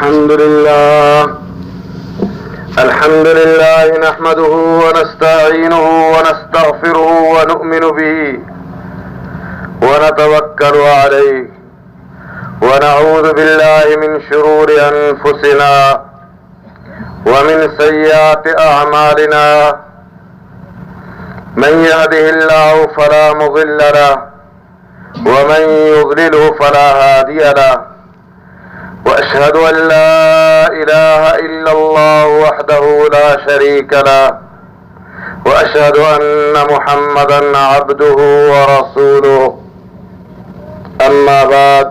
الحمد لله نحمده ونستعينه ونستغفره ونؤمن به ونتوكل عليه ونعوذ بالله من شرور أنفسنا ومن سيئات أعمالنا من يهده الله فلا مضل له ومن يضلله فلا هادي له وأشهد أن لا إله إلا الله وحده لا شريك له وأشهد أن محمدا عبده ورسوله أما بعد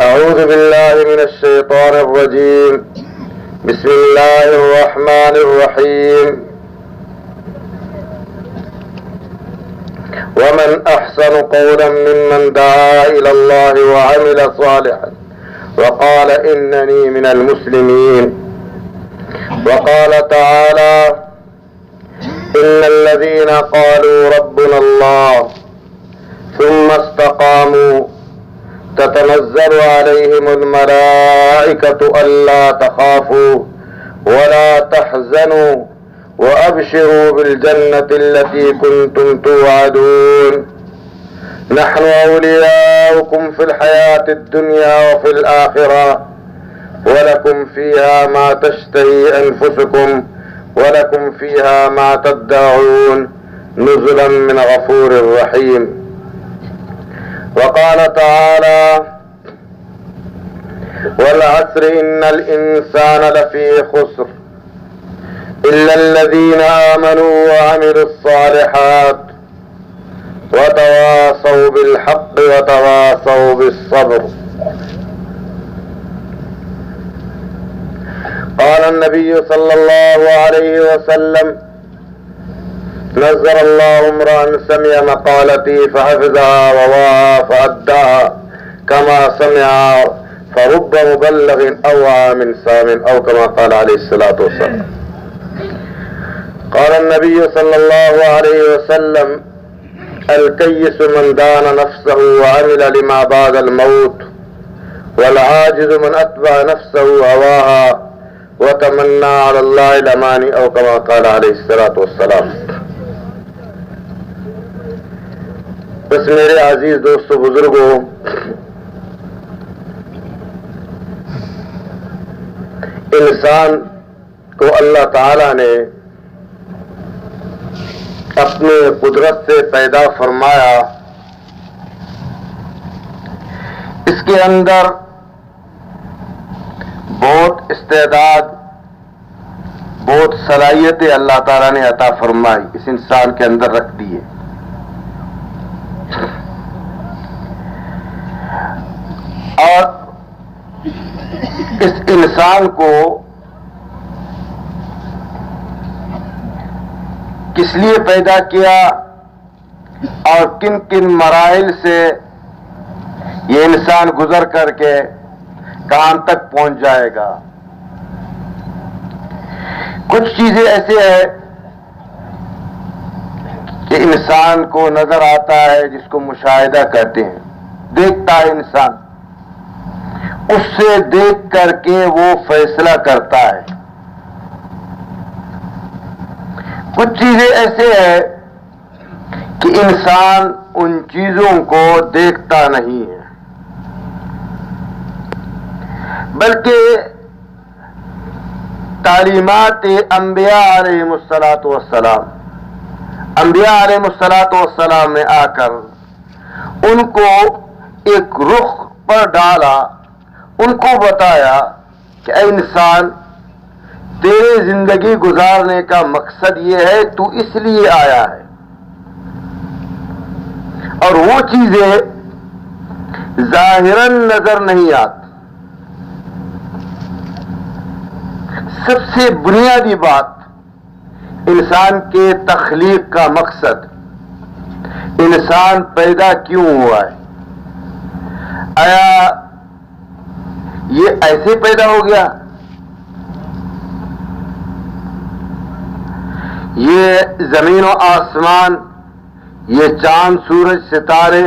أعوذ بالله من الشيطان الرجيم بسم الله الرحمن الرحيم ومن أحسن قولا ممن دعا إلى الله وعمل صالحا وقال إنني من المسلمين وقال تعالى إن الذين قالوا ربنا الله ثم استقاموا تتنزل عليهم الملائكة ألا تخافوا ولا تحزنوا وأبشروا بالجنة التي كنتم توعدون نحن أولياؤكم في الحياة الدنيا وفي الآخرة ولكم فيها ما تشتهي أنفسكم ولكم فيها ما تدعون نزلا من غفور رحيم وقال تعالى والعصر إن الإنسان لفي خسر إلا الذين آمنوا وعملوا الصالحات وتواصوا بالحق وتواصوا بالصبر. قال النبي صلى الله عليه وسلم نزل الله امرأ سمع مقالتي فحفظها ووعى فأداها كما سمعها فرب مبلغ أوعى من سام أو كما قال عليه الصلاة والسلام. قال النبي صلى الله عليه وسلم الكيس من دان نفسه وعمل لما بعد الموت والعاجز من أتبع نفسه هواها وتمنى على الله الأماني أو كما قال عليه الصلاة والسلام. بس میرے عزیز دوستو بزرگوں، انسان کو اللہ تعالی نے اپنے قدرت سے پیدا فرمایا. اس کے اندر بہت استعداد، بہت صلاحیتیں اللہ تعالیٰ نے عطا فرمائی، اس انسان کے اندر رکھ دیے. اور اس انسان کو کس لیے پیدا کیا اور کن کن مراحل سے یہ انسان گزر کر کے کہاں تک پہنچ جائے گا. کچھ چیزیں ایسے ہیں کہ انسان کو نظر آتا ہے، جس کو مشاہدہ کہتے ہیں، دیکھتا ہے انسان، اس سے دیکھ کر کے وہ فیصلہ کرتا ہے. کچھ چیزیں ایسے ہیں کہ انسان ان چیزوں کو دیکھتا نہیں ہے، بلکہ تعلیمات انبیاء علیہم الصلاۃ والسلام، انبیاء علیہم الصلاۃ والسلام میں آ کر ان کو ایک رخ پر ڈالا، ان کو بتایا کہ اے انسان، تیرے زندگی گزارنے کا مقصد یہ ہے، تو اس لیے آیا ہے، اور وہ چیزیں ظاہراً نظر نہیں آتی. سب سے بنیادی بات، انسان کے تخلیق کا مقصد، انسان پیدا کیوں ہوا ہے؟ آیا یہ ایسے پیدا ہو گیا؟ یہ زمین و آسمان، یہ چاند سورج ستارے،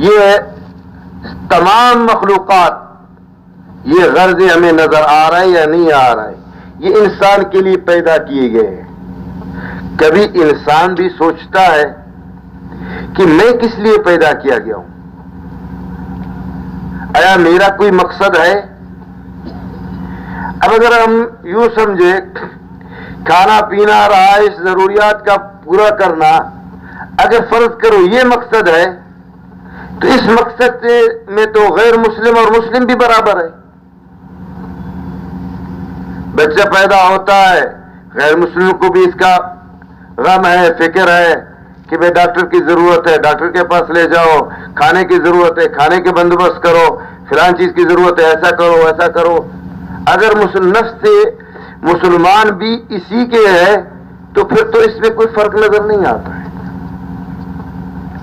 یہ تمام مخلوقات یہ غرض ہمیں نظر آ رہا ہے یا نہیں آ رہا ہے؟ یہ انسان کے لیے پیدا کیے گئے ہیں. کبھی انسان بھی سوچتا ہے کہ میں کس لیے پیدا کیا گیا ہوں؟ آیا میرا کوئی مقصد ہے؟ اب اگر ہم یوں سمجھے کھانا پینا رہائش ضروریات کا پورا کرنا اگر فرض کرو یہ مقصد ہے تو اس مقصد میں تو غیر مسلم اور مسلم بھی برابر ہے. بچہ پیدا ہوتا ہے غیر مسلم کو بھی اس کا غم ہے, فکر ہے کہ بھائی ڈاکٹر کی ضرورت ہے, ڈاکٹر کے پاس لے جاؤ, کھانے کی ضرورت ہے, کھانے کے بندوبست کرو, فلان چیز کی ضرورت ہے, ایسا کرو ایسا کرو. اگر نفس سے مسلمان بھی اسی کے ہے تو پھر تو اس میں کوئی فرق نظر نہیں آتا ہے.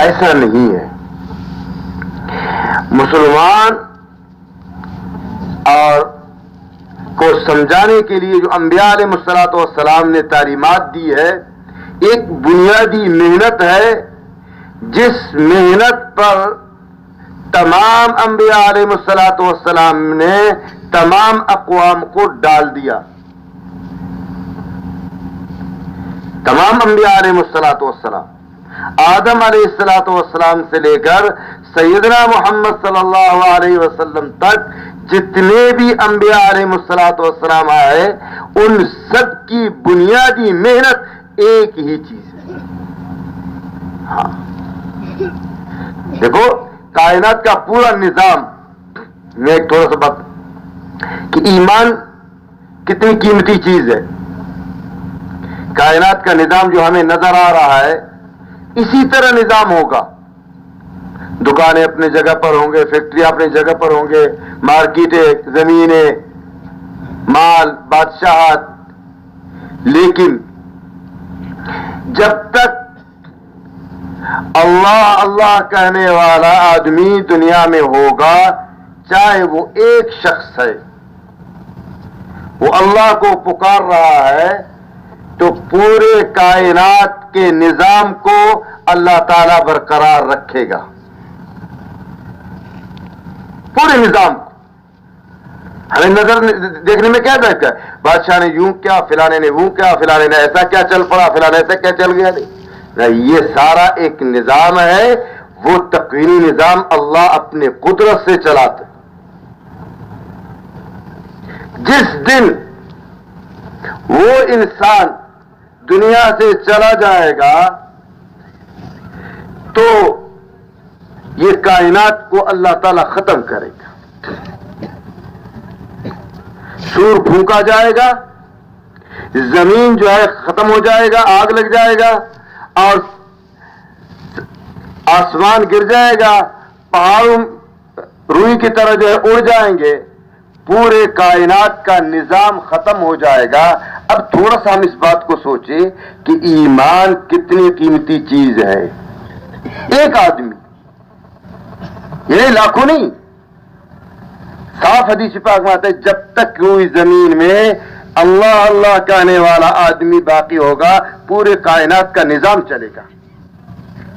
ایسا نہیں ہے. مسلمان اور کو سمجھانے کے لیے جو انبیاء علیہ الصلوۃ والسلام نے تعلیمات دی ہے, ایک بنیادی محنت ہے جس محنت پر تمام انبیاء علیہ الصلوۃ والسلام نے تمام اقوام کو ڈال دیا. تمام انبیاء علیہ الصلوۃ والسلام, آدم علیہ الصلوۃ والسلام سے لے کر سیدنا محمد صلی اللہ علیہ وسلم تک جتنے بھی انبیاء علیہ الصلوۃ والسلام آئے ان سب کی بنیادی محنت ایک ہی چیز ہے. ہاں دیکھو کائنات کا پورا نظام میں ایک تھوڑا سا بات کہ ایمان کتنی قیمتی چیز ہے. کائنات کا نظام جو ہمیں نظر آ رہا ہے اسی طرح نظام ہوگا. دکانیں اپنے جگہ پر ہوں گے, فیکٹری اپنی جگہ پر ہوں گے, مارکیٹیں, زمینیں, مال, بادشاہت. لیکن جب تک اللہ اللہ کہنے والا آدمی دنیا میں ہوگا, چاہے وہ ایک شخص ہے, وہ اللہ کو پکار رہا ہے, تو پورے کائنات کے نظام کو اللہ تعالی برقرار رکھے گا. پورے نظام کو ہمیں نظر دیکھنے میں کیا بہتر ہے؟ بادشاہ نے یوں کیا, فلانے نے وہ کیا, فلانے نے ایسا کیا چل پڑا, فلانے ایسا کیا چل گیا. نہیں, یہ سارا ایک نظام ہے. وہ تقوینی نظام اللہ اپنے قدرت سے چلاتے. جس دن وہ انسان دنیا سے چلا جائے گا تو یہ کائنات کو اللہ تعالی ختم کرے گا. سور پھونکا جائے گا, زمین جو ہے ختم ہو جائے گا, آگ لگ جائے گا, اور آسمان گر جائے گا, پہاڑوں روئی کی طرح جو ہے اڑ جائیں گے, پورے کائنات کا نظام ختم ہو جائے گا. اب تھوڑا سا ہم اس بات کو سوچیں کہ ایمان کتنی قیمتی چیز ہے. ایک آدمی, یہ لاکھوں نہیں, صاف حدیث پاک میں آتا ہے جب تک کوئی زمین میں اللہ اللہ کہنے والا آدمی باقی ہوگا پورے کائنات کا نظام چلے گا.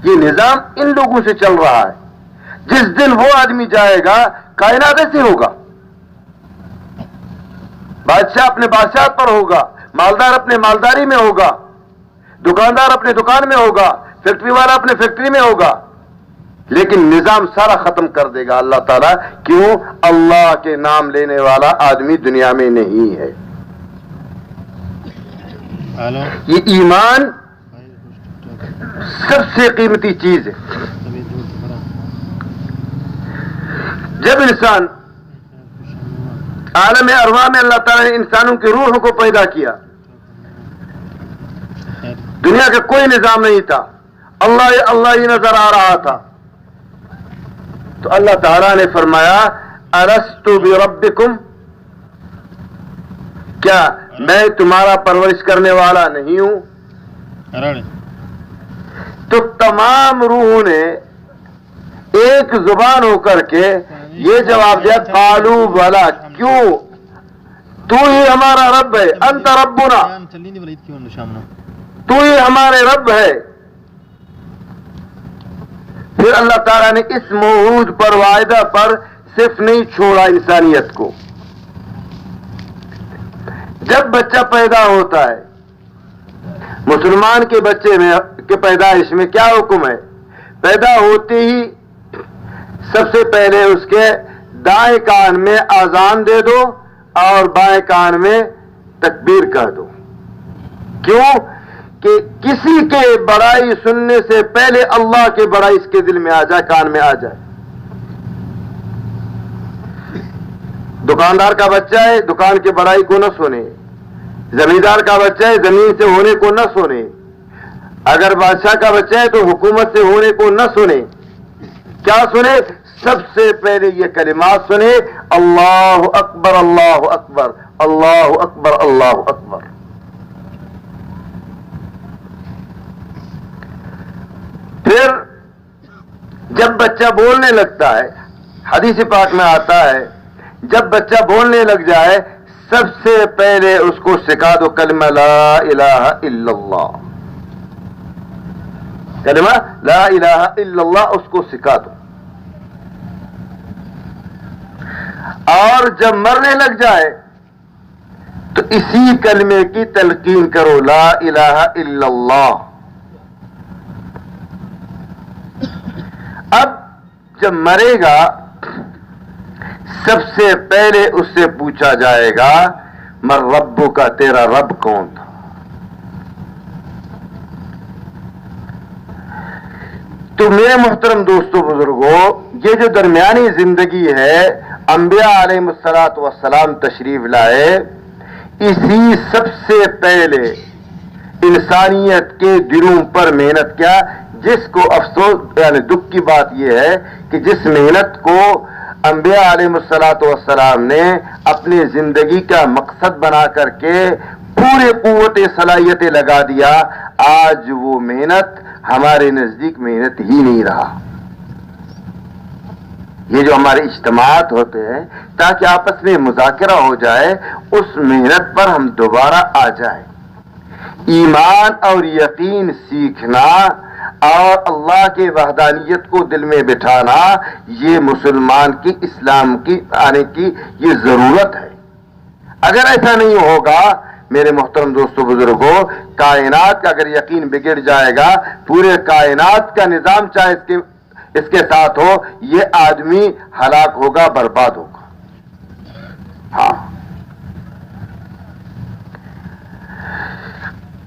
یہ نظام ان لوگوں سے چل رہا ہے. جس دن وہ آدمی جائے گا کائنات ایسے ہوگا. بادشاہ اپنے بادشاہت پر ہوگا, مالدار اپنے مالداری میں ہوگا, دکاندار اپنے دکان میں ہوگا, فیکٹری والا اپنے فیکٹری میں ہوگا, لیکن نظام سارا ختم کر دے گا اللہ تعالیٰ. کیوں؟ اللہ کے نام لینے والا آدمی دنیا میں نہیں ہے. یہ ایمان سب سے قیمتی چیز ہے. جب انسان عالم ارواح میں اللہ تعالیٰ نے انسانوں کی روح کو پیدا کیا, دنیا کا کوئی نظام نہیں تھا, اللہ ہی نظر آ رہا تھا, تو اللہ تعالیٰ نے فرمایا الست بربکم, کیا میں تمہارا پرورش کرنے والا نہیں ہوں؟ تو تمام روحوں نے ایک زبان ہو کر کے یہ جواب دیا قالوا بلا, کیوں؟ تو ہی ہمارا رب ہے, انت ربنا, تو ہی ہمارے رب ہے. پھر اللہ تعالیٰ نے اس موعود پر, وعدہ پر صرف نہیں چھوڑا انسانیت کو, جب بچہ پیدا ہوتا ہے، مسلمان کے بچے میں کے پیدائش میں کیا حکم ہے؟ پیدا ہوتے ہی سب سے پہلے اس کے دائیں کان میں اذان دے دو اور بائیں کان میں تکبیر کر دو. کیوں؟ کہ کسی کے بڑائی سننے سے پہلے اللہ کی بڑائی اس کے دل میں آ جائے، کان میں آ جائے. دکاندار کا بچہ ہے، دکان کی بڑائی کو نہ سنے. زمیندار کا بچہ ہے، زمین سے ہونے کو نہ سنے. اگر بادشاہ کا بچہ ہے تو حکومت سے ہونے کو نہ سنے. کیا سنے؟ سب سے پہلے یہ کلمات سنے، اللہ اکبر اللہ اکبر اللہ اکبر اللہ اکبر. پھر جب بچہ بولنے لگتا ہے، حدیث پاک میں آتا ہے جب بچہ بولنے لگ جائے سب سے پہلے اس کو سکھا دو کلمہ لا الہ الا اللہ. کلمہ لا الہ الا اللہ اس کو سکھا دو. اور جب مرنے لگ جائے تو اسی کلمے کی تلقین کرو، لا الہ الا اللہ. اب جب مرے گا سب سے پہلے اس سے پوچھا جائے گا من ربو کا، تیرا رب کون تھا؟ تو میرے محترم دوستو بزرگوں، یہ جو درمیانی زندگی ہے انبیاء علیہ الصلوۃ والسلام تشریف لائے، اسی سب سے پہلے انسانیت کے دلوں پر محنت کیا. جس کو افسوس یعنی دکھ کی بات یہ ہے کہ جس محنت کو انبیاء علیہ الصلوۃ والسلام نے اپنی زندگی کا مقصد بنا کر کے پورے قوت صلاحیتیں لگا دیا، آج وہ محنت ہمارے نزدیک محنت ہی نہیں رہا. یہ جو ہمارے اجتماعات ہوتے ہیں تاکہ آپس میں مذاکرہ ہو جائے، اس محنت پر ہم دوبارہ آ جائیں. ایمان اور یقین سیکھنا اور اللہ کے وحدانیت کو دل میں بٹھانا، یہ مسلمان کی اسلام کی آنے کی یہ ضرورت ہے. اگر ایسا نہیں ہوگا میرے محترم دوستو بزرگوں، کائنات کا اگر یقین بگڑ جائے گا، پورے کائنات کا نظام چاہے اس کے ساتھ ہو، یہ آدمی ہلاک ہوگا، برباد ہوگا. ہاں،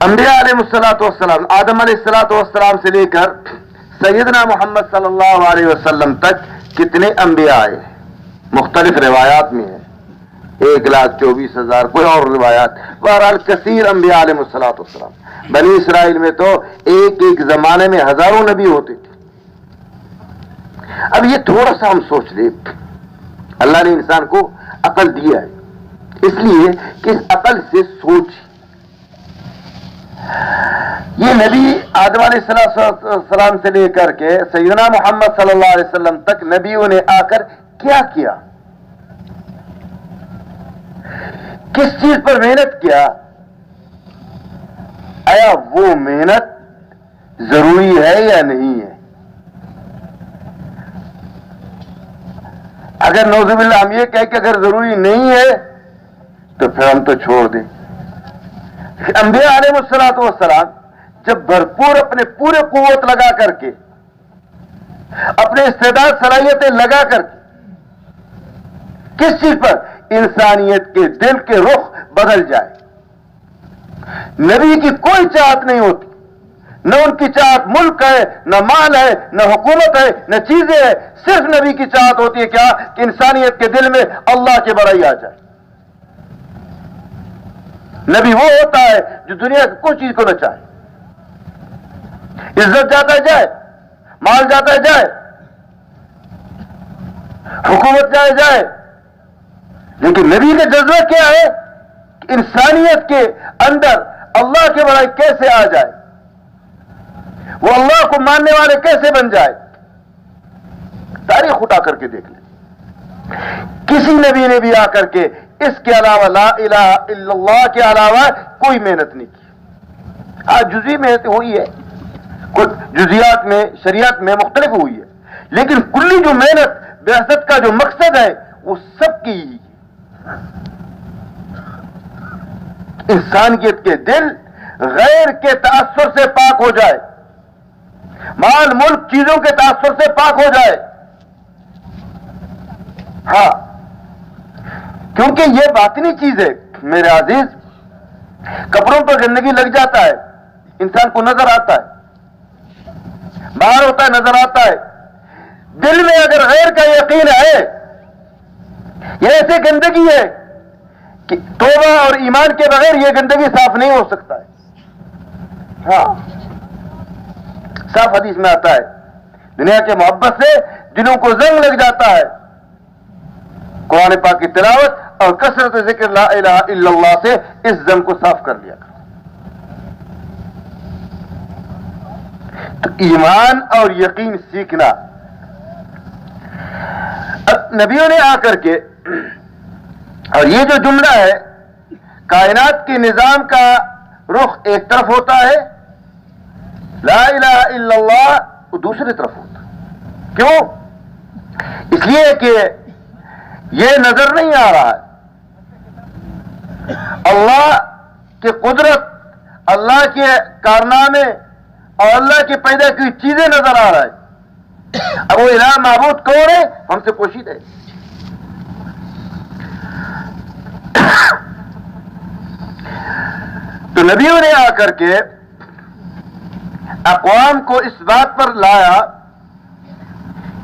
انبیاء علیہ الصلوۃ والسلام، آدم علیہ الصلوۃ والسلام سے لے کر سیدنا محمد صلی اللہ علیہ وسلم تک کتنے انبیاء آئے؟ مختلف روایات میں ہے 1,24,000 کوئی اور روایات. بہرحال کثیر انبیاء علیہ الصلوۃ والسلام. بنی اسرائیل میں تو ایک ایک زمانے میں ہزاروں نبی ہوتے تھے. اب یہ تھوڑا سا ہم سوچ لیں، اللہ نے انسان کو عقل دیا ہے، اس لیے کہ اس عقل سے سوچ. یہ نبی آدم علیہ السلام سے لے کر کے سیدنا محمد صلی اللہ علیہ وسلم تک نبیوں نے آ کر کیا کیا، کس چیز پر محنت کیا؟ آیا وہ محنت ضروری ہے یا نہیں ہے؟ اگر نعوذ باللہ ہم یہ کہیں کہ اگر ضروری نہیں ہے تو پھر ہم تو چھوڑ دیں. انبیاء علیہ الصلوۃ والسلام جب بھرپور اپنے پورے قوت لگا کر کے، اپنے استعداد صلاحیتیں لگا کر کے، کس چیز پر؟ انسانیت کے دل کے رخ بدل جائے. نبی کی کوئی چاہت نہیں ہوتی، نہ ان کی چاہت ملک ہے، نہ مال ہے، نہ حکومت ہے، نہ چیزیں ہے. صرف نبی کی چاہت ہوتی ہے کیا؟ کہ انسانیت کے دل میں اللہ کی بڑائی آ جائے. نبی وہ ہوتا ہے جو دنیا کی کوئی چیز کو نہ چاہے. عزت جاتا ہے جائے، مال جاتا ہے جائے، حکومت جائے، لیکن نبی کا جذبہ کیا ہے کہ انسانیت کے اندر اللہ کی بڑائی کیسے آ جائے، وہ اللہ کو ماننے والے کیسے بن جائے. تاریخ اٹھا کر کے دیکھ لیں، کسی نبی نے بھی آ کر کے اس کے علاوہ لا الہ الا اللہ کے علاوہ کوئی محنت نہیں کی. آج جزئی محنت ہوئی ہے، کچھ جزیات میں شریعت میں مختلف ہوئی ہے، لیکن کلی جو محنت بعثت کا جو مقصد ہے وہ سب کی ہی. انسانیت کے دل غیر کے تاثر سے پاک ہو جائے، مال ملک چیزوں کے تاثر سے پاک ہو جائے. ہاں، کیونکہ یہ باطنی چیز ہے میرے عزیز. کپڑوں پر گندگی لگ جاتا ہے، انسان کو نظر آتا ہے، باہر ہوتا ہے نظر آتا ہے. دل میں اگر غیر کا یقین ہے، یہ ایسے گندگی ہے کہ توبہ اور ایمان کے بغیر یہ گندگی صاف نہیں ہو سکتا ہے. ہاں، صاف حدیث میں آتا ہے دنیا کے محبت سے دلوں کو زنگ لگ جاتا ہے. قرآن پاک کی تلاوت اور کثرت ذکر لا الہ الا اللہ سے اس زنگ کو صاف کر لیا کرو. تو ایمان اور یقین سیکھنا. اب نبیوں نے آ کر کے، اور یہ جو جملہ ہے، کائنات کے نظام کا رخ ایک طرف ہوتا ہے، لا الہ الا اللہ وہ دوسری طرف ہوتا ہے. کیوں؟ اس لیے کہ یہ نظر نہیں آ رہا ہے. اللہ کی قدرت، اللہ کے کارنامے اور اللہ کی پیدا کی چیزیں نظر آ رہا ہے. اب وہ الہ معبود کون ہے؟ ہم سے پوشیدہ ہے. تو نبیوں نے آ کر کے اقوام کو اس بات پر لایا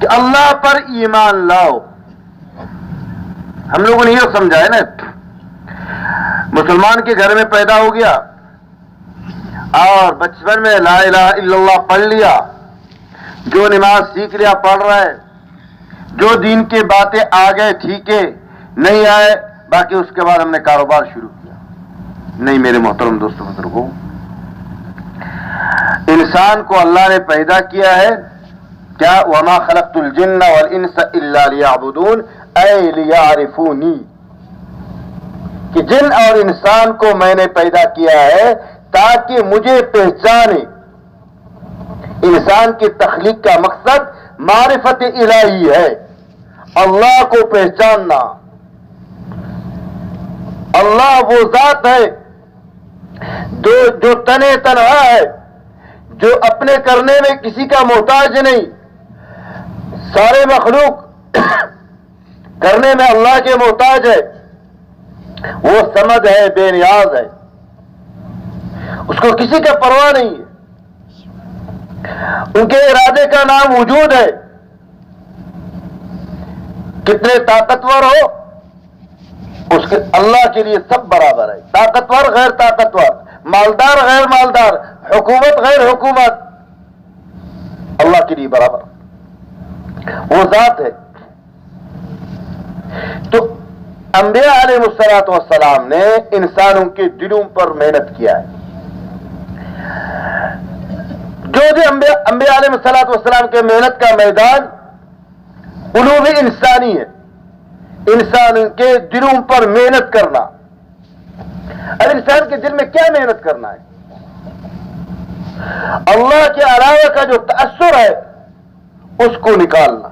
کہ اللہ پر ایمان لاؤ. ہم لوگوں نے یہ سمجھا ہے نا، مسلمان کے گھر میں پیدا ہو گیا اور بچپن میں لا الہ الا اللہ پڑھ لیا، جو نماز سیکھ لیا پڑھ رہا ہے، جو دین کی باتیں آ گئے ٹھیک ہے، نہیں آئے باقی اس کے بعد ہم نے کاروبار شروع کیا. نہیں میرے محترم دوستوں بزرگوں، انسان کو اللہ نے پیدا کیا ہے کیا؟ وما خلقت الجن والانس الا لیعبدون اے لیعرفونی، کہ جن اور انسان کو میں نے پیدا کیا ہے تاکہ مجھے پہچانے. انسان کی تخلیق کا مقصد معرفت الہی ہے، اللہ کو پہچاننا. اللہ وہ ذات ہے جو تنے تنہا ہے، جو اپنے کرنے میں کسی کا محتاج نہیں. سارے مخلوق کرنے میں اللہ کے محتاج ہے. وہ سمد ہے، بے نیاز ہے، اس کو کسی کا پرواہ نہیں ہے. ان کے ارادے کا نام وجود ہے. کتنے طاقتور ہو اس کے اللہ کے لیے سب برابر ہے. طاقتور غیر طاقتور، مالدار غیر مالدار، حکومت غیر حکومت، اللہ کے لیے برابر. وہ ذات ہے. تو انبیاء علیہ الصلوۃ والسلام نے انسانوں کے دلوں پر محنت کیا ہے. جو انبیاء علیہ الصلوۃ والسلام کے محنت کا میدان علوم انسانی ہے، انسان کے دلوں پر محنت کرنا. اب انسان کے دل میں کیا محنت کرنا ہے؟ اللہ کے علاوہ کا جو تأثر ہے اس کو نکالنا،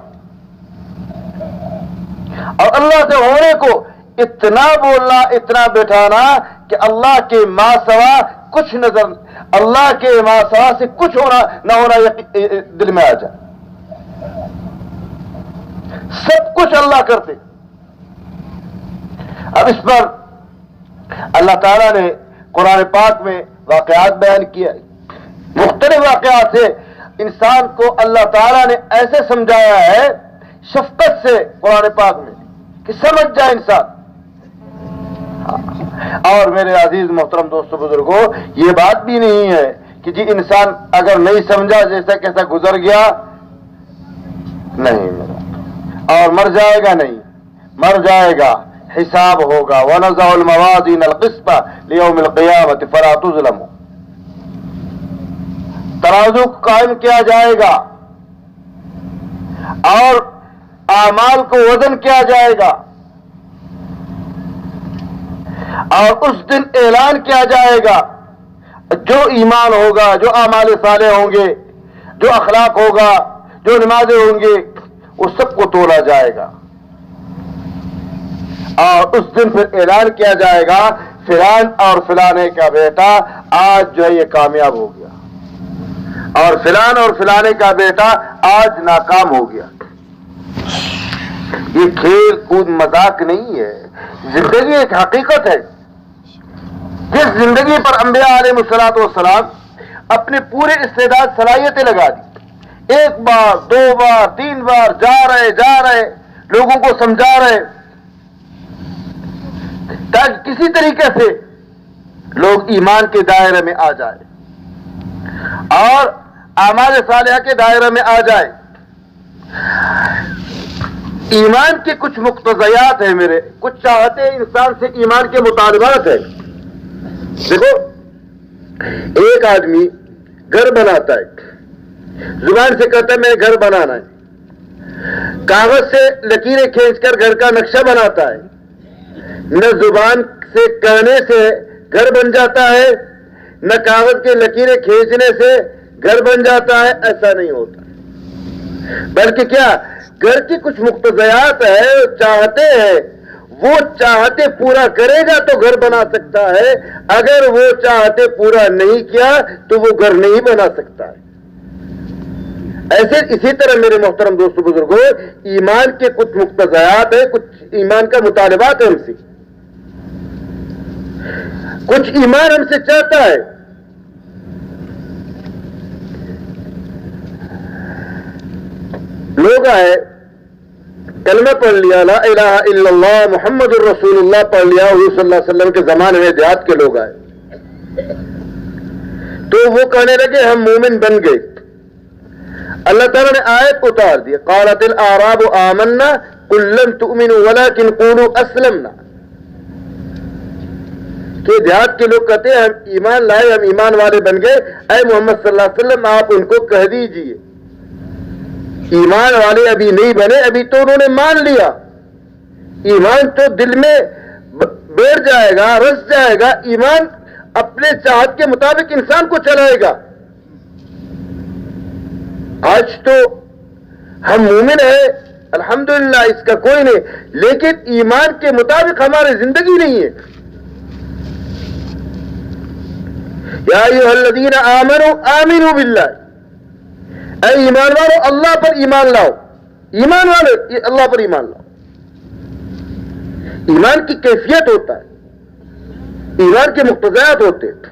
اور اللہ سے ہونے کو اتنا بولنا، اتنا بٹھانا کہ اللہ کے ما سوا کچھ نظر، اللہ کے ما سوا سے کچھ ہونا نہ ہونا دل میں آ جائے. سب کچھ اللہ کرتے. اب اس پر اللہ تعالیٰ نے قرآن پاک میں واقعات بیان کیا. مختلف واقعات سے انسان کو اللہ تعالیٰ نے ایسے سمجھایا ہے شفقت سے قرآن پاک میں کہ سمجھ جائے انسان. اور میرے عزیز محترم دوستو بزرگوں، یہ بات بھی نہیں ہے کہ جی انسان اگر نہیں سمجھا جیسا کیسا گزر گیا نہیں اور مر جائے گا. نہیں مر جائے گا، حساب ہوگا. وَنَزَعُ الْمَوَازِينَ الْقِسْطَ لِيَوْمِ الْقِيَامَةِ فَلَا تُظْلَمُ، ترازو قائم کیا جائے گا اور اعمال کو وزن کیا جائے گا، اور اس دن اعلان کیا جائے گا. جو ایمان ہوگا، جو اعمال صالح ہوں گے، جو اخلاق ہوگا، جو نمازیں ہوں گے، وہ سب کو تولا جائے گا. اور اس دن پھر اعلان کیا جائے گا فلان اور فلانے کا بیٹا آج جو ہے یہ کامیاب ہو گیا اور فلان اور فلانے کا بیٹا آج ناکام ہو گیا. یہ کھیل کود مذاق نہیں ہے، زندگی ایک حقیقت ہے. جس زندگی پر انبیاء علیہ الصلوۃ والسلام اپنے پورے استعداد صلاحیتیں لگا دی، ایک بار دو بار تین بار جا رہے لوگوں کو سمجھا رہے تاکہ کسی طریقے سے لوگ ایمان کے دائرے میں آ جائے اور اعمال صالحہ کے دائرے میں آ جائے. ایمان کے کچھ مقتضیات ہیں میرے، کچھ چاہتے انسان سے ایمان کے مطالبات ہیں. دیکھو، ایک آدمی گھر بناتا ہے، زبان سے کہتا ہے میں گھر بنانا ہے، کاغذ سے لکیریں کھینچ کر گھر کا نقشہ بناتا ہے. نہ زبان سے کہنے سے گھر بن جاتا ہے، نہ کاغذ کے لکیریں کھینچنے سے گھر بن جاتا ہے. ایسا نہیں ہوتا، بلکہ کیا گھر کی کچھ مقتضیات ہے، چاہتے ہیں، وہ چاہتے پورا کرے گا تو گھر بنا سکتا ہے، اگر وہ چاہتے پورا نہیں کیا تو وہ گھر نہیں بنا سکتا ہے. اسی طرح میرے محترم دوستو بزرگوں، ایمان کے کچھ مقتضیات ہیں، کچھ ایمان کا مطالبات ہے ہم سے، کچھ ایمان ہم سے چاہتا ہے. لوگ آئے، کلمہ پڑھ لیا، لا الہ الا اللہ محمد الرسول اللہ پڑھ لیا، حضور صلی اللہ علیہ وسلم کے زمانے میں دیہات کے لوگ آئے تو وہ کہنے لگے ہم مومن بن گئے. اللہ تعالیٰ نے آیت اتار دی، قالت الاعراب آمنا قل لم تؤمنوا ولكن قولوا اسلمنا. کہ دیہات کے لوگ کہتے ہیں ہم ایمان لائے، ہم ایمان والے بن گئے. اے محمد صلی اللہ علیہ وسلم آپ ان کو کہہ دیجئے ایمان والے ابھی نہیں بنے، ابھی تو انہوں نے مان لیا. ایمان تو دل میں بیٹھ جائے گا، رس جائے گا. ایمان اپنے چاہت کے مطابق انسان کو چلائے گا. آج تو ہم مومن ہیں الحمدللہ، اس کا کوئی نہیں، لیکن ایمان کے مطابق ہماری زندگی نہیں ہے. یا ایھا الذین آمنوا آمنوا باللہ، اے ایمان والو اللہ پر ایمان لاؤ. ایمان والے اللہ پر ایمان لاؤ. ایمان کی کیفیت ہوتا ہے، ایمان کے مقتضیات ہوتے ہیں.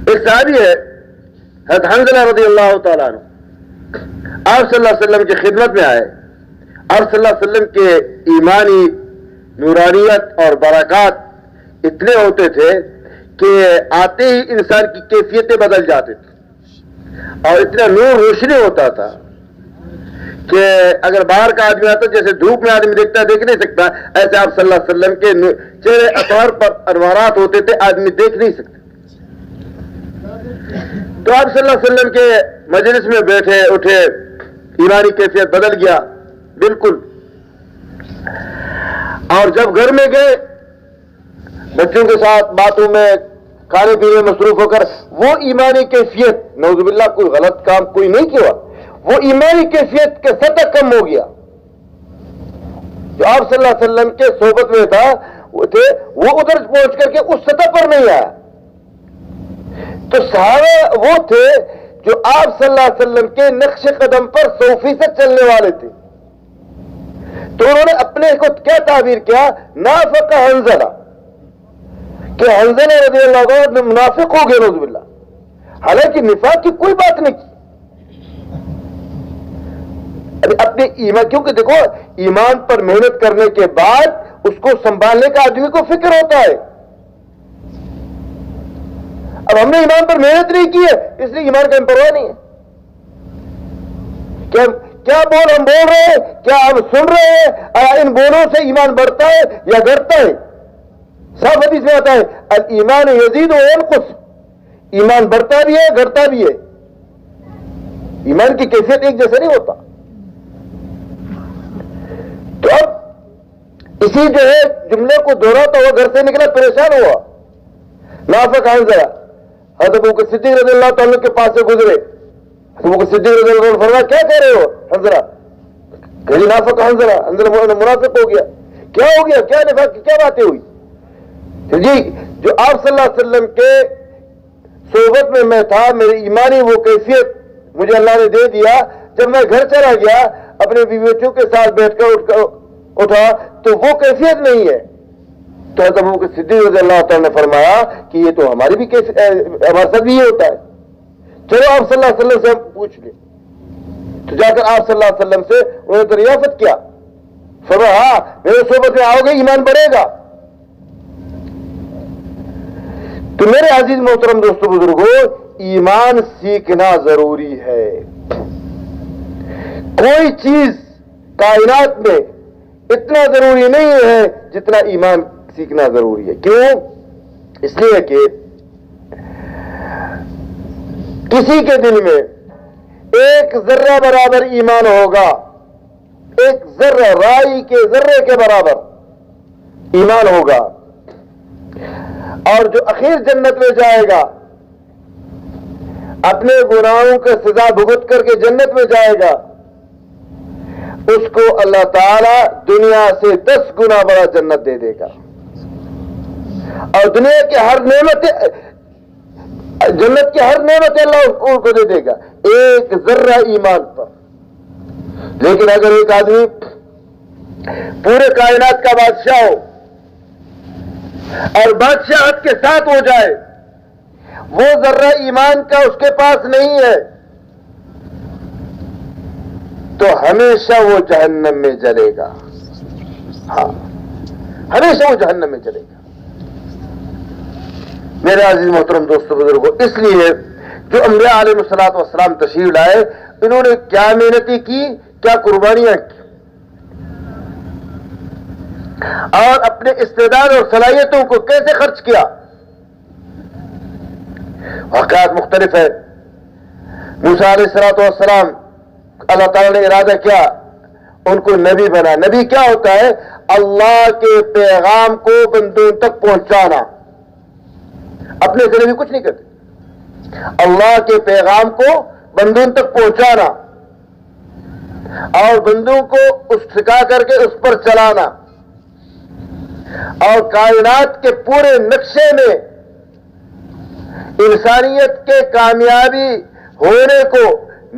ایک صحابی ہے حضرت حنظلہ رضی اللہ تعالیٰ عنہ، آپ صلی اللہ علیہ وسلم کی خدمت میں آئے. آپ صلی اللہ علیہ وسلم کے ایمانی نورانیت اور برکات اتنے ہوتے تھے کہ آتے ہی انسان کی کیفیتیں بدل جاتے تھے اور اتنا نور روشنی ہوتا تھا کہ اگر باہر کا آدمی آتا جیسے دھوپ میں آدمی دیکھتا دیکھ نہیں سکتا، ایسے آپ صلی اللہ علیہ وسلم کے چہرے اطہار پر انوارات ہوتے تھے، آدمی دیکھ نہیں سکتا. تو آپ صلی اللہ علیہ وسلم کے مجلس میں بیٹھے اٹھے، ایمانی کیفیت بدل گیا بالکل. اور جب گھر میں گئے، بچوں کے ساتھ باتوں میں کھانے پینے میں مصروف ہو کر وہ ایمانی کیفیت، نعوذ باللہ کوئی غلط کام کوئی نہیں کیا، وہ ایمانی کیفیت کے سطح کم ہو گیا. جو آپ صلی اللہ علیہ وسلم کے صحبت میں تھا وہ ادھر پہنچ کر کے اس سطح پر نہیں آیا. تو صحابہ وہ تھے جو آپ صلی اللہ علیہ وسلم کے نقش قدم پر 100% چلنے والے تھے. تو انہوں نے اپنے کو کیا تعبیر کیا، نافق حنظلہ، کہ حنظلہ رضی اللہ عنہ منافق ہو گئے نعوذ باللہ. حالانکہ نفاق کی کوئی بات نہیں کی. اپنے ایمان، کیونکہ دیکھو ایمان پر محنت کرنے کے بعد اس کو سنبھالنے کا آدمی کو فکر ہوتا ہے. اب ہم نے ایمان پر محنت نہیں کی ہے، اس لیے ایمان کا ہم پرواہ نہیں ہے. کیا بول ہم بول رہے ہیں، کیا ہم سن رہے ہیں، ان بولوں سے ایمان بڑھتا ہے یا گھٹتا ہے؟ صاف حدیث میں آتا ہے الایمان یزید و ینقص، ایمان بڑھتا بھی ہے گھٹتا بھی ہے. ایمان کی کیفیت ایک جیسا نہیں ہوتا. تو اب اسی جو ہے جملے کو دہراتا ہوا گھر سے نکلا، پریشان ہوا. نافق حنظلہ حضرت ابوبکر صدیق رضی اللہ تعالیٰ کے پاس سے گزرے. ابوبکر صدیق رضی اللہ فرمایا کیا کہہ رہے ہو حنظلہ؟ کہ نافق حنظلہ، حنظلہ منافق ہو گیا. کیا ہو گیا؟ کیا نفاق کی کیا باتیں ہوئی؟ جی جو آپ صلی اللہ علیہ وسلم کے صحبت میں میں تھا، میری ایمانی وہ کیفیت مجھے اللہ نے دے دیا، جب میں گھر چلا گیا اپنے بیویوں کے ساتھ بیٹھ کر اٹھا تو وہ کیفیت نہیں ہے۔ تو حضرت ابوبکر صدیق رضی اللہ تعالیٰ نے فرمایا کہ یہ تو ہماری بھی ہمارے ساتھ بھی یہ ہوتا ہے، چلو آپ صلی اللہ علیہ وسلم سے پوچھ لیں۔ تو جا کر آپ صلی اللہ علیہ وسلم سے انہوں نے دریافت کیا، فرمایا ہاں میرے صحبت میں آؤ گے ایمان بڑھے گا۔ تو میرے عزیز محترم دوستو بزرگوں، ایمان سیکھنا ضروری ہے۔ کوئی چیز کائنات میں اتنا ضروری نہیں ہے جتنا ایمان سیکھنا ضروری ہے۔ کیوں؟ اس لیے کہ کسی کے دل میں ایک ذرہ برابر ایمان ہوگا، ایک ذرہ، رائی کے ذرے کے برابر ایمان ہوگا، اور جو اخیر جنت میں جائے گا، اپنے گناہوں کا سزا بھگت کر کے جنت میں جائے گا، اس کو اللہ تعالی دنیا سے 10 گنا بڑا جنت دے دے گا، اور دنیا کے ہر نعمت، جنت کی ہر نعمت اللہ ان کو دے دے گا ایک ذرہ ایمان پر۔ لیکن اگر ایک آدمی پورے کائنات کا بادشاہ ہو اور بادشاہت کے ساتھ ہو جائے، وہ ذرہ ایمان کا اس کے پاس نہیں ہے، تو ہمیشہ وہ جہنم میں جلے گا۔ ہاں، ہمیشہ وہ جہنم میں جلے گا۔ میرے عزیز محترم دوستو بزرگوں، اس لیے جو انبیاء علیہ الصلوۃ والسلام تشریف لائے، انہوں نے کیا محنتیں کی، کیا قربانیاں کی، اور اپنے استعداد اور صلاحیتوں کو کیسے خرچ کیا۔ واقعات مختلف ہے۔ موسیٰ علیہ الصلوۃ والسلام، اللہ تعالیٰ نے ارادہ کیا ان کو نبی بنا۔ نبی کیا ہوتا ہے؟ اللہ کے پیغام کو بندوں تک پہنچانا۔ اپنے سے نبی کچھ نہیں کرتے، اللہ کے پیغام کو بندوں تک پہنچانا اور بندوں کو اس سکھا کر کے اس پر چلانا، اور کائنات کے پورے نقشے میں انسانیت کے کامیابی ہونے کو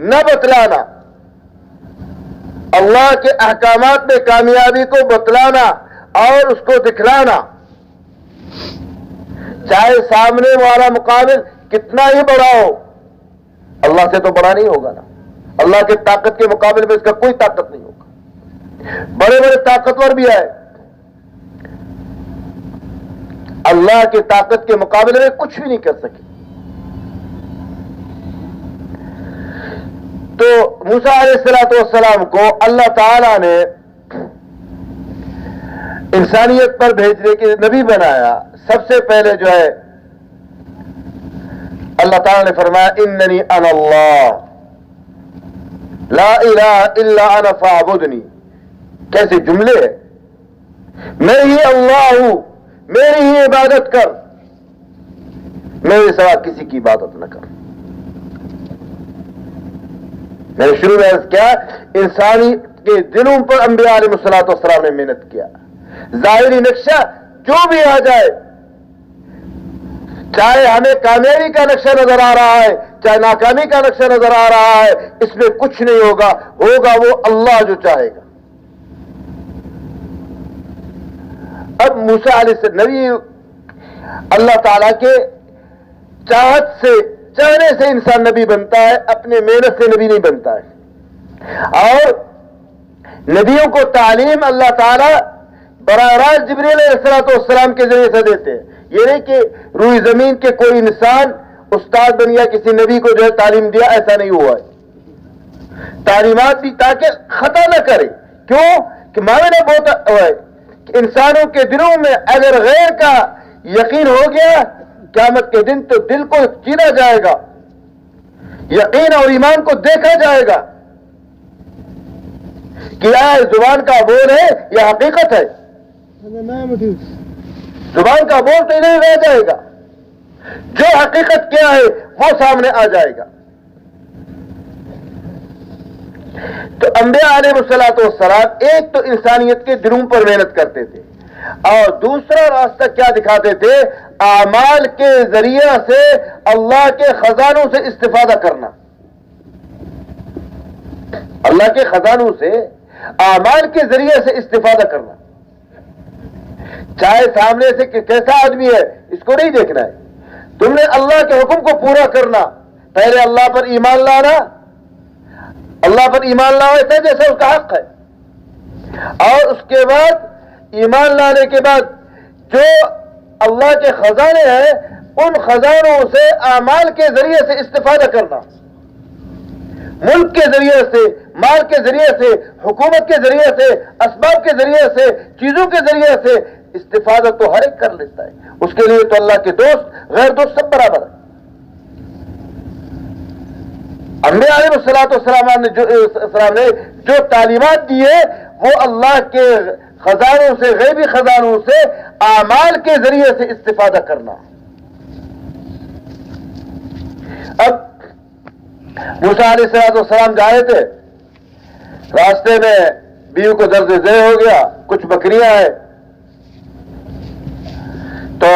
نہ بتلانا، اللہ کے احکامات میں کامیابی کو بتلانا اور اس کو دکھلانا، چاہے سامنے والا مقابل کتنا ہی بڑا ہو، اللہ سے تو بڑا نہیں ہوگا نا۔ اللہ کے طاقت کے مقابلے میں اس کا کوئی طاقت نہیں ہوگا۔ بڑے بڑے طاقتور بھی آئے، اللہ کی طاقت کے مقابلے میں کچھ بھی نہیں کر سکے۔ تو موسیٰ علیہ الصلوۃ والسلام کو اللہ تعالی نے انسانیت پر بھیجنے کے نبی بنایا۔ سب سے پہلے جو ہے اللہ تعالی نے فرمایا اننی انا اللہ لا الہ الا انا فاعبدنی۔ کیسے جملے ہیں، میں ہی اللہ ہوں، میری ہی عبادت کر، میرے سوا کسی کی عبادت نہ کر۔ میں نے شروع میں عرض کیا، انسانی کے دلوں پر انبیاء علیہ الصلوۃ والسلام نے محنت کیا۔ ظاہری نقشہ جو بھی آ جائے، چاہے ہمیں کامیابی کا نقشہ نظر آ رہا ہے، چاہے ناکامی کا نقشہ نظر آ رہا ہے، اس میں کچھ نہیں ہوگا، ہوگا وہ اللہ جو چاہے گا۔ اب موسیٰ علیہ السلام نبی اللہ تعالیٰ کے چاہت سے، چاہنے سے انسان نبی بنتا ہے، اپنے محنت سے نبی نہیں بنتا ہے۔ اور نبیوں کو تعلیم اللہ تعالیٰ براہ راست جبریل علیہ السلام کے ذریعے سے دیتے ہیں۔ یہ نہیں کہ روئی زمین کے کوئی انسان استاد بن گیا، کسی نبی کو جو ہے تعلیم دیا، ایسا نہیں ہوا ہے۔ تعلیمات بھی تاکہ خطا نہ کرے۔ کیوں کہ معاملہ بہت ہے کہ انسانوں کے دلوں میں اگر غیر کا یقین ہو گیا، قیامت کے دن تو دل کو چینا جائے گا، یقین اور ایمان کو دیکھا جائے گا کہ یہ زبان کا بول ہے یا حقیقت ہے۔ زبان کا بول تو نہیں رہ جائے گا، جو حقیقت کیا ہے وہ سامنے آ جائے گا۔ تو انبیاء علیہ السلام ایک تو انسانیت کے دلوں پر محنت کرتے تھے، اور دوسرا راستہ کیا دکھاتے تھے؟ اعمال کے ذریعے سے اللہ کے خزانوں سے استفادہ کرنا، اللہ کے خزانوں سے اعمال کے ذریعے سے استفادہ کرنا۔ چاہے سامنے سے کیسا آدمی ہے اس کو نہیں دیکھنا ہے، تم نے اللہ کے حکم کو پورا کرنا، پہلے اللہ پر ایمان لانا، اللہ پر ایمان لاؤ ایسا جیسا اس کا حق ہے، اور اس کے بعد ایمان لانے کے بعد جو اللہ کے خزانے ہیں ان خزانوں سے اعمال کے ذریعے سے استفادہ کرنا، ملک کے ذریعے سے، مال کے ذریعے سے، حکومت کے ذریعے سے، اسباب کے ذریعے سے، چیزوں کے ذریعے سے استفادہ تو ہر ایک کر لیتا ہے، اس کے لیے تو اللہ کے دوست غیر دوست سب برابر ہے۔ انبیاء علیہ السلام نے جو تعلیمات دی ہے وہ اللہ کے خزانوں سے، غیبی خزانوں سے اعمال کے ذریعے سے استفادہ کرنا۔ اب موسیٰ علیہ السلام جا رہے تھے، راستے میں بیوی کو درد ذیل ہو گیا، کچھ بکریاں ہیں تو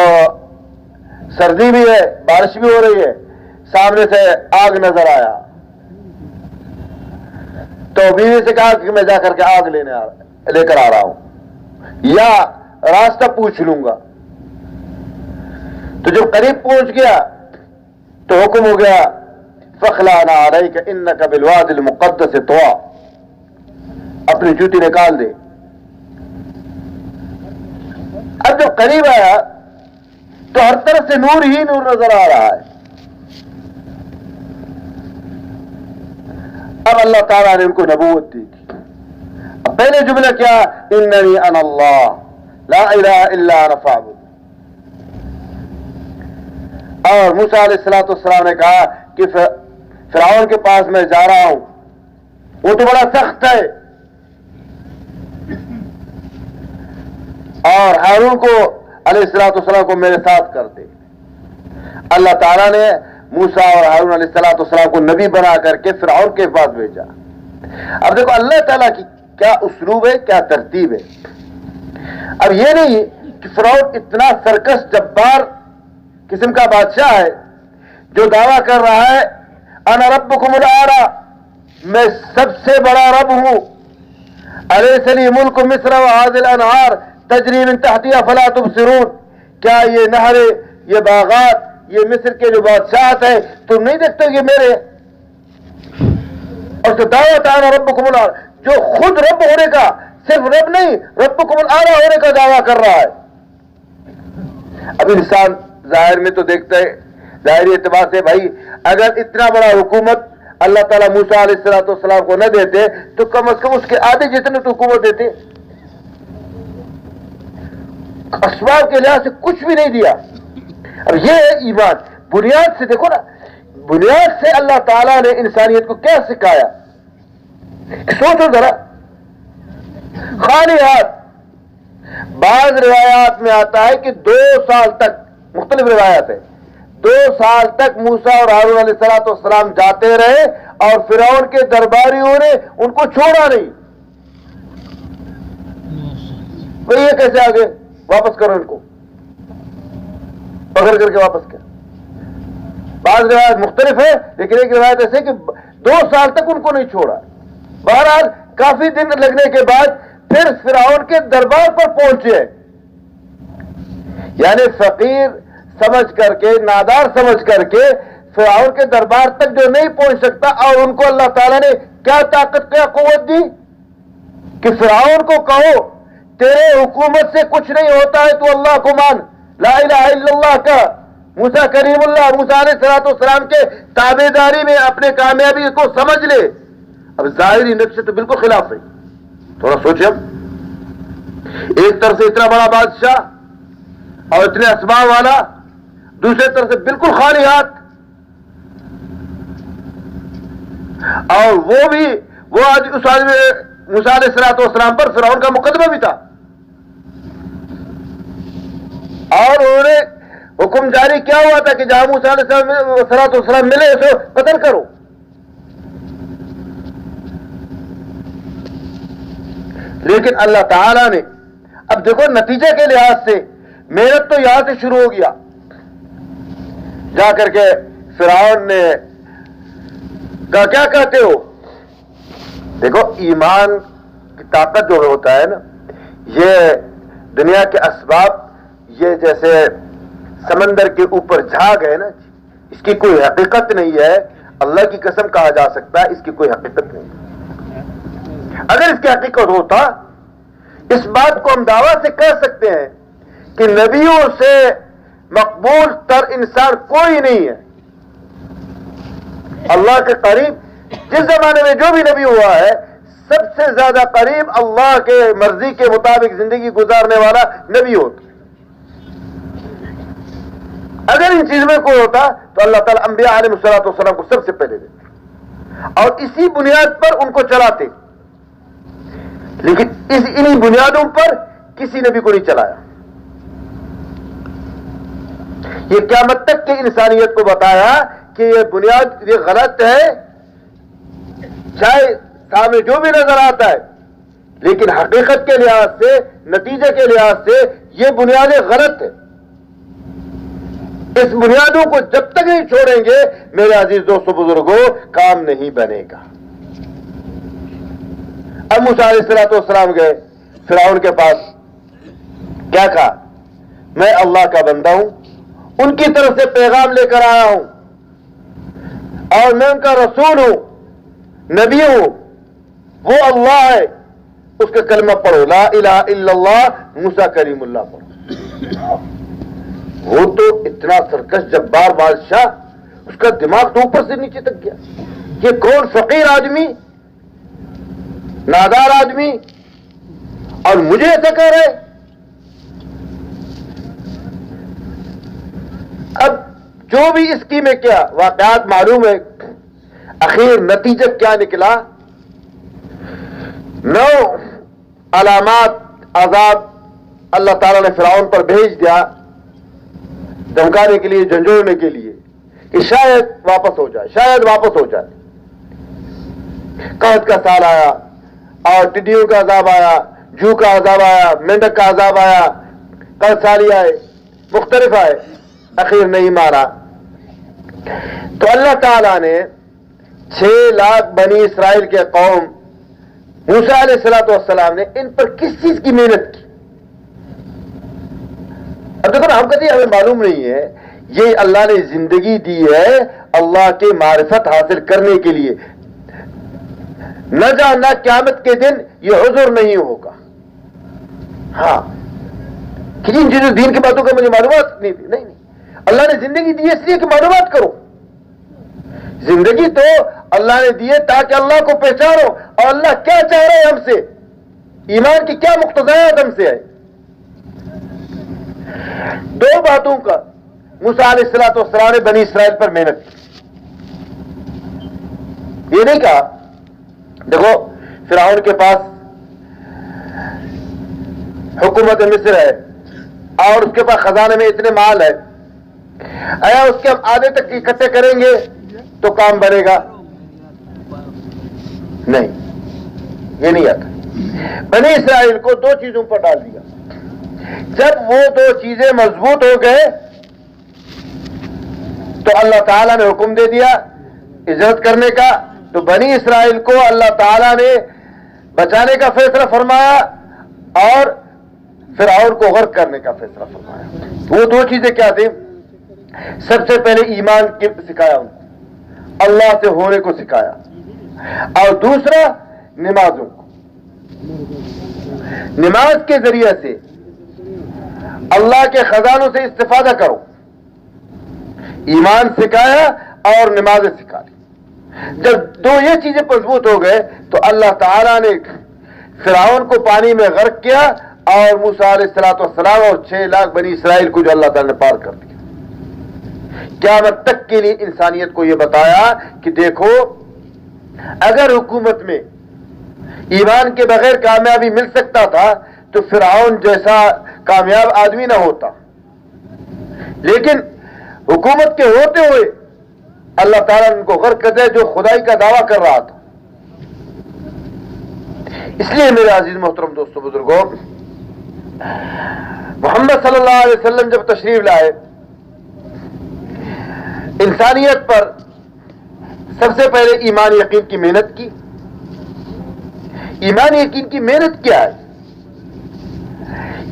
سردی بھی ہے، بارش بھی ہو رہی ہے، سامنے سے آگ نظر آیا تو بیوی سے کہا کہ میں جا کر کے آگ لے کر آ رہا ہوں یا راستہ پوچھ لوں گا۔ تو جب قریب پہنچ گیا تو حکم ہو گیا فخلعنا علیک انک بالوادی المقدس طویٰ، اپنی جوتی نکال دے۔ اب جب قریب آیا تو ہر طرف سے نور ہی نور نظر آ رہا ہے۔ اب اللہ تعالیٰ نے ان کو نبوت دی تھی۔ اب پہلے جملہ کیا؟ اننی انا اللہ لا الہ الا انا فاعبد۔ اور موسیٰ علیہ السلام نے کہا کہ فرعون کے پاس میں جا رہا ہوں، وہ تو بڑا سخت ہے، اور ہارون کو علیہ السلام کو میرے ساتھ کر دے۔ اللہ تعالیٰ نے موسیٰ اور ہارون علیہ السلام کو نبی بنا کر کے فرعون کے پاس بھیجا۔ اب دیکھو اللہ تعالیٰ کی کیا اسلوب ہے، کیا ترتیب ہے۔ اب یہ نہیں کہ فرعون اتنا سرکش جبار قسم کا بادشاہ ہے جو دعویٰ کر رہا ہے انا ربکم الاعلی، میں سب سے بڑا رب ہوں، الیس لی ملک مصر وہذہ الانہار تجری من تحتی افلا تبصرون، کیا یہ نہریں، یہ باغات، یہ مصر کے جو بادشاہت ہے تم نہیں دیکھتے یہ میرے؟ اور تو دعوت انا ربکم الاعلی، جو خود رب ہونے کا، صرف رب نہیں ربکم الاعلی ہونے کا دعویٰ کر رہا ہے۔ اب انسان ظاہر میں تو دیکھتا ہے، ظاہری اعتبار سے بھائی اگر اتنا بڑا حکومت اللہ تعالیٰ موسیٰ علیہ السلام کو نہ دیتے تو کم از کم اس کے آدھے جتنے تو حکومت دیتے، اسباب کے لحاظ سے کچھ بھی نہیں دیا۔ اب یہ ہے ایمان، بنیاد سے دیکھو نا، بنیاد سے اللہ تعالیٰ نے انسانیت کو کیا سکھایا، سوچو ذرا۔ خالی ہاتھ، بعض روایات میں آتا ہے کہ 2 سال تک، مختلف روایات ہے، 2 سال تک موسیٰ اور ہارون علیہ السلام جاتے رہے اور فرعون کے درباریوں نے ان کو چھوڑا نہیں۔ بھئی یہ کیسے آگے واپس کرو، ان کو پکڑ کر کے واپس کر۔ بعض روایت مختلف ہے لیکن ایک روایت ایسے کہ 2 سال تک ان کو نہیں چھوڑا۔ بہرحال کافی دن لگنے کے بعد پھر فرعون کے دربار پر پہنچے، یعنی فقیر سمجھ کر کے، نادار سمجھ کر کے فرعون کے دربار تک جو نہیں پہنچ سکتا، اور ان کو اللہ تعالیٰ نے کیا طاقت، کیا قوت دی کہ فرعون کو کہو تیرے حکومت سے کچھ نہیں ہوتا ہے تو اللہ کو مان، لا الہ الا اللہ کا، موسیٰ کریم اللہ، موسیٰ علیہ السلام کے تابع داری میں اپنے کامیابی کو سمجھ لے۔ اب ظاہری نقشے تو بالکل خلاف ہے، تھوڑا سوچیں۔ ایک طرف سے اتنا بڑا بادشاہ اور اتنے اسباب والا، دوسرے طرف سے بالکل خالی ہاتھ، اور وہ بھی وہ آج اس آدمی موسیٰ علیہ السلام پر فرعون کا مقدمہ بھی تھا، اور انہوں نے حکم جاری کیا ہوا تھا کہ جہاں موسیٰ علیہ السلام ملے اسے قتل کرو۔ لیکن اللہ تعالیٰ نے اب دیکھو نتیجے کے لحاظ سے محنت تو یہاں سے شروع ہو گیا. جا کر کے فرعون نے کہا کیا کہتے ہو؟ دیکھو ایمان کی طاقت جو ہوتا ہے نا، یہ دنیا کے اسباب، یہ جیسے سمندر کے اوپر جھاگ ہے نا، اس کی کوئی حقیقت نہیں ہے. اللہ کی قسم کہا جا سکتا ہے اس کی کوئی حقیقت نہیں. اگر اس کی حقیقت ہوتا، اس بات کو ہم دعویٰ سے کہہ سکتے ہیں کہ نبیوں سے مقبول تر انسان کوئی نہیں ہے. اللہ کے قریب جس زمانے میں جو بھی نبی ہوا ہے، سب سے زیادہ قریب اللہ کے مرضی کے مطابق زندگی گزارنے والا نبی ہوتا. اگر ان چیزوں میں کوئی ہوتا تو اللہ تعالیٰ انبیاء علیہ السلام کو سب سے پہلے دیتے اور اسی بنیاد پر ان کو چلاتے. لیکن انہی بنیادوں پر کسی نبی کو نہیں چلایا. یہ قیامت تک کی انسانیت کو بتایا کہ یہ بنیاد یہ غلط ہے، چاہے سامنے جو بھی نظر آتا ہے، لیکن حقیقت کے لحاظ سے، نتیجے کے لحاظ سے یہ بنیادیں غلط ہیں. اس بنیادوں کو جب تک نہیں چھوڑیں گے میرے عزیز دوستوں بزرگوں، کام نہیں بنے گا. اب موسیٰ علیہ السلام گئے فرعون کے پاس، کیا کہا؟ میں اللہ کا بندہ ہوں، ان کی طرف سے پیغام لے کر آیا ہوں اور میں ان کا رسول ہوں، نبی ہوں. وہ اللہ ہے، اس کا کلمہ پڑھو، لا الہ الا اللہ موسیٰ کریم اللہ پڑھو. وہ تو اتنا سرکش جبار بادشاہ، اس کا دماغ تو اوپر سے نیچے تک گیا. یہ کون فقیر آدمی، نادار آدمی، اور مجھے ایسا کہہ رہے. اب جو بھی اس کی میں کیا واقعات معلوم ہے، اخیر نتیجہ کیا نکلا؟ 9 علامات عذاب اللہ تعالیٰ نے فرعون پر بھیج دیا، دھمکانے کے لیے، جھنجھوڑنے کے لیے کہ شاید واپس ہو جائے، شاید واپس ہو جائے. قحط کا سال آیا اور ٹڈیوں کا عذاب آیا، جو کا عذاب آیا، مینڈک کا عذاب آیا، قحط سالی آئے، مختلف آئے، اخیر نہیں مارا. تو اللہ تعالیٰ نے 6 لاکھ بنی اسرائیل کے قوم موسیٰ علیہ السلام نے ان پر کس چیز کی محنت کی؟ اب دیکھو نا، ہم کہتے ہیں ہمیں معلوم نہیں ہے. یہ اللہ نے زندگی دی ہے اللہ کی معرفت حاصل کرنے کے لیے. نہ جاننا قیامت کے دن یہ عذر نہیں ہوگا. ہاں کہ جن چیزوں دین کی باتوں کا مجھے معلومات نہیں تھی، نہیں، اللہ نے زندگی دی ہے اس لیے کہ معلومات کرو. زندگی تو اللہ نے دی ہے تاکہ اللہ کو پہچانو اور اللہ کیا چاہ رہے ہیں ہم سے، ایمان کی کیا مقتضیات ہم سے ہے. 2 باتوں کا موسیٰ علیہ السلام نے بنی اسرائیل پر محنت کی. یہ نہیں کہا دیکھو فرعون کے پاس حکومت مصر ہے اور اس کے پاس خزانے میں اتنے مال ہے، آیا اس کے ہم آدھے تک اکٹھے کریں گے تو کام بنے گا؟ نہیں، یہ نہیں آتا. بنی اسرائیل کو 2 چیزوں پر ڈال دیا. جب وہ 2 چیزیں مضبوط ہو گئے تو اللہ تعالیٰ نے حکم دے دیا عزت کرنے کا. تو بنی اسرائیل کو اللہ تعالیٰ نے بچانے کا فیصلہ فرمایا اور فرعون کو غرق کرنے کا فیصلہ فرمایا. وہ 2 چیزیں کیا تھیں؟ سب سے پہلے ایمان کی سکھایا ان کو، اللہ سے ہونے کو سکھایا، اور دوسرا نمازوں کو. نماز کے ذریعے سے اللہ کے خزانوں سے استفادہ کرو. ایمان سکھایا اور نمازیں سکھا دی. جب 2 یہ چیزیں مضبوط ہو گئے تو اللہ تعالیٰ نے فرعون کو پانی میں غرق کیا اور موسیٰ علیہ السلام اور 6 لاکھ بنی اسرائیل کو جو اللہ تعالیٰ نے پار کر دیا. قیامت تک کے لیے انسانیت کو یہ بتایا کہ دیکھو اگر حکومت میں ایمان کے بغیر کامیابی مل سکتا تھا تو فرعون جیسا کامیاب آدمی نہ ہوتا، لیکن حکومت کے ہوتے ہوئے اللہ تعالیٰ نے ان کو غرق کر دیا جو خدائی کا دعویٰ کر رہا تھا. اس لیے میرے عزیز محترم دوستوں بزرگوں، محمد صلی اللہ علیہ وسلم جب تشریف لائے، انسانیت پر سب سے پہلے ایمان یقین کی محنت کی۔ ایمان یقین کی محنت کیا ہے؟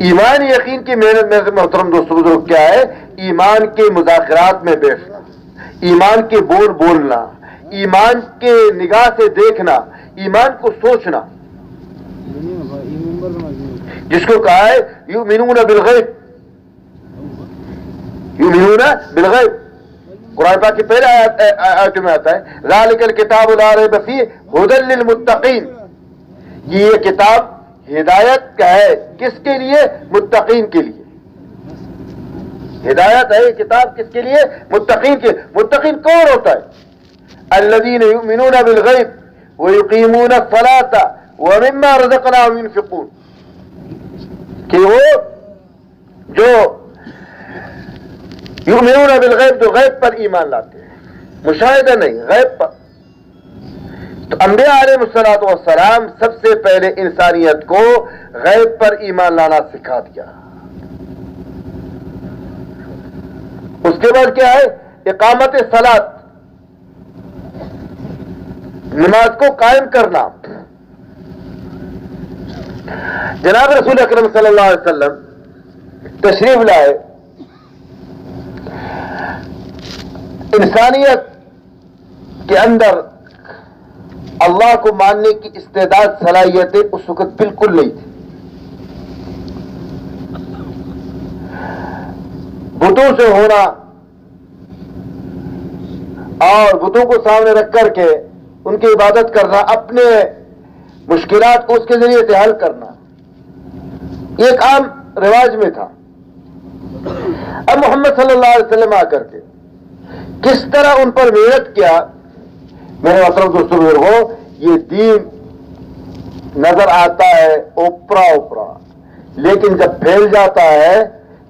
ایمان یقین کی محنت میں محترم دوستوں بزرگ کیا ہے؟ ایمان کے مذاکرات میں بیٹھنا، ایمان کے بول بولنا، ایمان کے نگاہ سے دیکھنا، ایمان کو سوچنا، جس کو کہا ہے یؤمنون بالغیب، یؤمنون بالغیب۔ قرآن پاک کی پہلے آیت میں آتا ہے ذالک الکتاب لا ریب فیہ ھدی للمتقین، یہ کتاب ہدایت کا ہے، کس کے لیے؟ متقین کے لیے ہدایت ہے۔ یہ کتاب کس کے لیے؟ متقین کے۔ متقین کون ہوتا ہے؟ الذین یؤمنون بالغیب ویقیمون الصلاۃ ومما رزقناہم ينفقون، کہ وہ جو یؤمنون بالغیب، جو غیب پر ایمان لاتے ہیں، مشاہدہ نہیں، غیب پر۔ تو انبیاء علیہ الصلوۃ والسلام سب سے پہلے انسانیت کو غیب پر ایمان لانا سکھا دیا۔ اس کے بعد کیا ہے؟ اقامت صلاۃ، نماز کو قائم کرنا۔ جناب رسول اکرم صلی اللہ علیہ وسلم تشریف لائے، انسانیت کے اندر اللہ کو ماننے کی استعداد، صلاحیتیں اس وقت بالکل نہیں تھی۔ بتوں سے ہونا اور بتوں کو سامنے رکھ کر کے ان کی عبادت کرنا، اپنے مشکلات کو اس کے ذریعے سے حل کرنا، یہ ایک عام رواج میں تھا۔ اب محمد صلی اللہ علیہ وسلم آ کر کے کس طرح ان پر محنت کیا، میرے محترم دوستوں بزرگوں، یہ دین نظر آتا ہے اوپرا اوپرا، لیکن جب پھیل جاتا ہے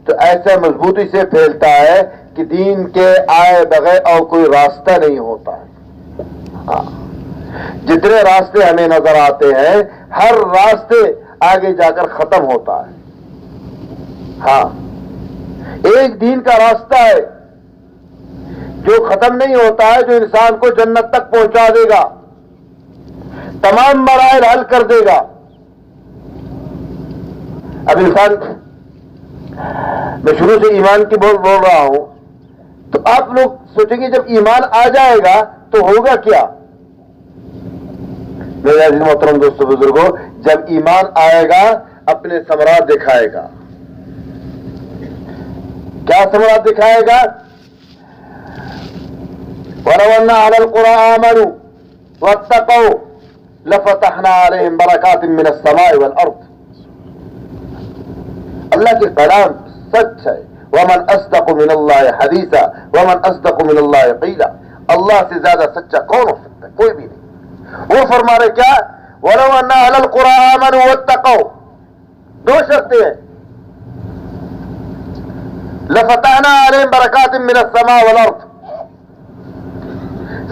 تو ایسے مضبوطی سے پھیلتا ہے کہ دین کے آئے بغیر اور کوئی راستہ نہیں ہوتا ہے۔ ہاں، جتنے راستے ہمیں نظر آتے ہیں، ہر راستے آگے جا کر ختم ہوتا ہے۔ ہاں، ایک دین کا راستہ ہے جو ختم نہیں ہوتا ہے، جو انسان کو جنت تک پہنچا دے گا، تمام مراحل حل کر دے گا۔ اب انسان، میں شروع سے ایمان کی بول رہا ہوں، تو آپ لوگ سوچیں گے جب ایمان آ جائے گا تو ہوگا کیا؟ میرے عزیز محترم دوستوں بزرگوں، جب ایمان آئے گا اپنے ثمرات دکھائے گا۔ کیا ثمرات دکھائے گا؟ وَلَوْ أَنَّ أَهْلَ الْقُرَىٰ آمَنُوا وَاتَّقَوْا لَفَتَحْنَا عَلَيْهِمْ بَرَكَاتٍ مِّنَ السَّمَاءِ وَالْأَرْضِ۔ اللہ کے کلام سچ ہے۔ وَمَنْ أَصْدَقُ مِنَ اللَّهِ حَدِيثًا وَمَنْ أَصْدَقُ مِنَ اللَّهِ قِيلًا۔ اللہ سے زیادہ سچا کون ہو سکتا ہے؟ کوئی بھی نہیں۔ وہ فرما رہے کیا؟ وَلَوْ أَنَّ أَهْلَ الْقُرَىٰ آمَنُوا وَاتَّقَوْا، دو شرطیں ہیں، لَفَتَحْنَا عَلَيْهِمْ بَرَكَاتٍ مِّنَ السَّمَاءِ وَالْأَرْضِ،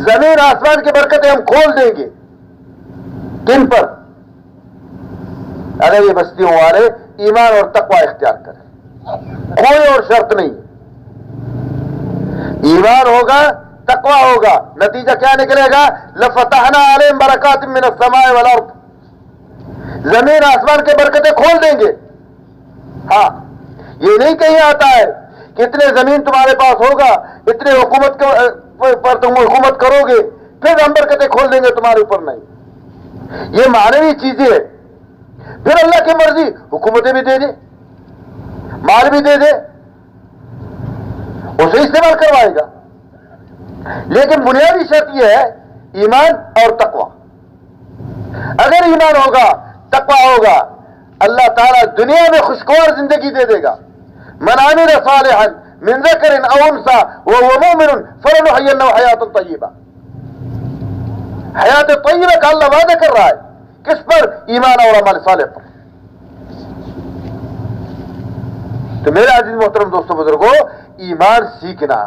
زمین آسمان کی برکتیں ہم کھول دیں گے۔ کن پر؟ اگر یہ بستیوں والے ایمان اور تقوی اختیار کریں، کوئی اور شرط نہیں۔ ایمان ہوگا، تقوی ہوگا، نتیجہ کیا نکلے گا؟ لفتحنا علیہم برکات من السماء والارض، زمین آسمان کے برکتیں کھول دیں گے۔ ہاں، یہ نہیں کہیں آتا ہے کہ اتنے زمین تمہارے پاس ہوگا، اتنے حکومت پر تم حکومت کرو گے پھر ہم برکتیں کھول دیں گے تمہارے اوپر، نہیں۔ یہ معنوی چیزیں ہے۔ پھر اللہ کی مرضی، حکومتیں بھی دے دے، مال بھی دے دے، اسے استعمال کروائے گا، لیکن بنیادی شرط یہ ہے ایمان اور تقوی۔ اگر ایمان ہوگا، تقوی ہوگا، اللہ تعالیٰ دنیا میں خوشگوار زندگی دے دے گا۔ من عمل صالحا من ذکر او انثى وهو مؤمن فلنحيينه حیات طیبہ، حیات طیبہ کا اللہ وعدہ کر رہا ہے، کس پر؟ ایمان اور عمل صالح پر۔ تو میرے عزیز محترم دوستوں بزرگوں، ایمان سیکھنا،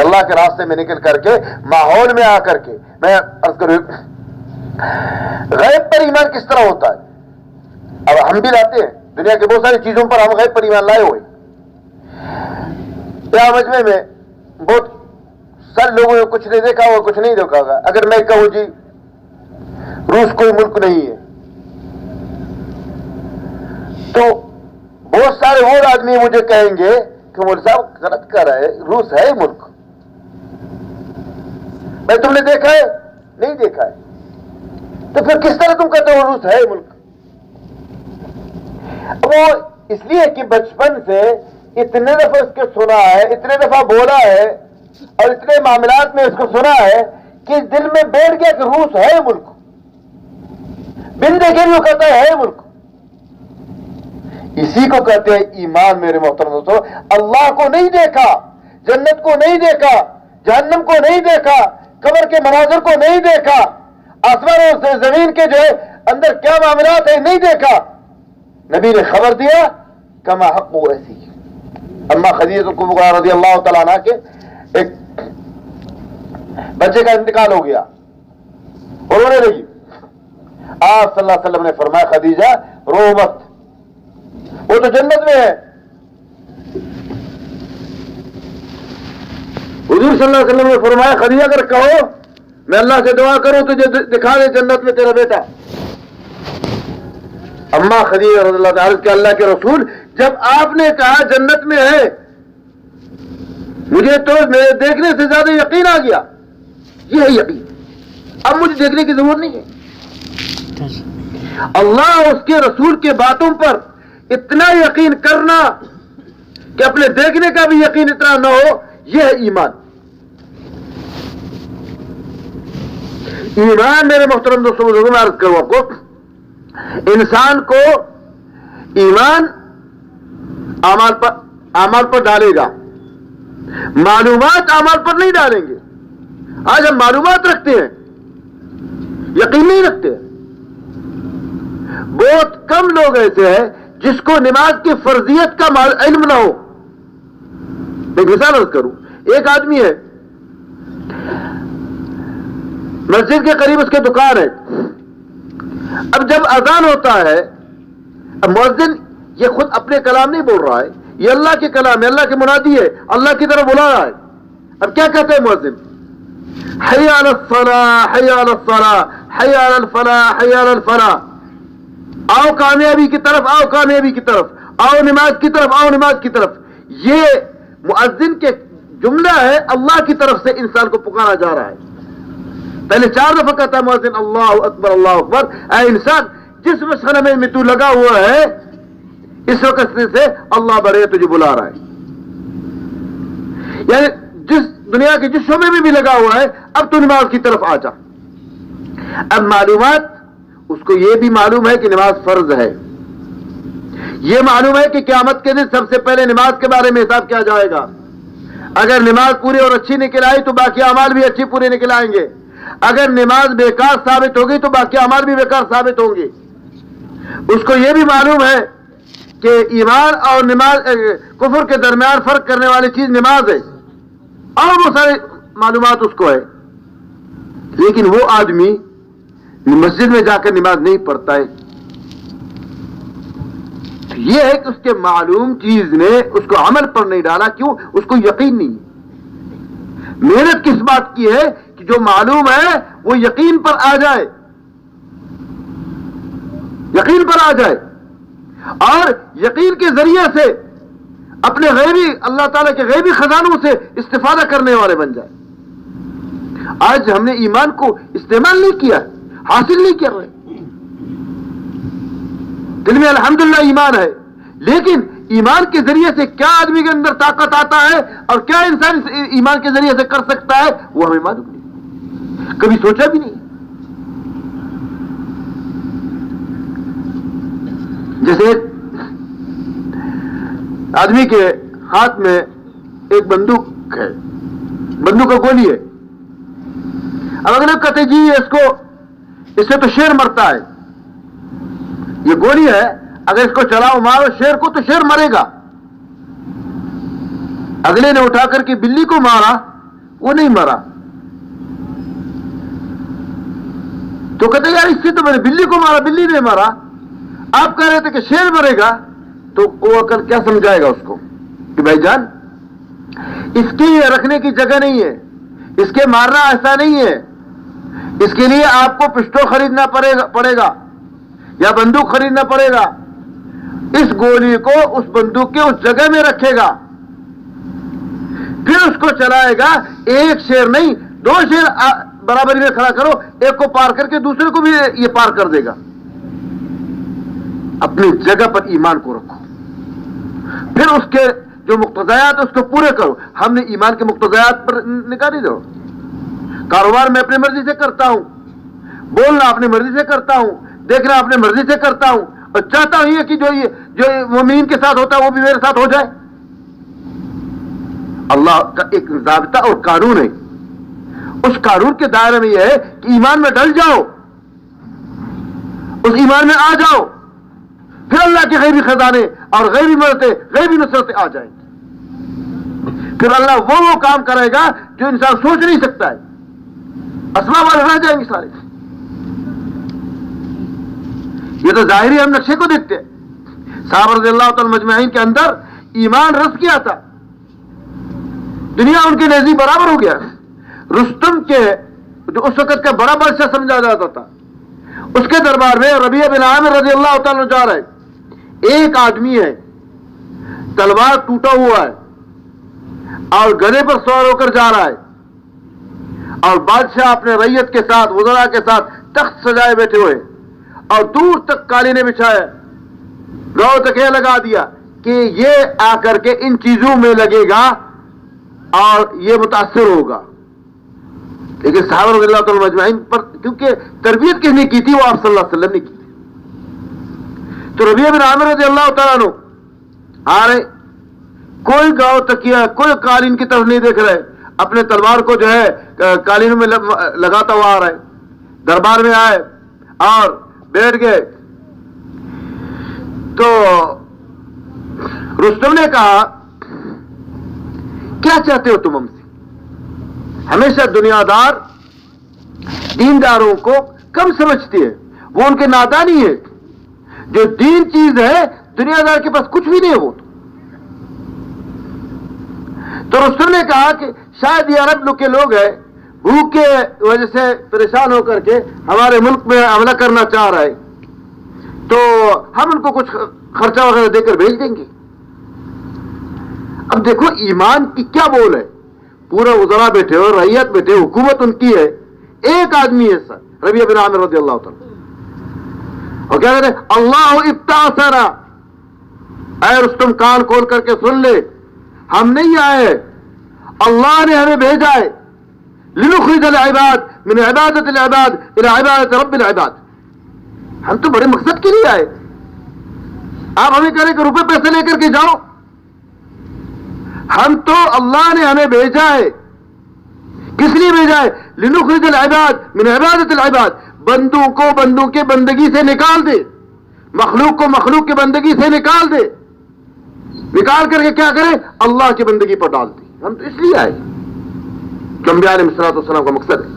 اللہ کے راستے میں نکل کر کے، ماحول میں آ کر کے، میں عرض کروں غیب پر ایمان کس طرح ہوتا ہے؟ اب ہم بھی لاتے ہیں دنیا کے بہت ساری چیزوں پر، ہم غیب پر ایمان لائے ہوئے. یا مجمع میں بہت سارے لوگوں نے کچھ نہیں دیکھا ہوگا، کچھ نہیں دیکھا ہوگا. اگر میں کہوں جی روس کوئی ملک نہیں ہے، تو بہت سارے اور آدمی مجھے کہیں گے کہ مولوی صاحب غلط کر رہا ہے، روس ہے ملک. میں تم نے دیکھا ہے؟ نہیں دیکھا ہے. تو پھر کس طرح تم کہتے ہو روس ہے ملک؟ وہ اس لیے کہ بچپن سے اتنے دفعہ اس کے سنا ہے، اتنے دفعہ بولا ہے، اور اتنے معاملات میں اس کو سنا ہے کہ دل میں بیٹھ گیا کہ روس ہے ملک. بن دیکھے بھی وہ کہتا ہے ملک. اسی کو کہتے ہیں ایمان میرے محترم دوستو. اللہ کو نہیں دیکھا، جنت کو نہیں دیکھا، جہنم کو نہیں دیکھا، قبر کے مناظر کو نہیں دیکھا، آسمان اور زمین کے جو ہے اندر کیا معاملات ہیں نہیں دیکھا. نبی نے خبر دیا کما حق وہ ایسی. اما خدیجہ کبریٰ رضی اللہ تعالیٰ عنہ کے ایک بچے کا انتقال ہو گیا اور رونے لگی. آپ صلی اللہ علیہ وسلم نے فرمایا خدیجہ رو مت، وہ تو جنت میں ہے. حضور صلی اللہ علیہ وسلم نے فرمایا خدیجہ اگر کہو میں اللہ سے دعا کروں تجھے دکھا دے جنت میں تیرا بیٹا. اما خدیجہ رضی اللہ تعالیٰ کہ اللہ کے رسول جب آپ نے کہا جنت میں ہے مجھے تو میرے دیکھنے سے زیادہ یقین آ گیا. یہ ہے یقین، اب مجھے دیکھنے کی ضرورت نہیں ہے. اللہ اور اس کے رسول کے باتوں پر اتنا یقین کرنا کہ اپنے دیکھنے کا بھی یقین اتنا نہ ہو، یہ ہے ایمان. ایمان میرے محترم دوستوں میں عرض کروں آپ کو، انسان کو ایمان اعمال پر ڈالے گا، معلومات اعمال پر نہیں ڈالیں گے. آج ہم معلومات رکھتے ہیں، یقین نہیں رکھتے. بہت کم لوگ ایسے ہیں جس کو نماز کی فرضیت کا علم نہ ہو. ایک مثال عرض کروں، ایک آدمی ہے مسجد کے قریب اس کی دکان ہے. اب جب اذان ہوتا ہے، اب مؤذن یہ خود اپنے کلام نہیں بول رہا ہے، یہ اللہ کے کلام ہے، اللہ کے منادی ہے، اللہ کی طرف بلا رہا ہے. اب کیا کہتے ہیں مؤذن؟ حی علی الصلاۃ، حی علی الصلاۃ، حی علی الفلاح، حی علی الفلاح. آؤ کامیابی کی طرف، آؤ کامیابی کی طرف، آؤ نماز کی طرف، آؤ نماز کی طرف. یہ مؤذن کے جملہ ہے، اللہ کی طرف سے انسان کو پکارا جا رہا ہے. پہلے 4 دفعہ کہتا ہے مؤذن اللہ اکبر اللہ اکبر. اے انسان جس مسئلے میں تو لگا ہوا ہے اس وقت سے اللہ بڑے تجھے بلا رہا ہے. یعنی جس دنیا کے جس شعبے میں بھی لگا ہوا ہے اب تو نماز کی طرف آ جا. اب معلومات اس کو یہ بھی معلوم ہے کہ نماز فرض ہے، یہ معلوم ہے کہ قیامت کے دن سب سے پہلے نماز کے بارے میں حساب کیا جائے گا. اگر نماز پوری اور اچھی نکل آئی تو باقی اعمال بھی اچھی پورے نکل آئیں گے. اگر نماز بیکار ثابت ہوگی تو باقی اعمال بھی بیکار ثابت ہوں گے. اس کو یہ بھی معلوم ہے کہ ایمان اور نماز کفر کے درمیان فرق کرنے والی چیز نماز ہے، اور وہ سارے معلومات اس کو ہے. لیکن وہ آدمی مسجد میں جا کر نماز نہیں پڑھتا ہے. یہ ہے کہ اس کے معلوم چیز نے اس کو عمل پر نہیں ڈالا. کیوں؟ اس کو یقین نہیں. محنت کس بات کی ہے کہ جو معلوم ہے وہ یقین پر آ جائے، یقین پر آ جائے، اور یقین کے ذریعے سے اپنے غیبی اللہ تعالیٰ کے غیبی خزانوں سے استفادہ کرنے والے بن جائے. آج ہم نے ایمان کو استعمال نہیں کیا، حاصل نہیں کر رہے. دل میں الحمدللہ ایمان ہے، لیکن ایمان کے ذریعے سے کیا آدمی کے اندر طاقت آتا ہے اور کیا انسان ایمان کے ذریعے سے کر سکتا ہے وہ ہمیں معلوم نہیں، کبھی سوچا بھی نہیں. جیسے آدمی کے ہاتھ میں ایک بندوق ہے، بندوق کا گولی ہے. اب اگلے کہتے جی اس سے تو شیر مرتا ہے. یہ گولی ہے، اگر اس کو چلاؤ مارو شیر کو تو شیر مرے گا. اگلے نے اٹھا کر کے بلی کو مارا، وہ نہیں مرا. تو کہتے یار اس سے تو میں نے بلی کو مارا, بلی نے مارا, آپ کہہ رہے تھے کہ شیر مرے گا. تو وہ عقل کیا سمجھائے گا اس کو کہ بھائی جان اس کی رکھنے کی جگہ نہیں ہے, اس کے مارنا ایسا نہیں ہے, اس کے لیے آپ کو پسٹول خریدنا پڑے گا یا بندوق خریدنا پڑے گا. اس گولی کو اس بندوق کے اس جگہ میں رکھے گا, پھر اس کو چلائے گا. ایک شیر نہیں, 2 شیر برابری میں کھڑا کرو, ایک کو پار کر کے دوسرے کو بھی یہ پار کر دے گا. اپنی جگہ پر ایمان کو رکھو, پھر اس کے جو مقتضیات اس کو پورے کرو. ہم نے ایمان کے مقتضیات پر نکاح نہیں دو. کاروبار میں اپنی مرضی سے کرتا ہوں, بولنا اپنی مرضی سے کرتا ہوں, دیکھنا اپنی مرضی سے کرتا ہوں, اور چاہتا ہوں یہ کہ جو مومنین کے ساتھ ہوتا ہے وہ بھی میرے ساتھ ہو جائے. اللہ کا ایک ضابطہ اور قانون ہے. اس قانون کے دائرے میں یہ ہے کہ ایمان میں ڈل جاؤ, اس ایمان میں آ جاؤ, پھر اللہ کے غیبی خزانے اور غیبی مددیں, غیبی نصرتیں آ جائیں گی. پھر اللہ وہ کام کرے گا جو انسان سوچ نہیں سکتا ہے. اسباب والے رہ جائیں گے سارے. یہ تو ظاہری ہم نقشے کو دیکھتے ہیں. صحابہ رضی اللہ تعالی مجمعین کے اندر ایمان رس کیا تھا, دنیا ان کے نزدیک برابر ہو گیا. رستم کے جو اس وقت کا بڑا بادشاہ سمجھا جاتا تھا, اس کے دربار میں ربیعہ بن عامر رضی اللہ تعالیٰ جا رہا ہے. ایک آدمی ہے, تلوار ٹوٹا ہوا ہے اور گدھے پر سوار ہو کر جا رہا ہے, اور بادشاہ اپنے ریت کے ساتھ, وزراء کے ساتھ تخت سجائے بیٹھے ہوئے, اور دور تک قالینیں بچھائے, گاؤں تک یہ لگا دیا کہ یہ آ کر کے ان چیزوں میں لگے گا اور یہ متاثر ہوگا. لیکن صحابہ رضی اللہ تعالیٰ مجمعین پر کیونکہ تربیت کس نے کی تھی, وہ آپ صلی اللہ علیہ وسلم نے کی تھی. تو ربیعہ بن عامر رضی اللہ تعالیٰ عنہ آ رہے, کوئی گاؤں تکیا, کوئی قالین کی طرف نہیں دیکھ رہے, اپنے تلوار کو جو ہے قالینوں میں لگاتا ہوا آ رہا ہے. دربار میں آئے اور بیٹھ گئے. تو رستم نے کہا کیا چاہتے ہو تم ہم سے؟ ہمیشہ دنیا دار دینداروں کو کم سمجھتی ہے, وہ ان کے نادانی ہے. جو دین چیز ہے دنیا دار کے پاس کچھ بھی نہیں ہے وہ. تو رستم نے کہا کہ شاید یہ عرب کے لوگ ہیں, بھوک کے وجہ سے پریشان ہو کر کے ہمارے ملک میں حملہ کرنا چاہ رہے, تو ہم ان کو کچھ خرچہ وغیرہ دے کر بھیج دیں گے. اب دیکھو ایمان کی کیا بول ہے, پورا وزراء بیٹھے ہو, رعیت بیٹھے, حکومت ان کی ہے, ایک آدمی ہے سر ربیعہ بن عامر رضی اللہ تعالیٰ, اور کیا کہتے ہیں اللہ ابتعثنا, اے رستم کان کھول کر کے سن لے, ہم نہیں آئے, اللہ نے ہمیں بھیجا ہے, لنخرج العباد من عبادت العباد الى عبادت رب العباد. ہم تو بڑے مقصد کے لیے آئے, آپ ہمیں کہہ رہے کہ روپے پیسے لے کر کے جاؤ. ہم تو اللہ نے ہمیں بھیجا ہے, کس لیے بھیجا ہے؟ لنخرج العباد من عبادت العباد, بندوں کو بندوں کے بندگی سے نکال دے, مخلوق کو مخلوق کے بندگی سے نکال دے, نکال کر کے کیا کرے؟ اللہ کی بندگی پر ڈال دے. ہم تو اس لیے آئے, جو انبیاء علیہ الصلوۃ والسلام کا مقصد ہے.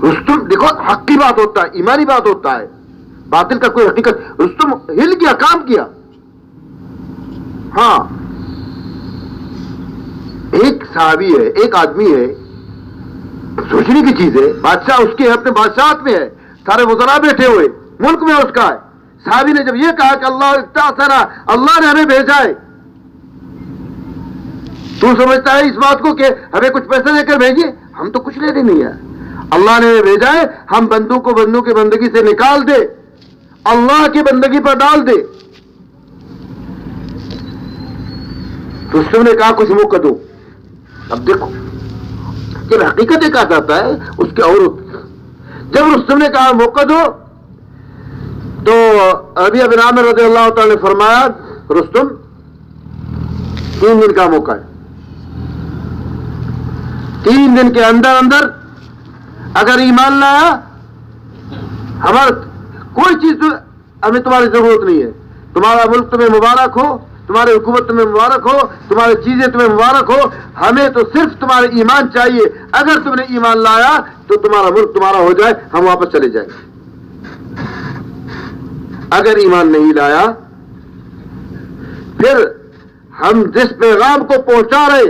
رستم دیکھو حق کی بات ہوتا ہے, ایمانی بات ہوتا ہے, باطل کا کوئی حقیقت. رستم ہل گیا, کام کیا. ہاں ایک صحابی ہے, ایک آدمی ہے, سوچنے کی چیز ہے. بادشاہ اس کے اپنے بادشاہت میں ہے, سارے وزراء بیٹھے ہوئے, ملک میں اس کا ہے. صحابی نے جب یہ کہا کہ اللہ ابتعثنا, اللہ نے ہمیں بھیجا ہے, تو سمجھتا ہے اس بات کو کہ ہمیں کچھ پیسے دے کر بھیجیے؟ ہم تو کچھ لینے نہیں ہے, اللہ نے ہمیں بھیجا ہے, ہم بندوں کو بندوں کی بندگی سے نکال دے, اللہ کی بندگی پر ڈال دے. رستم نے کہا کچھ موقع دو. اب دیکھو کہ حقیقت کہا جاتا ہے اس کے اور. جب رستم نے کہا موقع دو, تو ربیعہ بن عامر رضی اللہ تعالی نے فرمایا رستم 3 دن کا موقع ہے, 3 دن کے اندر اندر اگر ایمان لایا, ہمارا کوئی چیز ہمیں تمہاری ضرورت نہیں ہے, تمہارا ملک تمہیں مبارک ہو, تمہاری حکومت تمہیں مبارک ہو، تمہاری چیزیں تمہیں مبارک ہو، ہمیں تو صرف تمہارا ایمان چاہیے، اگر تم نے ایمان لایا تو تمہارا ملک تمہارا ہو جائے، ہم واپس چلے جائیں۔ اگر ایمان نہیں لایا پھر ہم جس پیغام کو پہنچا رہے،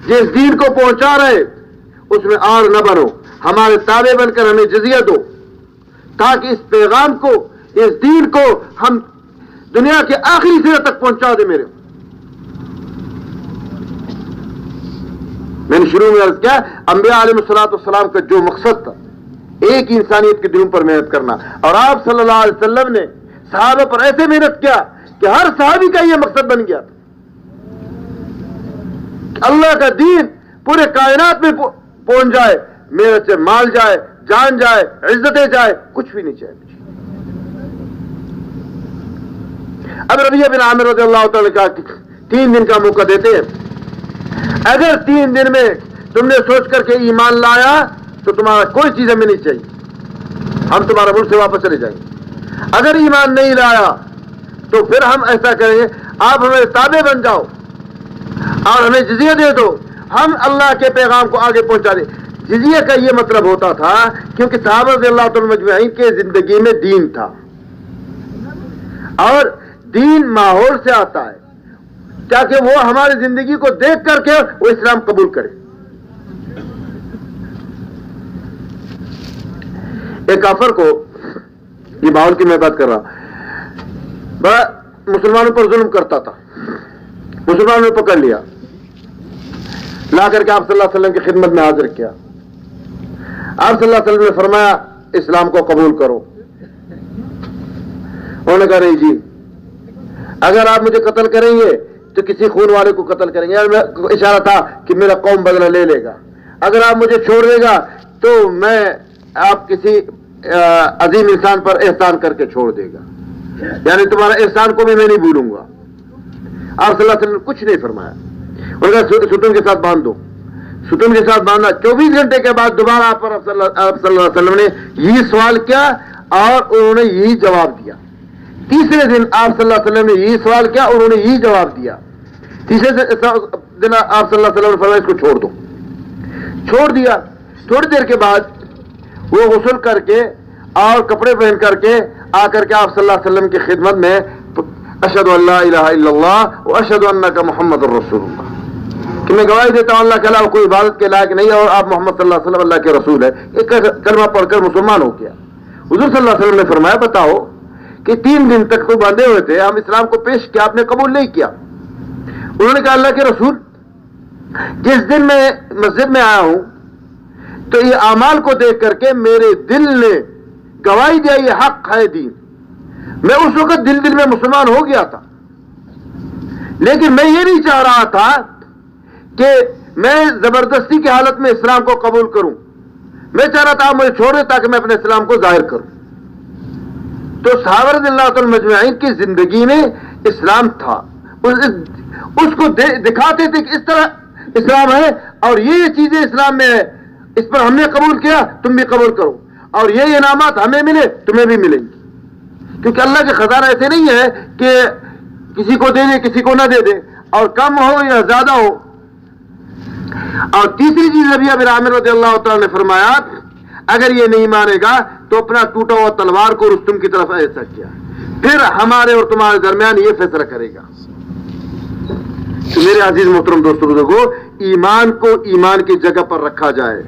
جس دین کو پہنچا رہے، اس میں آڑ نہ بنو، ہمارے تابع بن کر ہمیں جزیہ دو، تاکہ اس پیغام کو، اس دین کو ہم دنیا کے آخری سرے تک پہنچا دیں۔ میرے میں نے شروع میں عرض کیا، انبیاء علیہ الصلوۃ والسلام کا جو مقصد تھا ایک انسانیت کے دلوں پر محنت کرنا، اور آپ صلی اللہ علیہ وسلم نے صحابہ پر ایسے محنت کیا کہ ہر صحابی کا یہ مقصد بن گیا تھا کہ اللہ کا دین پورے کائنات میں پہنچ جائے، میرے سے مال جائے، جان جائے، عزتیں جائے، کچھ بھی نہیں چاہیے۔ اب ربیعہ بن عامر رضی اللہ تعالی کا 3 دن کا موقع دیتے ہیں، اگر 3 دن میں تم نے سوچ کر کے ایمان لایا تو تمہارا کوئی چیز ہمیں نہیں چاہیے، ہم تمہارا ملک سے واپس چلے جائیں گے۔ اگر ایمان نہیں لایا تو پھر ہم ایسا کریں گے، آپ ہمیں تابع بن جاؤ اور ہمیں جزیہ دے دو، ہم اللہ کے پیغام کو آگے پہنچا دیں۔ جزیہ کا یہ مطلب ہوتا تھا کیونکہ صحابہ رضی اللہ تعالی مجمعین کے زندگی میں دین تھا، اور دین ماحول سے آتا ہے تاکہ وہ ہماری زندگی کو دیکھ کر کے وہ اسلام قبول کرے۔ ایک کافر کو، یہ ماحول کی میں بات کر رہا، بڑا مسلمانوں پر ظلم کرتا تھا، مسلمانوں نے پکڑ لیا، لا کر کے آپ صلی اللہ علیہ وسلم کی خدمت میں حاضر کیا۔ آپ صلی اللہ علیہ وسلم نے فرمایا اسلام کو قبول کرو۔ انہوں نے کہا نہیں جی، اگر آپ مجھے قتل کریں گے تو کسی خون والے کو قتل کریں گے، اشارہ تھا کہ میرا قوم بدلہ لے لے گا، اگر آپ مجھے چھوڑ دے گا تو میں آپ کسی عظیم انسان پر احسان کر کے چھوڑ دے گا، یعنی تمہارا احسان کو بھی میں نہیں بھولوں گا۔ آپ صلی اللہ علیہ وسلم نے کچھ نہیں فرمایا، انہوں نے کہا ستون کے ساتھ باندھ دو، ستون کے ساتھ باندھا۔ 24 گھنٹے کے بعد دوبارہ آپ صلی اللہ علیہ وسلم نے یہی سوال کیا اور انہوں نے یہی جواب دیا۔ تیسرے دن آپ صلی اللہ علیہ وسلم نے یہی سوال کیا، انہوں نے یہی جواب دیا۔ تیسرے دن آپ صلی اللہ علیہ وسلم نے فرمایا اس کو چھوڑ دو، چھوڑ دیا۔ تھوڑی دیر کے بعد وہ غسل کر کے اور کپڑے پہن کر کے آ کر کے آپ صلی اللہ علیہ وسلم کی خدمت میں اشہد ان لا الہ الا اللہ و اشہد انک محمد الرسول اللہ، کہ میں گواہی دیتا ہوں اللہ کے علاوہ کوئی عبادت کے لائق نہیں ہے اور آپ محمد صلی اللہ علیہ وسلم اللہ کے رسول ہے۔ ایک کلمہ پڑھ کر مسلمان ہو گیا۔ حضور صلی اللہ علیہ وسلم نے فرمایا بتاؤ کہ 3 دن تک تو باندھے ہوئے تھے، ہم اسلام کو پیش کیا، آپ نے قبول نہیں کیا۔ انہوں نے کہا اللہ کے رسول، جس دن میں مسجد میں آیا ہوں تو یہ اعمال کو دیکھ کر کے میرے دل نے گواہی دیا یہ حق ہے دین، میں اس وقت دل میں مسلمان ہو گیا تھا، لیکن میں یہ نہیں چاہ رہا تھا کہ میں زبردستی کی حالت میں اسلام کو قبول کروں، میں چاہ رہا تھا آپ مجھے چھوڑ دیں تاکہ میں اپنے اسلام کو ظاہر کروں۔ تو صحابہ رضی اللہ تعالی مجمعین کی زندگی میں اسلام تھا، اس کو دکھاتے تھے کہ اس طرح اسلام ہے اور یہ چیزیں اسلام میں ہے، اس پر ہم نے قبول کیا تم بھی قبول کرو، اور یہ انعامات ہمیں ملے تمہیں بھی ملیں گے، کیونکہ اللہ کے خزانہ ایسے نہیں ہے کہ کسی کو دے دے کسی کو نہ دے دے، اور کم ہو یا زیادہ ہو۔ اور تیسری چیز ربیعہ بن عامر رضی اللہ تعالی نے فرمایا اگر یہ نہیں مانے گا تو اپنا ٹوٹا ہوا تلوار کو رستم کی طرف ایسا کیا، پھر ہمارے اور تمہارے درمیان یہ فیصلہ کرے گا۔ تو میرے عزیز محترم دوستوں بزرگوں، ایمان کو ایمان کی جگہ پر رکھا جائے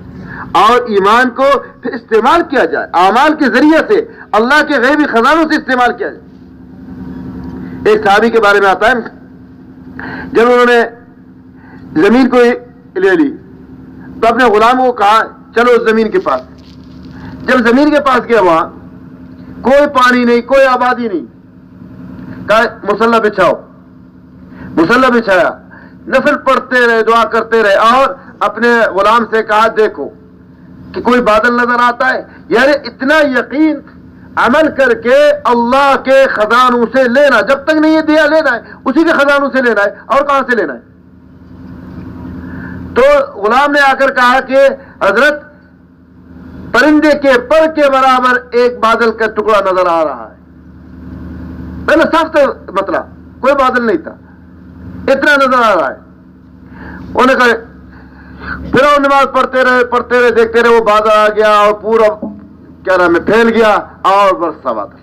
اور ایمان کو پھر استعمال کیا جائے، اعمال کے ذریعے سے اللہ کے غیبی خزانوں سے استعمال کیا جائے۔ ایک صحابی کے بارے میں آتا ہے، جب انہوں نے زمین کو لے لی تو اپنے غلام کو کہا چلو اس زمین کے پاس۔ جب زمین کے پاس گیا وہاں کوئی پانی نہیں، کوئی آبادی نہیں، کہا مصلی بچھاؤ، مصلی بچھایا، نفل پڑھتے رہے، دعا کرتے رہے، اور اپنے غلام سے کہا دیکھو کہ کوئی بادل نظر آتا ہے، یعنی اتنا یقین عمل کر کے اللہ کے خزانوں سے لینا، جب تک نہیں یہ دیا لینا ہے اسی کے خزانوں سے لینا ہے، اور کہاں سے لینا ہے۔ تو غلام نے آ کر کہا کہ حضرت پرندے کے پر کے برابر ایک بادل کا ٹکڑا نظر آ رہا ہے، پہلے صاف مطلب کوئی بادل نہیں تھا، اتنا نظر آ رہا ہے. انہوں نے کہا پھر وہ نماز پڑھتے رہے دیکھتے رہے، وہ بادل آ گیا اور پورا کیا نام ہے پھیل گیا اور برسا بادل.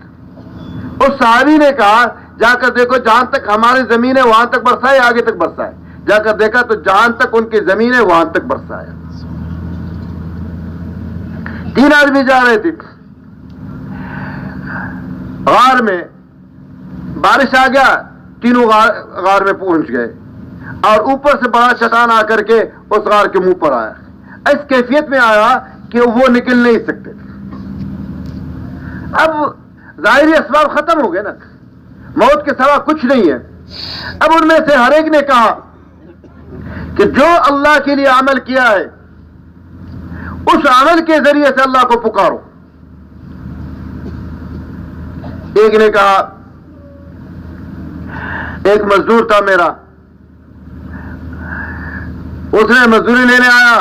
اس صحابی نے کہا جا کر دیکھو جہاں تک ہماری زمین ہے وہاں تک برسا ہے، آگے تک برسا ہے. جا کر دیکھا تو جہاں تک ان کی زمین ہے وہاں تک برسا ہے. 3 آدمی جا رہے تھے غار میں، بارش آ گیا، تینوں غار میں پہنچ گئے اور اوپر سے بڑا چٹان آ کر کے اس غار کے منہ پر آیا. اس کیفیت میں آیا کہ وہ نکل نہیں سکتے. اب ظاہری اسباب ختم ہو گئے نا، موت کے سوا کچھ نہیں ہے. اب ان میں سے ہر ایک نے کہا کہ جو اللہ کے لیے عمل کیا ہے اس عمل کے ذریعے سے اللہ کو پکارو. ایک نے کہا، ایک مزدور تھا میرا، اس نے مزدوری لینے آیا،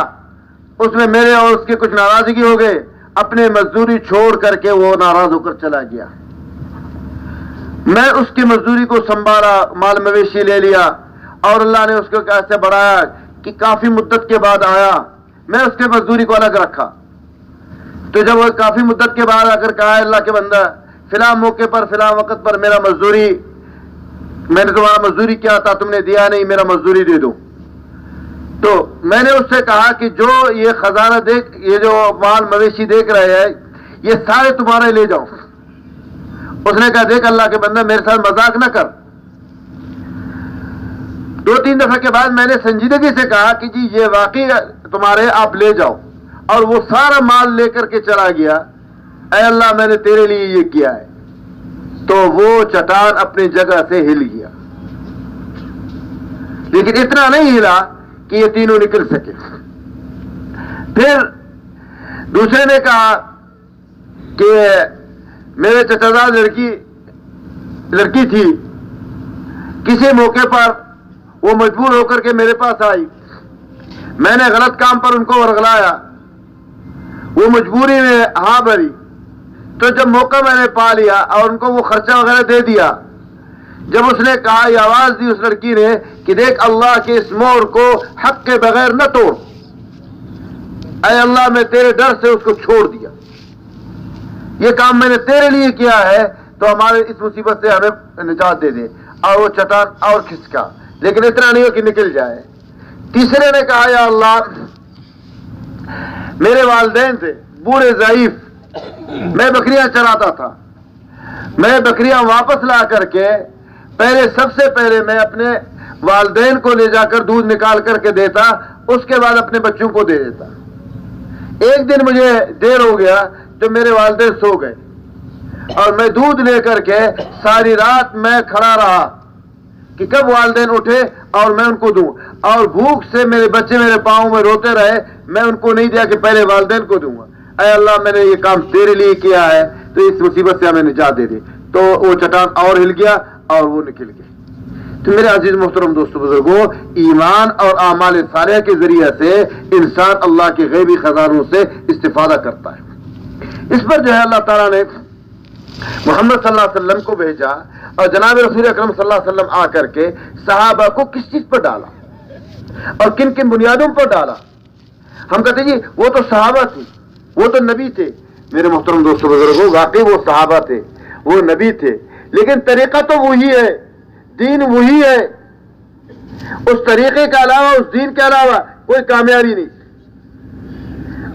اس میں میرے اور اس کی کچھ ناراضگی ہو گئے، اپنے مزدوری چھوڑ کر کے وہ ناراض ہو کر چلا گیا. میں اس کی مزدوری کو سنبھالا، مال مویشی لے لیا اور اللہ نے اس کو کیسے بڑھایا کہ کافی مدت کے بعد آیا. میں اس کے مزدوری کو الگ رکھا. تو جب وہ کافی مدت کے بعد آ کر کہا اللہ کے بندہ فلاں موقع پر فلاں وقت پر میرا مزدوری، میں نے تمہارا مزدوری کیا تھا تم نے دیا نہیں، میرا مزدوری دے دو. تو میں نے اس سے کہا کہ جو یہ خزانہ دیکھ، یہ جو مال مویشی دیکھ رہے ہیں یہ سارے تمہارے لے جاؤ. اس نے کہا دیکھ اللہ کے بندہ میرے ساتھ مذاق نہ کر. 2-3 دفعہ کے بعد میں نے سنجیدگی سے کہا کہ جی یہ واقعی تمہارے، آپ لے جاؤ. اور وہ سارا مال لے کر کے چلا گیا. اے اللہ میں نے تیرے لیے یہ کیا ہے. تو وہ چٹان اپنی جگہ سے ہل گیا، لیکن اتنا نہیں ہلا کہ یہ تینوں نکل سکے. پھر دوسرے نے کہا کہ میرے چچا لڑکی تھی، کسی موقع پر وہ مجبور ہو کر کے میرے پاس آئی، میں نے غلط کام پر ان کو ورغلایا، وہ مجبوری میں ہاں بھری. تو جب موقع میں نے پا لیا اور ان کو وہ خرچہ وغیرہ دے دیا، جب اس نے کہا، یہ آواز دی اس لڑکی نے کہ دیکھ اللہ کے اس مور کو حق کے بغیر نہ توڑ. اے اللہ میں تیرے ڈر سے اس کو چھوڑ دیا، یہ کام میں نے تیرے لیے کیا ہے تو ہمارے اس مصیبت سے ہمیں نجات دے دے. اور وہ چٹان اور کھسکا، لیکن اتنا نہیں ہو کہ نکل جائے. تیسرے نے کہا یا اللہ میرے والدین تھے بوڑھے ضعیف، میں بکریاں چراتا تھا، میں بکریاں واپس لا کر کے سب سے پہلے میں اپنے والدین کو لے جا کر دودھ نکال کر کے دیتا، اس کے بعد اپنے بچوں کو دے دیتا. ایک دن مجھے دیر ہو گیا تو میرے والدین سو گئے اور میں دودھ لے کر کے ساری رات میں کھڑا رہا کہ کب والدین اٹھے اور میں ان کو دوں. اور بھوک سے میرے بچے میرے پاؤں میں روتے رہے، میں ان کو نہیں دیا کہ پہلے والدین کو دوں گا. اے اللہ میں نے یہ کام تیرے لیے کیا ہے تو اس مصیبت سے ہمیں نجات دے دے. تو وہ چٹان اور ہل گیا اور وہ نکل گئی. تو میرے عزیز محترم دوستو بزرگوں، ایمان اور اعمال صالحہ کے ذریعے سے انسان اللہ کے غیبی خزانوں سے استفادہ کرتا ہے. اس پر جو ہے اللہ تعالیٰ نے محمد صلی اللہ علیہ وسلم کو بھیجا اور جناب رسول اکرم صلی اللہ علیہ وسلم آ کر کے صحابہ کو کس چیز پر ڈالا اور کن کن بنیادوں پر ڈالا. ہم کہتے جی وہ تو صحابہ تھے، وہ تو نبی تھے. میرے محترم دوستو بزرگوں، واقعی وہ صحابہ تھے، وہ نبی تھے، لیکن طریقہ تو وہی ہے، دین وہی ہے. اس طریقے کے علاوہ، اس دین کے علاوہ کوئی کامیابی نہیں.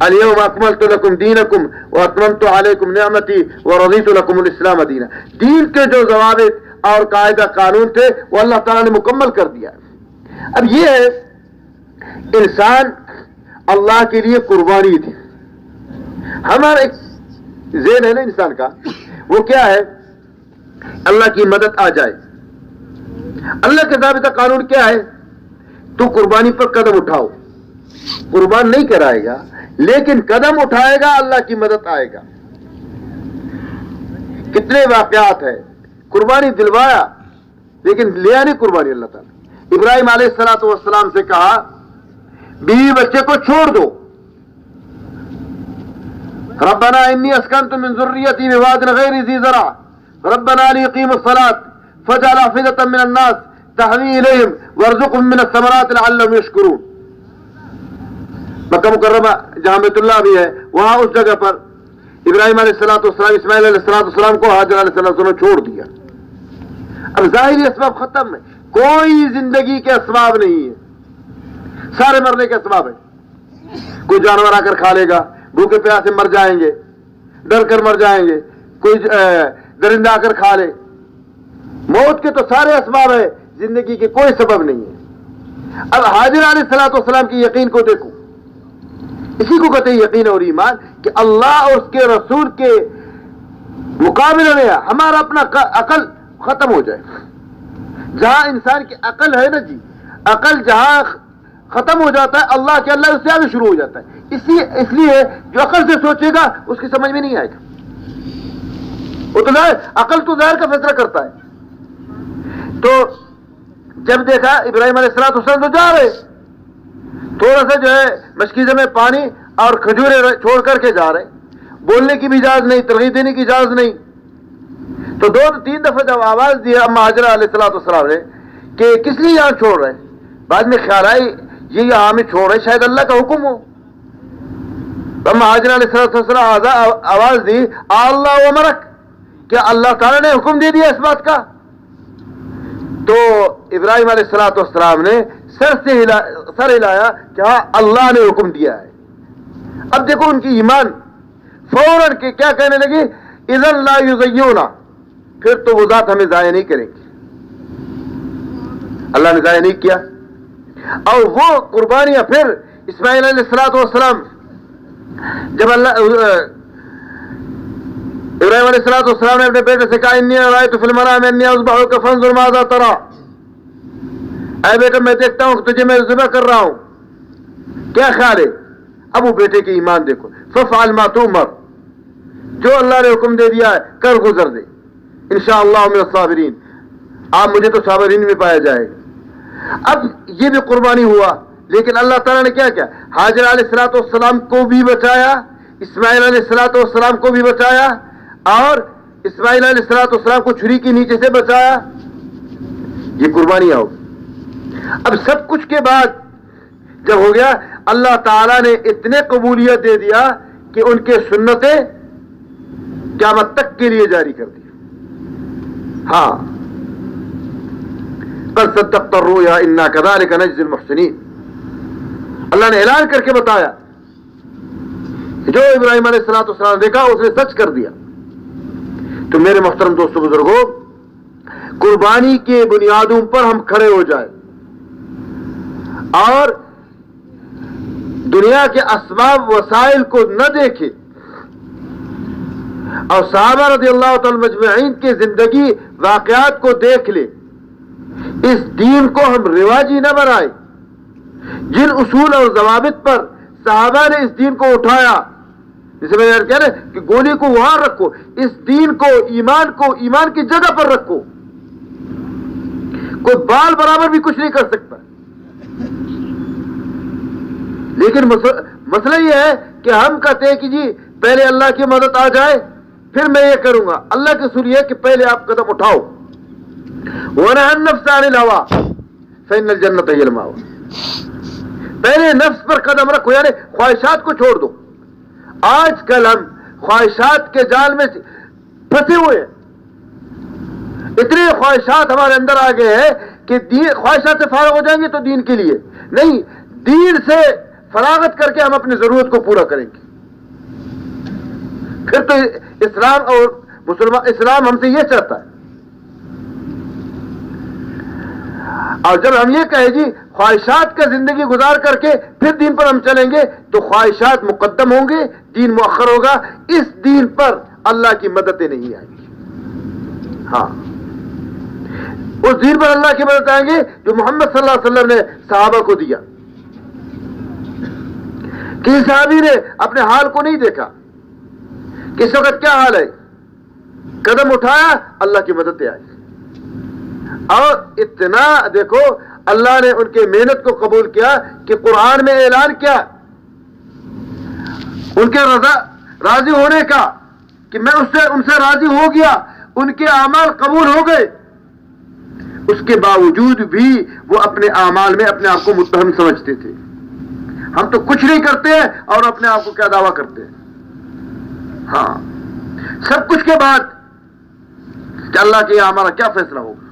الیوم اکملت لکم دینکم واتممت علیکم نعمتی ورضیت لکم الاسلام دینا. دین کے جو ضوابط اور قاعدہ قانون تھے وہ اللہ تعالیٰ نے مکمل کر دیا. اب یہ ہے انسان اللہ کے لیے قربانی تھی. ہمارا ایک ذہن ہے نا انسان کا، وہ کیا ہے؟ اللہ کی مدد آ جائے. اللہ کے ضابطہ قانون کیا ہے؟ تو قربانی پر قدم اٹھاؤ. قربان نہیں کرائے گا لیکن قدم اٹھائے گا، اللہ کی مدد آئے گا. کتنے واقعات ہیں، قربانی دلوایا لیکن لیا نہیں قربانی اللہ تعالیٰ. ابراہیم علیہ السلام سے کہا بیوی بچے کو چھوڑ دو. ربنا انی اسکنت من ذریتی بواد غیر ذی زرع ربنا لیقیموا الصلاۃ فجعل أفئدة من الناس تهوي إليهم وارزقهم من الثمرات لعلهم يشكرون. مکہ مکرمہ جہاں بیت اللہ بھی ہے، وہاں اس جگہ پر ابراہیم علیہ السلام اسماعیل علیہ السلام کو حاجر علیہ السلام نے چھوڑ دیا. اب ظاہری اسباب ختم ہے، کوئی زندگی کے اسباب نہیں ہے، سارے مرنے کے اسباب ہیں. کوئی جانور آ کر کھا لے گا، بھوکے پیاسے مر جائیں گے، ڈر کر مر جائیں گے، کوئی درندہ آ کر کھا لے. موت کے تو سارے اسباب ہے، زندگی کے کوئی سبب نہیں ہے. اب حاجر علیہ السلام کی یقین کو دیکھو، اسی کو کہتے ہیں یقین اور ایمان، کہ اللہ اور اس کے رسول کے مقابلے میں ہمارا اپنا عقل ختم ہو جائے. جہاں انسان کی عقل ہے نا جی، عقل جہاں ختم ہو جاتا ہے، اللہ اس سے آگے شروع ہو جاتا ہے. اس لیے جو عقل سے سوچے گا اس کی سمجھ میں نہیں آئے گا. وہ تو عقل تو ظاہر کا فیصلہ کرتا ہے. تو جب دیکھا ابراہیم علیہ السلام تو جا رہے، تھوڑا سا جو ہے مشکیزے میں پانی اور کھجورے چھوڑ کر کے جا رہے، بولنے کی بھی اجازت نہیں، ترغیب دینے کی اجازت نہیں. تو 2-3 دفعہ جب آواز دی اما حاجرہ علیہ السلام نے کہ کس لیے یہاں چھوڑ رہے، بعد میں خیال آئی یہ یہاں میں چھوڑ رہے شاید اللہ کا حکم ہو. اما حاجرہ علیہ السلام آواز دی اللہ امرک، کیا اللہ تعالیٰ نے حکم دے دیا اس بات کا؟ تو ابراہیم علیہ السلام نے سر ہلایا کہ ہاں اللہ نے حکم دیا ہے. اب دیکھو ان کی ایمان فوراً کے کیا کہنے لگی، اذن لا یضیعونا، پھر تو وہ ذات ہمیں ضائع نہیں کریں گی. اللہ نے ضائع نہیں کیا. اور وہ قربانیاں پھر اسماعیل علیہ السلام جب ابراہیم علیہ السلام نے اپنے بیٹے سے کہا انی رأیت فی المنام انی اذبحک فانظر ماذا تری، اے بیٹا میں دیکھتا ہوں کہ تجھے میں ذبح کر رہا ہوں، کیا خیال ہے؟ اب وہ بیٹے کے ایمان دیکھو، ففعل ما تؤمر، جو اللہ نے حکم دے دیا ہے کر گزر دے، انشاءاللہ من الصابرین، آپ مجھے تو صابرین میں پایا جائے گا. اب یہ بھی قربانی ہوا، لیکن اللہ تعالیٰ نے کیا کیا، حاجر علیہ السلام کو بھی بچایا، اسماعیل علیہ السلام کو بھی بچایا، اور اسماعیل علیہ السلام کو چھری کے نیچے سے بچایا. یہ قربانیاں ہو. اب سب کچھ کے بعد جب ہو گیا، اللہ تعالیٰ نے اتنے قبولیت دے دیا کہ ان کے سنتیں قیامت تک کے لیے جاری کر دی. ہاں قد صدقت الرؤیا انا كذلك نجزي المحسنین، اللہ نے اعلان کر کے بتایا جو ابراہیم علیہ السلام نے دیکھا اس نے سچ کر دیا. تو میرے محترم دوستوں بزرگوں، قربانی کے بنیادوں پر ہم کھڑے ہو جائیں اور دنیا کے اسباب وسائل کو نہ دیکھیں، اور صحابہ رضی اللہ تعالی مجمعین کے زندگی واقعات کو دیکھ لیں. اس دین کو ہم رواجی نہ بنائیں. جن اصول اور ضوابط پر صحابہ نے اس دین کو اٹھایا، جسے میں نے کہہ رہا کہ گولی کو وہاں رکھو، اس دین کو ایمان کی جگہ پر رکھو. کوئی بال برابر بھی کچھ نہیں کر سکتا. لیکن مسئلہ یہ ہے کہ ہم کہتے ہیں کہ جی پہلے اللہ کی مدد آ جائے پھر میں یہ کروں گا. اللہ کے اصول یہ ہے کہ پہلے آپ قدم اٹھاؤ. وَنَهَا النَّفْسَ عَنِ الْهَوَىٰ فَإِنَّ الْجَنَّةَ هِيَ الْمَأْوَىٰ، پہلے نفس پر قدم رکھو، یعنی خواہشات کو چھوڑ دو. آج کل ہم خواہشات کے جال میں پھنسے ہوئے ہیں. اتنے خواہشات ہمارے اندر آ گئے ہیں کہ خواہشات سے فارغ ہو جائیں گے تو دین کے لیے نہیں، دین سے فراغت کر کے ہم اپنی ضرورت کو پورا کریں گے. پھر تو اسلام ہم سے یہ چاہتا ہے. اور جب ہم یہ کہیں جی خواہشات کا زندگی گزار کر کے پھر دین پر ہم چلیں گے تو خواہشات مقدم ہوں گے، دین مؤخر ہوگا. اس دین پر اللہ کی مددیں نہیں آئیں گی. ہاں، اس دین پر اللہ کی مدد آئیں گے جو محمد صلی اللہ علیہ وسلم نے صحابہ کو دیا. کسی صحابی نے اپنے حال کو نہیں دیکھا کس وقت کیا حال ہے، قدم اٹھایا اللہ کی مدد آئی. اور اتنا دیکھو اللہ نے ان کی محنت کو قبول کیا کہ قرآن میں اعلان کیا ان کے راضی ہونے کا کہ میں ان سے راضی ہو گیا، ان کے اعمال قبول ہو گئے. اس کے باوجود بھی وہ اپنے اعمال میں اپنے آپ کو متہم سمجھتے تھے. ہم تو کچھ نہیں کرتے ہیں اور اپنے آپ کو کیا دعویٰ کرتے ہیں. ہاں سب کچھ کے بعد کہ اللہ کے یہاں ہمارا کیا فیصلہ ہوگا.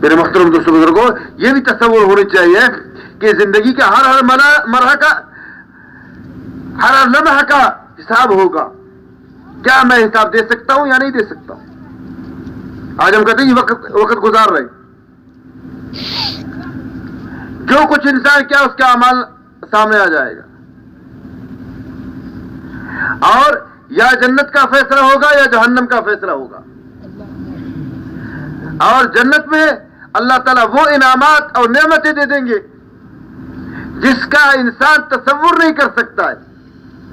میرے محترم دوستوں بزرگوں، یہ بھی تصور ہونی چاہیے کہ زندگی کا ہر مرحلہ کا ہر لمحہ کا حساب ہوگا. کیا میں حساب دے سکتا ہوں یا نہیں دے سکتا ہوں؟ آج ہم کہتے ہیں یہ وقت گزار رہے، جو کچھ انسان کیا اس کا اعمال سامنے آ جائے گا، اور یا جنت کا فیصلہ ہوگا یا جہنم کا فیصلہ ہوگا. اور جنت میں اللہ تعالیٰ وہ انعامات اور نعمتیں دے دیں گے جس کا انسان تصور نہیں کر سکتا ہے.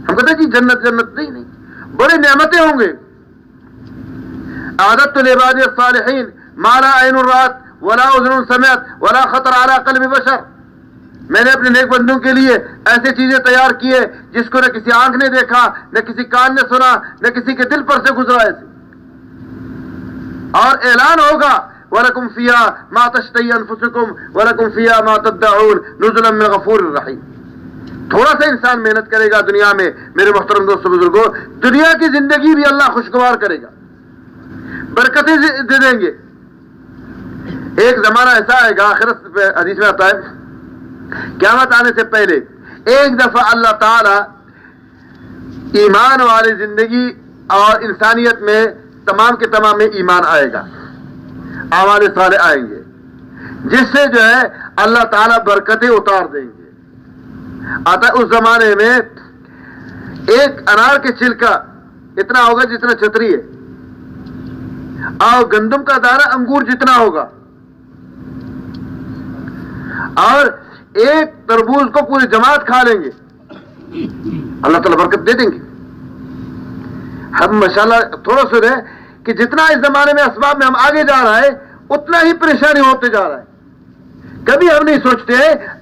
ہم کہتے ہیں کہ جنت نہیں، بڑی نعمتیں ہوں گے. اعددت لعبادی الصالحین ما لا عین رأت ولا اذن سمعت ولا خطر علی قلب بشر. میں نے اپنے نیک بندوں کے لیے ایسے چیزیں تیار کیے جس کو نہ کسی آنکھ نے دیکھا، نہ کسی کان نے سنا، نہ کسی کے دل پر سے گزرا. ایسے اور اعلان ہوگا وَلَكُمْ فِيهَا مَا تَشْتَهِي أَنفُسُكُمْ وَلَكُمْ فِيهَا مَا تَدَّعُونَ نُزُلًا مِّنْ غَفُورٍ رَحِيمٍ. تھوڑا سا انسان محنت کرے گا دنیا میں، میرے محترم دوستوں بزرگوں، دنیا کی زندگی بھی اللہ خوشگوار کرے گا، برکتیں دے دیں گے. ایک زمانہ ایسا آئے گا، آخرت حدیث میں آتا ہے، قیامت آنے سے پہلے ایک دفعہ اللہ تعالی ایمان والی زندگی اور انسانیت میں تمام کے تمام میں ایمان آئے گا، اعمال صالح آئیں گے، جس سے جو ہے اللہ تعالیٰ برکتیں اتار دیں گے. آتا اس زمانے میں ایک انار کے چھلکا اتنا ہوگا جتنا چھتری ہے، اور گندم کا دانہ انگور جتنا ہوگا، اور ایک تربوز کو پوری جماعت کھا لیں گے. اللہ تعالیٰ برکت دے دیں گے. ہم ماشاءاللہ تھوڑا سا رہے کہ جتنا اس زمانے میں اسباب میں ہم آگے جا رہا ہے اتنا ہی پریشانی ہوتے جا رہا ہے. کبھی ہم نہیں سوچتے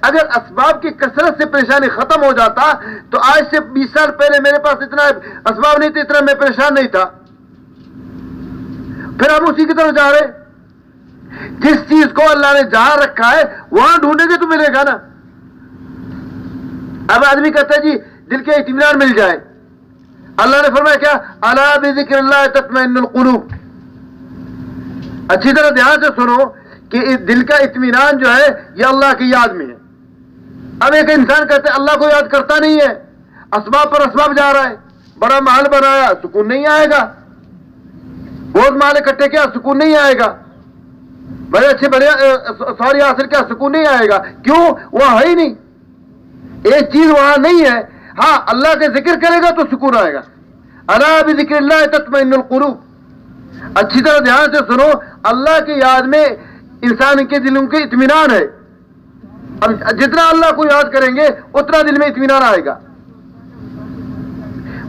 اگر اسباب کی کثرت سے پریشانی ختم ہو جاتا تو آج سے 20 سال پہلے میرے پاس اتنا اسباب نہیں تھے، اتنا میں پریشان نہیں تھا. پھر ہم اسی کی طرف جا رہے. جس چیز کو اللہ نے جہاں رکھا ہے وہاں ڈھونڈیں گے تو ملے گا نا. اب آدمی کہتا ہے جی دل کے اطمینان مل جائے. اللہ نے فرمایا کیا؟ الا بذکر اللہ تطمئن القلوب. اچھی طرح دھیان سے سنو کہ دل کا اطمینان جو ہے یہ اللہ کی یاد میں ہے. اب ایک انسان کہتے ہیں اللہ کو یاد کرتا نہیں ہے، اسباب پر اسباب جا رہا ہے، بڑا محل بنایا، سکون نہیں آئے گا. بہت مال اکٹھے کیا، سکون نہیں آئے گا. بڑے اچھے بڑے سوری حاصل کیا، سکون نہیں آئے گا. کیوں؟ وہاں ہے ہی نہیں، ایک چیز وہاں نہیں ہے. ہاں اللہ کا ذکر کرے گا تو سکون آئے گا. الا بذکر اللہ تطمئن القلوب. اچھی طرح دھیان سے سنو، اللہ کی یاد میں انسان کے دلوں کے اطمینان ہے. اب جتنا اللہ کو یاد کریں گے اتنا دل میں اطمینان آئے گا.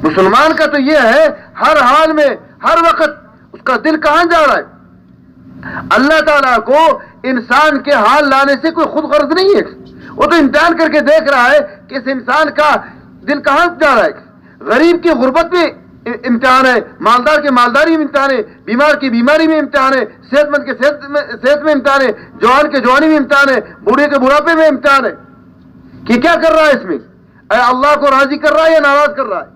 مسلمان کا تو یہ ہے ہر حال میں ہر وقت اس کا دل کہاں جا رہا ہے. اللہ تعالیٰ کو انسان کے حال لانے سے کوئی خود غرض نہیں ہے. وہ تو امتحان کر کے دیکھ رہا ہے کہ اس انسان کا دل کہاں جا رہا ہے. غریب کی غربت میں امتحان ہے، مالدار کی مالداری میں امتحان ہے، بیمار کی بیماری میں امتحان ہے، صحت مند کے صحت میں امتحان ہے، جوان کے جوانی میں امتحان ہے، بوڑھے کے بڑھاپے میں امتحان ہے کہ کیا کر رہا ہے اس میں. اے اللہ کو راضی کر رہا ہے یا ناراض کر رہا ہے؟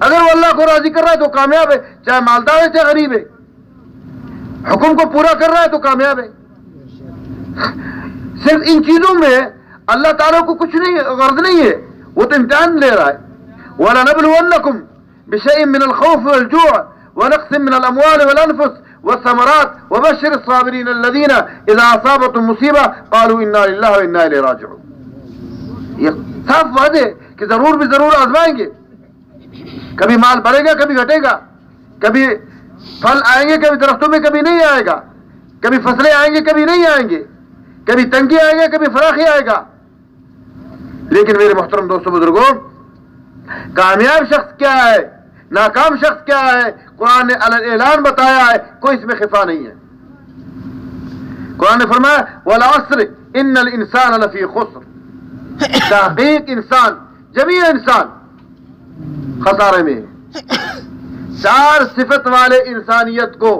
اگر وہ اللہ کو راضی کر رہا ہے تو کامیاب ہے، چاہے مالدار ہے چاہے غریب ہے. حکم کو پورا کر رہا ہے تو کامیاب ہے. صرف ان چیزوں میں اللہ تعالیٰ کو کچھ نہیں غرض نہیں ہے، وہ تو امتحان لے رہا ہے. وَلَنَبْلُوَنَّكُمْ بِشَيْءٍ مِّنَ الْخَوْفِ وَالْجُوعِ وَنَقْصٍ مِّنَ الْأَمْوَالِ وَالْأَنفُسِ وَالثَّمَرَاتِ وَبَشِّرِ الصَّابِرِينَ الَّذِينَ إِذَا أَصَابَتْهُمْ مُصِيبَةٌ قَالُوا إِنَّا لِلَّهِ وَإِنَّا إِلَيْهِ راجعون. یہ صاف واضح ہے کہ ضرور بھی ضرور آزمائیں گے. کبھی مال بڑھے گا کبھی گھٹے گا، کبھی پھل آئیں گے کبھی درختوں میں کبھی نہیں آئے گا، کبھی فصلیں آئیں گے کبھی نہیں آئیں گے، کبھی تنگی آئے گا کبھی فراخی آئے گا. لیکن میرے محترم دوستوں بزرگوں، کامیاب شخص کیا ہے، ناکام شخص کیا ہے، قرآن نے اعلان بتایا ہے، کوئی اس میں خفا نہیں ہے. قرآن نے فرمایا والعصر ان الانسان لفی خسر. تحقیق انسان، جمیع انسان خسارے میں ہے. چار صفت والے انسانیت کو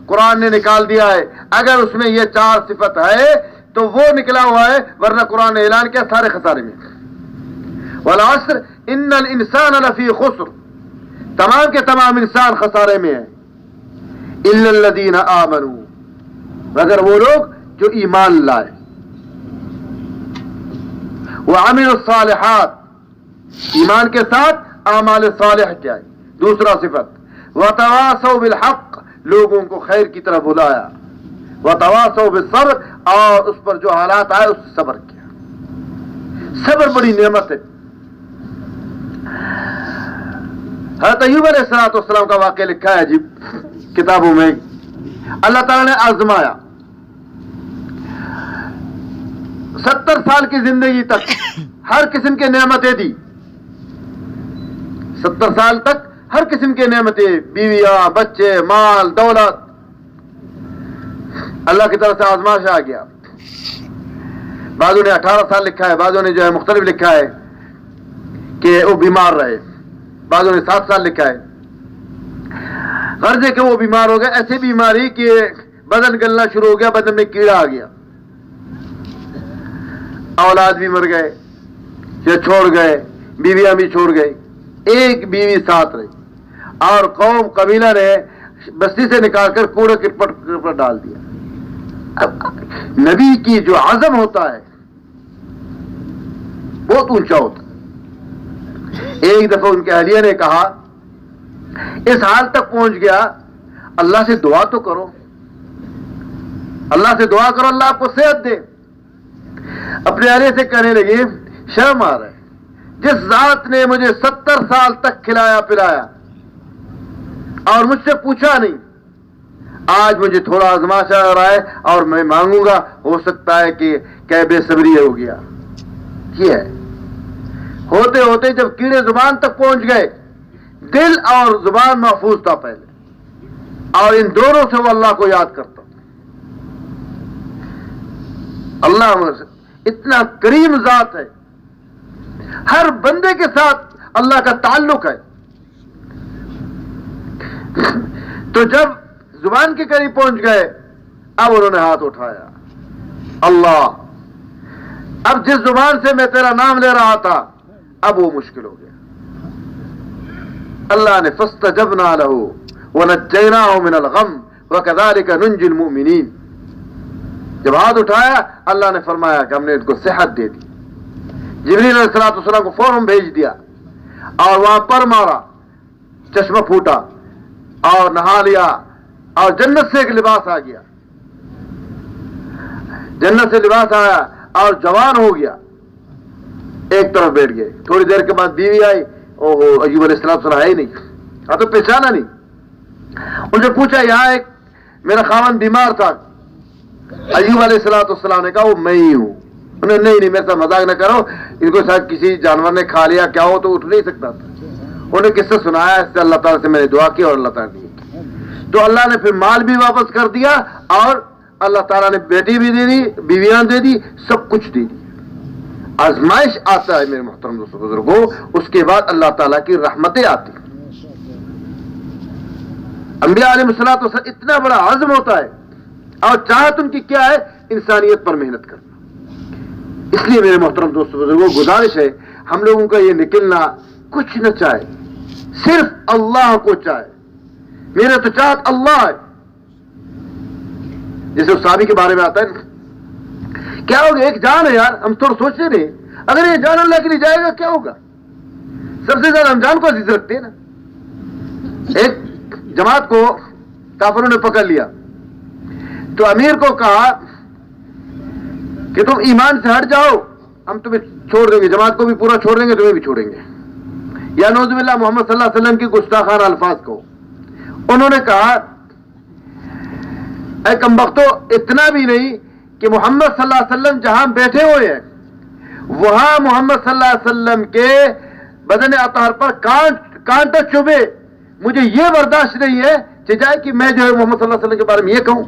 قرآن نے نکال دیا ہے. اگر اس میں یہ 4 صفت ہے تو وہ نکلا ہوا ہے، ورنہ قرآن نے اعلان کیا سارے خسارے میں. والعصر ان الانسان لفی خسر، تمام کے تمام انسان خسارے میں ہیں. الا الذین آمنوا، مگر وہ لوگ جو ایمان لائے. وعملوا الصالحات، ایمان کے ساتھ اعمال صالح کیا ہے. دوسرا صفت وتواصوا بالحق، لوگوں کو خیر کی طرف بلایا. وتواصوا بالصبر، اور اس پر جو حالات آئے اس سے صبر کیا. صبر بڑی نعمت ہے. حضرت ایوب علیہ السلام کا واقعہ لکھا ہے جی کتابوں میں. اللہ تعالیٰ نے آزمایا، 70 سال کی زندگی تک ہر قسم کی نعمتیں دی. 70 سال تک ہر قسم کی نعمتیں، بیویاں، بچے، مال، دولت. اللہ کی طرف سے آزمائش آ گیا. بعضوں نے 18 سال لکھا ہے، بعضوں نے جو ہے مختلف لکھا ہے کہ وہ بیمار رہے، بعضوں نے 7 سال لکھا ہے. غرض ہے کہ وہ بیمار ہو گئے، ایسی بیماری کہ بدن گلنا شروع ہو گیا، بدن میں کیڑا آ گیا. اولاد بھی مر گئے یا چھوڑ گئے، بیویاں بھی چھوڑ گئی. ایک بیوی ساتھ رہی، اور قوم قبیلہ نے بستی سے نکال کر کوڑے کرپٹ پر ڈال دیا. اب نبی کی جو عزم ہوتا ہے بہت اونچا ہوتا ہے. ایک دفعہ ان کے اہلیہ نے کہا اس حال تک پہنچ گیا، اللہ سے دعا تو کرو، اللہ سے دعا کرو اللہ آپ کو صحت دے. اپنے اہلیہ سے کہنے لگی شرم آ رہا ہے، جس ذات نے مجھے 70 سال تک کھلایا پلایا اور مجھ سے پوچھا نہیں، آج مجھے تھوڑا آزمائش آ رہا ہے اور میں مانگوں گا، ہو سکتا ہے کہ بے صبری ہو گیا. یہ ہے ہوتے ہوتے جب کیڑے زبان تک پہنچ گئے، دل اور زبان محفوظ تھا پہلے، اور ان دونوں سے وہ اللہ کو یاد کرتا. اللہ اتنا کریم ذات ہے، ہر بندے کے ساتھ اللہ کا تعلق ہے. تو جب زبان کے قریب پہنچ گئے، اب انہوں نے ہاتھ اٹھایا، اللہ، اب جس زبان سے میں تیرا نام لے رہا تھا اب وہ مشکل ہو گیا. اللہ نے فاستجبنا له ونجيناه من الغم وكذلك ننجي المؤمنين. جب ہاتھ اٹھایا اللہ نے فرمایا کہ ہم نے ان کو صحت دے دی. جبریل علیہ السلام کو فوراً بھیج دیا اور وہاں پر مارا، چشمہ پھوٹا اور نہا لیا، اور جنت سے ایک لباس آ گیا، جنت سے لباس آیا اور جوان ہو گیا. ایک طرف بیٹھ گئے. تھوڑی دیر کے بعد بیوی آئی، اوہو ایوب علیہ السلام ہے ہی نہیں، ہاں تو پہچانا نہیں. ان سے پوچھا یہاں ایک میرا خاوند بیمار تھا. ایوب علیہ السلام نے کہا وہ میں ہی ہوں. انہوں نے نہیں میرے ساتھ مذاق نہ کرو، ان کو شاید کسی جانور نے کھا لیا کیا ہو تو اٹھ نہیں سکتا تھا. انہیں کس سے سنایا، اس سے اللہ تعالیٰ سے میں نے دعا کی اور اللہ تعالیٰ نے تو اللہ نے پھر مال بھی واپس کر دیا، اور اللہ تعالیٰ نے بیٹی بھی دے دی، بیویاں دے دی، سب کچھ دے دی. آزمائش آتا ہے میرے محترم دوستوں بزرگوں، اس کے بعد اللہ تعالیٰ کی رحمتیں آتی. انبیاء علیہ الصلوۃ والسلام اتنا بڑا عزم ہوتا ہے، اور چاہت ان کی کیا ہے، انسانیت پر محنت کرنا. اس لیے میرے محترم دوستوں بزرگوں گزارش ہے ہم لوگوں کا یہ نکلنا کچھ نہ چاہے، صرف اللہ کو چاہے. میرے تو چاہت اللہ ہے. جیسے اس صحابی کے بارے میں آتا ہے، کیا ہوگا، ایک جان ہے یار، ہم تھوڑا سوچتے نہیں، اگر یہ جان اللہ کے لیے جائے گا کیا ہوگا. سب سے زیادہ ہم جان کو عزیز رکھتے ہیں نا. ایک جماعت کو کافروں نے پکڑ لیا تو امیر کو کہا کہ تم ایمان سے ہٹ جاؤ، ہم تمہیں چھوڑ دیں گے، جماعت کو بھی پورا چھوڑ دیں گے، تمہیں بھی چھوڑیں گے. یا نعوذ باللہ محمد صلی اللہ علیہ وسلم کی گستاخانہ الفاظ کو. انہوں نے کہا اے کمبختو، اتنا بھی نہیں کہ محمد صلی اللہ علیہ وسلم جہاں بیٹھے ہوئے ہیں وہاں محمد صلی اللہ علیہ وسلم کے بدن اطہر پر کانٹا چبھے، مجھے یہ برداشت نہیں ہے کہ جائے کہ میں جو ہے محمد صلی اللہ علیہ وسلم کے بارے میں یہ کہوں.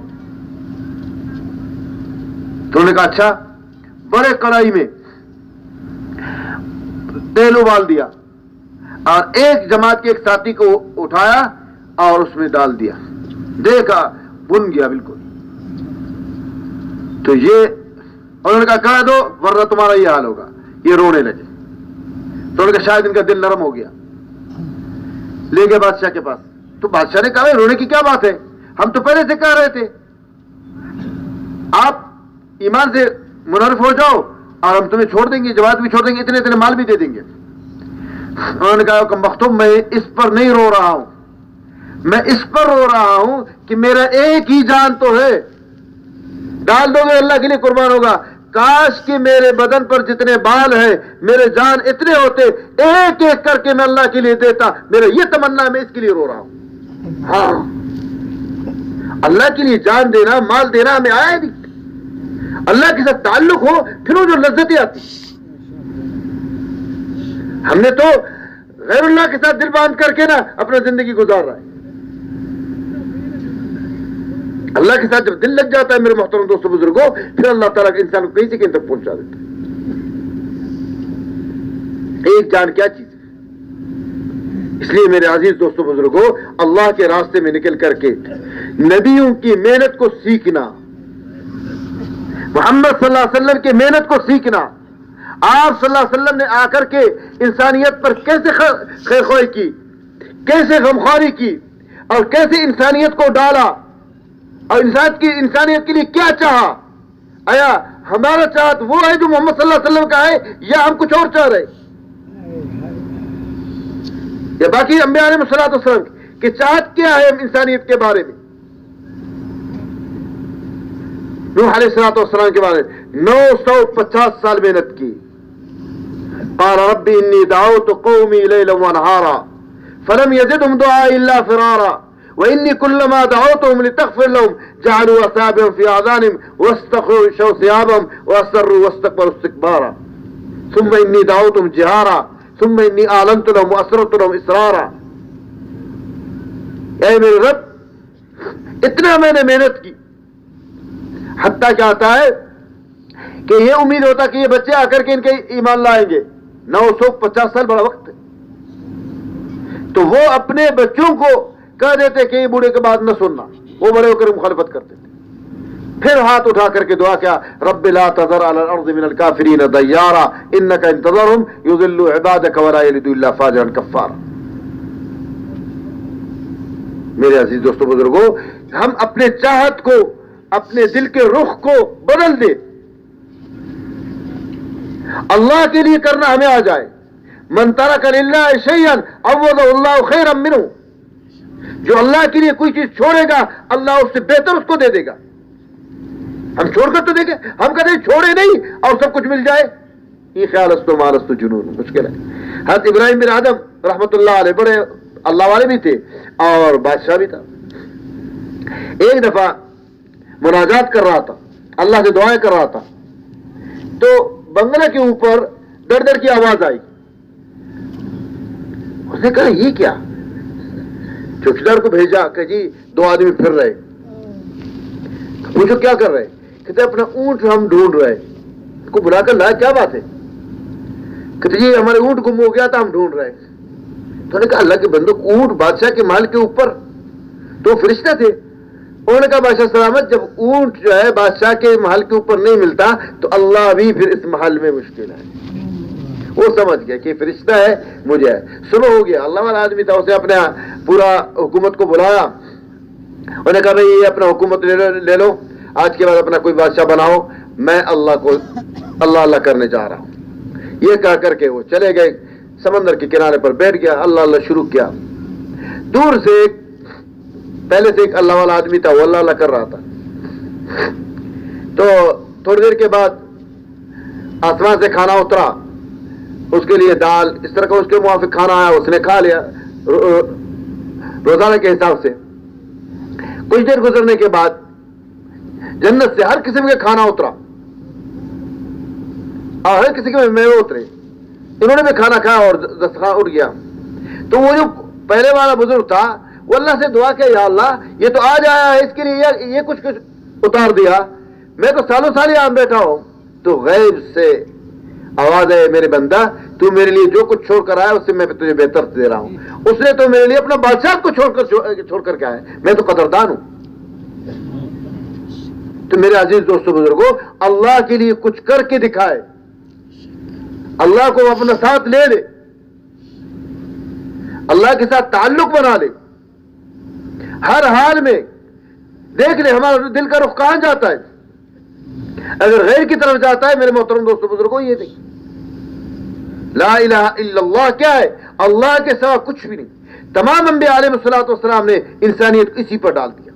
تو انہوں نے کہا اچھا. بڑے کڑائی میں تیل ابال دیا اور ایک جماعت کے ایک ساتھی کو اٹھایا اور اس میں ڈال دیا. دیکھا بن گیا بالکل. تو یہ انہوں نے کہا دو ورنہ تمہارا یہ حال ہوگا. یہ رونے لگے. تو انہوں نے کہا شاید ان کا دل نرم ہو گیا. لے گئے بادشاہ کے پاس. تو بادشاہ نے کہا رونے کی کیا بات ہے, ہم تو پہلے سے کہہ رہے تھے آپ ایمان سے منحرف ہو جاؤ اور ہم تمہیں چھوڑ دیں گے, جماعت بھی چھوڑ دیں گے, اتنے اتنے مال بھی دے دیں گے. انہوں نے کہا کہ مختوم میں اس پر نہیں رو رہا ہوں, میں اس پر رو رہا ہوں کہ میرا ایک ہی جان تو ہے, ڈال دو گے اللہ کے لیے قربان ہوگا. کاش کہ میرے بدن پر جتنے بال ہیں میرے جان اتنے ہوتے, ایک ایک کر کے میں اللہ کے لیے دیتا. میرا یہ تمنا ہے, میں اس کے لیے رو رہا ہوں. ہاں اللہ کے لیے جان دینا, مال دینا ہمیں آیا نہیں. اللہ کے ساتھ تعلق ہو پھر وہ جو لذتیں آتی. ہم نے تو غیر اللہ کے ساتھ دل باندھ کر کے نا اپنا زندگی گزار رہا ہے. اللہ کے ساتھ جب دل لگ جاتا ہے میرے محترم دوستوں بزرگوں, پھر اللہ تعالیٰ کے انسان کو کہیں سے کہیں تک پہنچا دیتا ہے. ایک جان کیا چیز ہے. اس لیے میرے عزیز دوستوں بزرگوں, اللہ کے راستے میں نکل کر کے نبیوں کی محنت کو سیکھنا, محمد صلی اللہ علیہ وسلم کی محنت کو سیکھنا, آپ صلی اللہ علیہ وسلم نے آ کر کے انسانیت پر کیسے خیرخواہی کی, کیسے غمخواری کی, اور کیسے انسانیت کو ڈالا, اور انسانیت کے لیے کیا چاہا. آیا ہمارا چاہت وہ ہے جو محمد صلی اللہ علیہ وسلم کا ہے, یا ہم کچھ اور چاہ رہے, یا باقی انبیاء علیہ السلام کی چاہت کیا ہے انسانیت کے بارے میں. نوح علیہ السلام کے بارے میں 950 سال محنت کی. قال رب انی دعوت قومی لیلا ونہارا فلم یزدہم دعائی الا فرارا وإني كلما دعوتهم لتغفر لهم جعلوا أصابعهم في آذانهم واستغشوا ثيابهم وأصروا واستكبروا استكبارا ثم إني دعوتهم جهارا ثم إني أعلنت لهم وأسررت لهم إسرارا. اے میرے رب اتنا میں نے محنت کی, حتیٰ کیا آتا ہے کہ یہ امید ہوتا کہ یہ بچے آ کر کے ان کے ایمان لائیں گے. 950 سال بڑا وقت ہے. تو وہ اپنے بچوں کو کہہ دیتے کہ یہ بوڑھے کے بعد نہ سننا, وہ بڑے ہو کر مخالفت کرتے تھے. پھر ہاتھ اٹھا کر کے دعا کیا, رب لا تذر علی الارض من الکافرین دیارا انک ان تذرهم یضلوا عبادک ولا یلدوا الا فاجرا کفارا. میرے عزیز دوستو بزرگوں, ہم اپنے چاہت کو, اپنے دل کے رخ کو بدل دیں, اللہ کے لیے کرنا ہمیں آ جائے. من ترک للہ شیئا عوضہ اللہ خیرا منہ, جو اللہ کے لیے کوئی چیز چھوڑے گا اللہ اس سے بہتر اس کو دے دے گا. ہم چھوڑ کر تو دیکھیں, ہم کہتے ہیں چھوڑے نہیں اور سب کچھ مل جائے, یہ خیال استو مارستو جنون, مشکل ہے. حضرت ابراہیم بن آدم رحمت اللہ علیہ بڑے اللہ والے بھی تھے اور بادشاہ بھی تھا. ایک دفعہ مناجات کر رہا تھا, اللہ سے دعائیں کر رہا تھا, تو بنگلہ کے اوپر در در کی آواز آئی. اس نے کہا یہ کیا, چوکیدار کو بھیجا کہ جی 2 آدمی پھر رہے. پوچھو کیا کر رہے, کہتے اپنا اونٹ ہم ڈھونڈ رہے. کو بلا کر لایا, کیا بات ہے, کہتے جی ہمارے اونٹ گم ہو گیا تھا ہم ڈھونڈ رہے. تو نے کہا اللہ کے بندو, اونٹ بادشاہ کے محل کے اوپر, تو فرشتہ تھے. انہوں نے کہا بادشاہ سلامت, جب اونٹ جو ہے بادشاہ کے محل کے اوپر نہیں ملتا تو اللہ بھی پھر اس محل میں مشکل ہے. وہ سمجھ گیا کہ فرشتہ ہے مجھے ہے. صبح ہو گیا, اللہ والا آدمی تھا, اسے اپنے پورا حکومت کو بلایا. انہوں نے کہا بھائی یہ اپنا حکومت لے لو, آج کے بعد اپنا کوئی بادشاہ بناؤ, میں اللہ کرنے جا رہا ہوں. یہ کہہ کر کے وہ چلے گئے, سمندر کے کنارے پر بیٹھ گیا, اللہ شروع کیا. دور سے پہلے سے ایک اللہ والا آدمی تھا, وہ اللہ کر رہا تھا. تو تھوڑی دیر کے بعد آسمان سے کھانا اترا, اس کے لیے دال اس طرح کا اس کے موافق کھانا آیا, اس نے کھا لیا روزانہ کے حساب سے. کچھ دیر گزرنے کے بعد جنت سے ہر قسم کے کھانا اترا اور ہر کسی کے میوے اترے. انہوں نے بھی کھانا کھایا اور دسترخوان اٹھ گیا. تو وہ جو پہلے والا بزرگ تھا وہ اللہ سے دعا کیا, یا اللہ یہ تو آج آیا ہے, اس کے لیے یہ کچھ اتار دیا, میں تو سالوں سال یہاں بیٹھا ہوں. تو غیب سے آواز ہے, میرے بندہ تو میرے لیے جو کچھ چھوڑ کر آیا اس سے میں تجھے بہتر دے رہا ہوں. اس نے تو میرے لیے اپنا بادشاہ کو چھوڑ کر کے آیا, میں تو قدردان ہوں. تو میرے عزیز دوستوں بزرگوں، اللہ کے لیے کچھ کر کے دکھائے، اللہ کو اپنا ساتھ لے لے، اللہ کے ساتھ تعلق بنا لے، ہر حال میں دیکھ لے ہمارا دل کا رخ کہاں جاتا ہے۔ اگر غیر کی طرف جاتا ہے میرے محترم دوستوں بزرگوں، یہ دیکھ لا الہ الا اللہ کیا ہے؟ اللہ کے سوا کچھ بھی نہیں۔ تمام انبیاء علیہ الصلوۃ والسلام نے انسانیت کو اسی پر ڈال دیا۔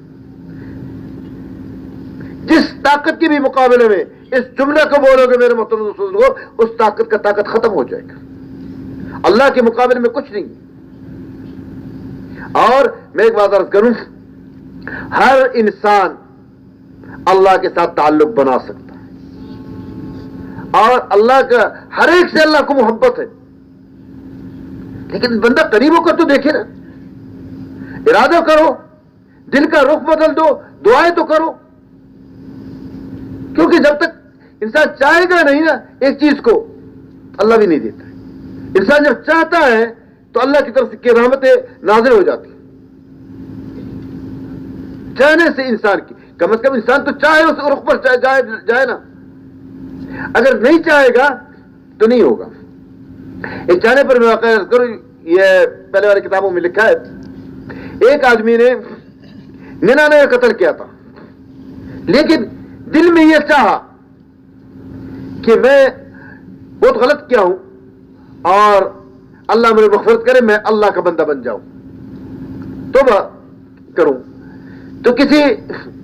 جس طاقت کے بھی مقابلے میں اس جملے کو بولو گے میرے محترم دوستوں بزرگوں، اس طاقت کا طاقت ختم ہو جائے گا۔ اللہ کے مقابلے میں کچھ نہیں۔ اور میں ایک بات عرض کروں، ہر انسان اللہ کے ساتھ تعلق بنا سکتا ہے، اور اللہ کا ہر ایک سے اللہ کو محبت ہے، لیکن بندہ قریب ہو کر تو دیکھے نا، ارادہ کرو، دل کا رخ بدل دو، دعائیں تو کرو، کیونکہ جب تک انسان چاہے گا نہیں نا ایک چیز کو، اللہ بھی نہیں دیتا ہے۔ انسان جب چاہتا ہے تو اللہ کی طرف سے رحمتیں نازل ہو جاتی ہیں۔ چاہنے سے انسان کی کم از کم انسان تو چاہے اس رخ پر جائے نا، اگر نہیں چاہے گا تو نہیں ہوگا۔ ایک چاہنے پر میں واقعہ کروں، یہ پہلے والی کتابوں میں لکھا ہے، ایک آدمی نے 99 قتل کیا تھا، لیکن دل میں یہ چاہا کہ میں بہت غلط کیا ہوں اور اللہ مجھے مغفرت کرے، میں اللہ کا بندہ بن جاؤں، توبہ کروں۔ تو کسی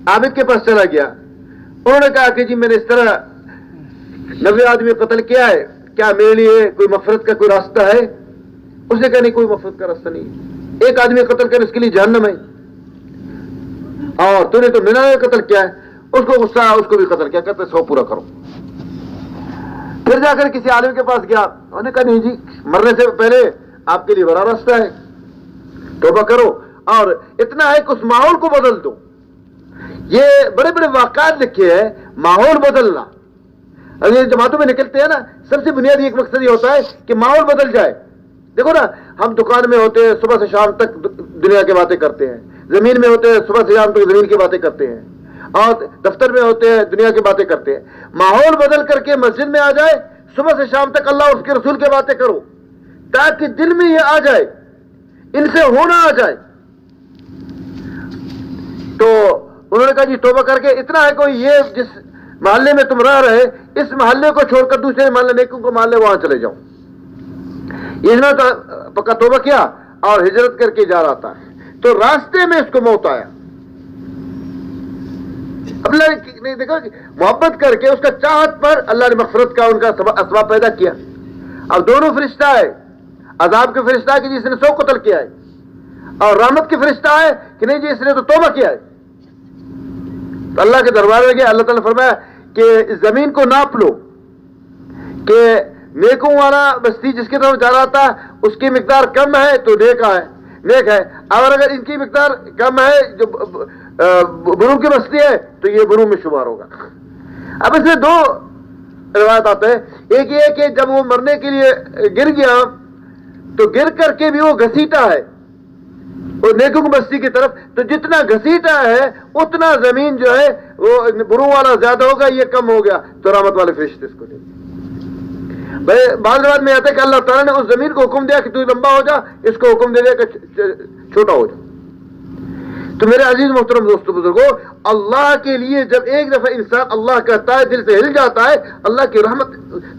عابد کے پاس چلا گیا، انہوں نے کہا کہ جی میں نے اس طرح 90 آدمی قتل کیا ہے، کیا میرے لیے کوئی مغفرت کا کوئی راستہ ہے؟ اس نے کہا نہیں، کوئی مغفرت کا راستہ نہیں، ایک آدمی قتل کرے اس کے لیے جہنم ہے، اور تو نے تو 99 قتل کیا ہے۔ اس کو غصہ آیا، اس کو بھی قتل کیا، کہتے 100 پورا کرو۔ پھر جا کر کسی عالم کے پاس گیا، انہوں نے کہا نہیں جی، مرنے سے پہلے آپ کے لیے بڑا راستہ ہے، توبہ کرو، اور اتنا ہے کہ اس ماحول کو بدل دو۔ یہ بڑے بڑے واقعات لکھے ہیں، ماحول بدلنا۔ اگر جماعتوں میں نکلتے ہیں نا، سب سے بنیادی ایک مقصد یہ ہوتا ہے کہ ماحول بدل جائے۔ دیکھو نا، ہم دکان میں ہوتے ہیں، صبح سے شام تک دنیا کی باتیں کرتے ہیں، زمین میں ہوتے ہیں، صبح سے شام تک زمین کی باتیں کرتے ہیں، اور دفتر میں ہوتے ہیں، دنیا کی باتیں کرتے ہیں۔ ماحول بدل کر کے مسجد میں آ جائے، صبح سے شام تک اللہ اور اس کے رسول کی باتیں کرو، تاکہ دل میں یہ آ جائے، ان سے ہونا آ جائے۔ تو انہوں نے کہا جی توبہ کر کے اتنا ہے کوئی، یہ جس محلے میں تم رہ رہے اس محلے کو چھوڑ کر دوسرے محلے نیکوں کو محلے وہاں چلے جاؤ۔ اس نے تو پکا توبہ کیا اور ہجرت کر کے جا رہا تھا، تو راستے میں اس کو موت آیا۔ اللہ نے دیکھا کہ محبت کر کے اس کا چاہت پر اللہ نے مغفرت کا ان کا اسباب پیدا کیا۔ اب دونوں فرشتہ ہے، عذاب کے فرشتہ ہے کہ جس نے 100 قتل کیا ہے، اور رحمت کے فرشتہ ہے کہ نہیں جی اس نے تو توبہ کیا ہے۔ تو اللہ کے دربار میں گیا، اللہ تعالیٰ نے فرمایا کہ زمین کو ناپ لو کہ نیکوں والا بستی جس کی طرف جا رہا تھا اس کی مقدار کم ہے تو نیک ہے، اور اگر ان کی مقدار کم ہے جو برو کی بستی ہے تو یہ برو میں شمار ہوگا۔ اب اس میں 2 روایت آتے ہیں، ایک یہ کہ جب وہ مرنے کے لیے گر گیا تو گر کر کے بھی وہ گھسیٹا ہے وہ نیکوں کی بستی کی طرف، تو جتنا گھسیٹا ہے اتنا زمین جو ہے وہ برو والا زیادہ ہوگا، یہ کم ہو گیا، تو رحمت والے فرشتے اس کو دے۔ بعض روایت میں آتا ہے کہ اللہ تعالیٰ نے اس زمین کو حکم دیا کہ تو لمبا ہو جا، اس کو حکم دے دیا کہ چھوٹا ہو جا۔ تو میرے عزیز محترم دوستو بزرگوں، اللہ کے لیے جب ایک دفعہ انسان اللہ کہتا ہے، دل سے ہل جاتا ہے، اللہ کی رحمت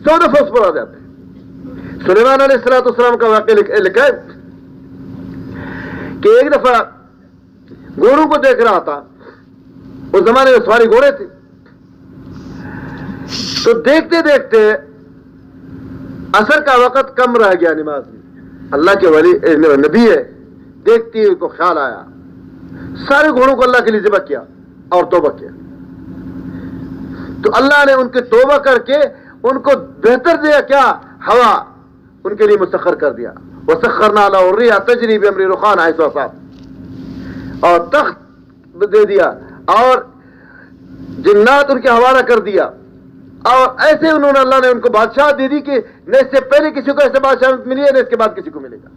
100 دفعہ اس پر آ جاتا ہے۔ سلیمان علیہ السلام کا واقعہ لکھا ہے کہ ایک دفعہ گھوڑوں کو دیکھ رہا تھا، اس زمانے میں سواری گھوڑے تھے، تو دیکھتے دیکھتے عصر کا وقت کم رہ گیا نماز میں۔ اللہ کے ولی نبی ہے، دیکھتی ان کو خیال آیا، سارے گھوڑوں کو اللہ کے لیے ذبح کیا اور توبہ کیا۔ تو اللہ نے ان کے توبہ کر کے ان کو بہتر دیا، کیا ہوا ان کے لیے مسخر کر دیا، وسخرنا لہ الريح تجری بامر رخان حيث اصاب، اور تخت دے دیا اور جنات ان کے حوالہ کر دیا، اور ایسے انہوں نے اللہ نے ان کو بادشاہ دے دی کہ نہ اس سے پہلے کسی کو ایسے بادشاہ ملی ہے، نہ اس کے بعد کسی کو ملے گا۔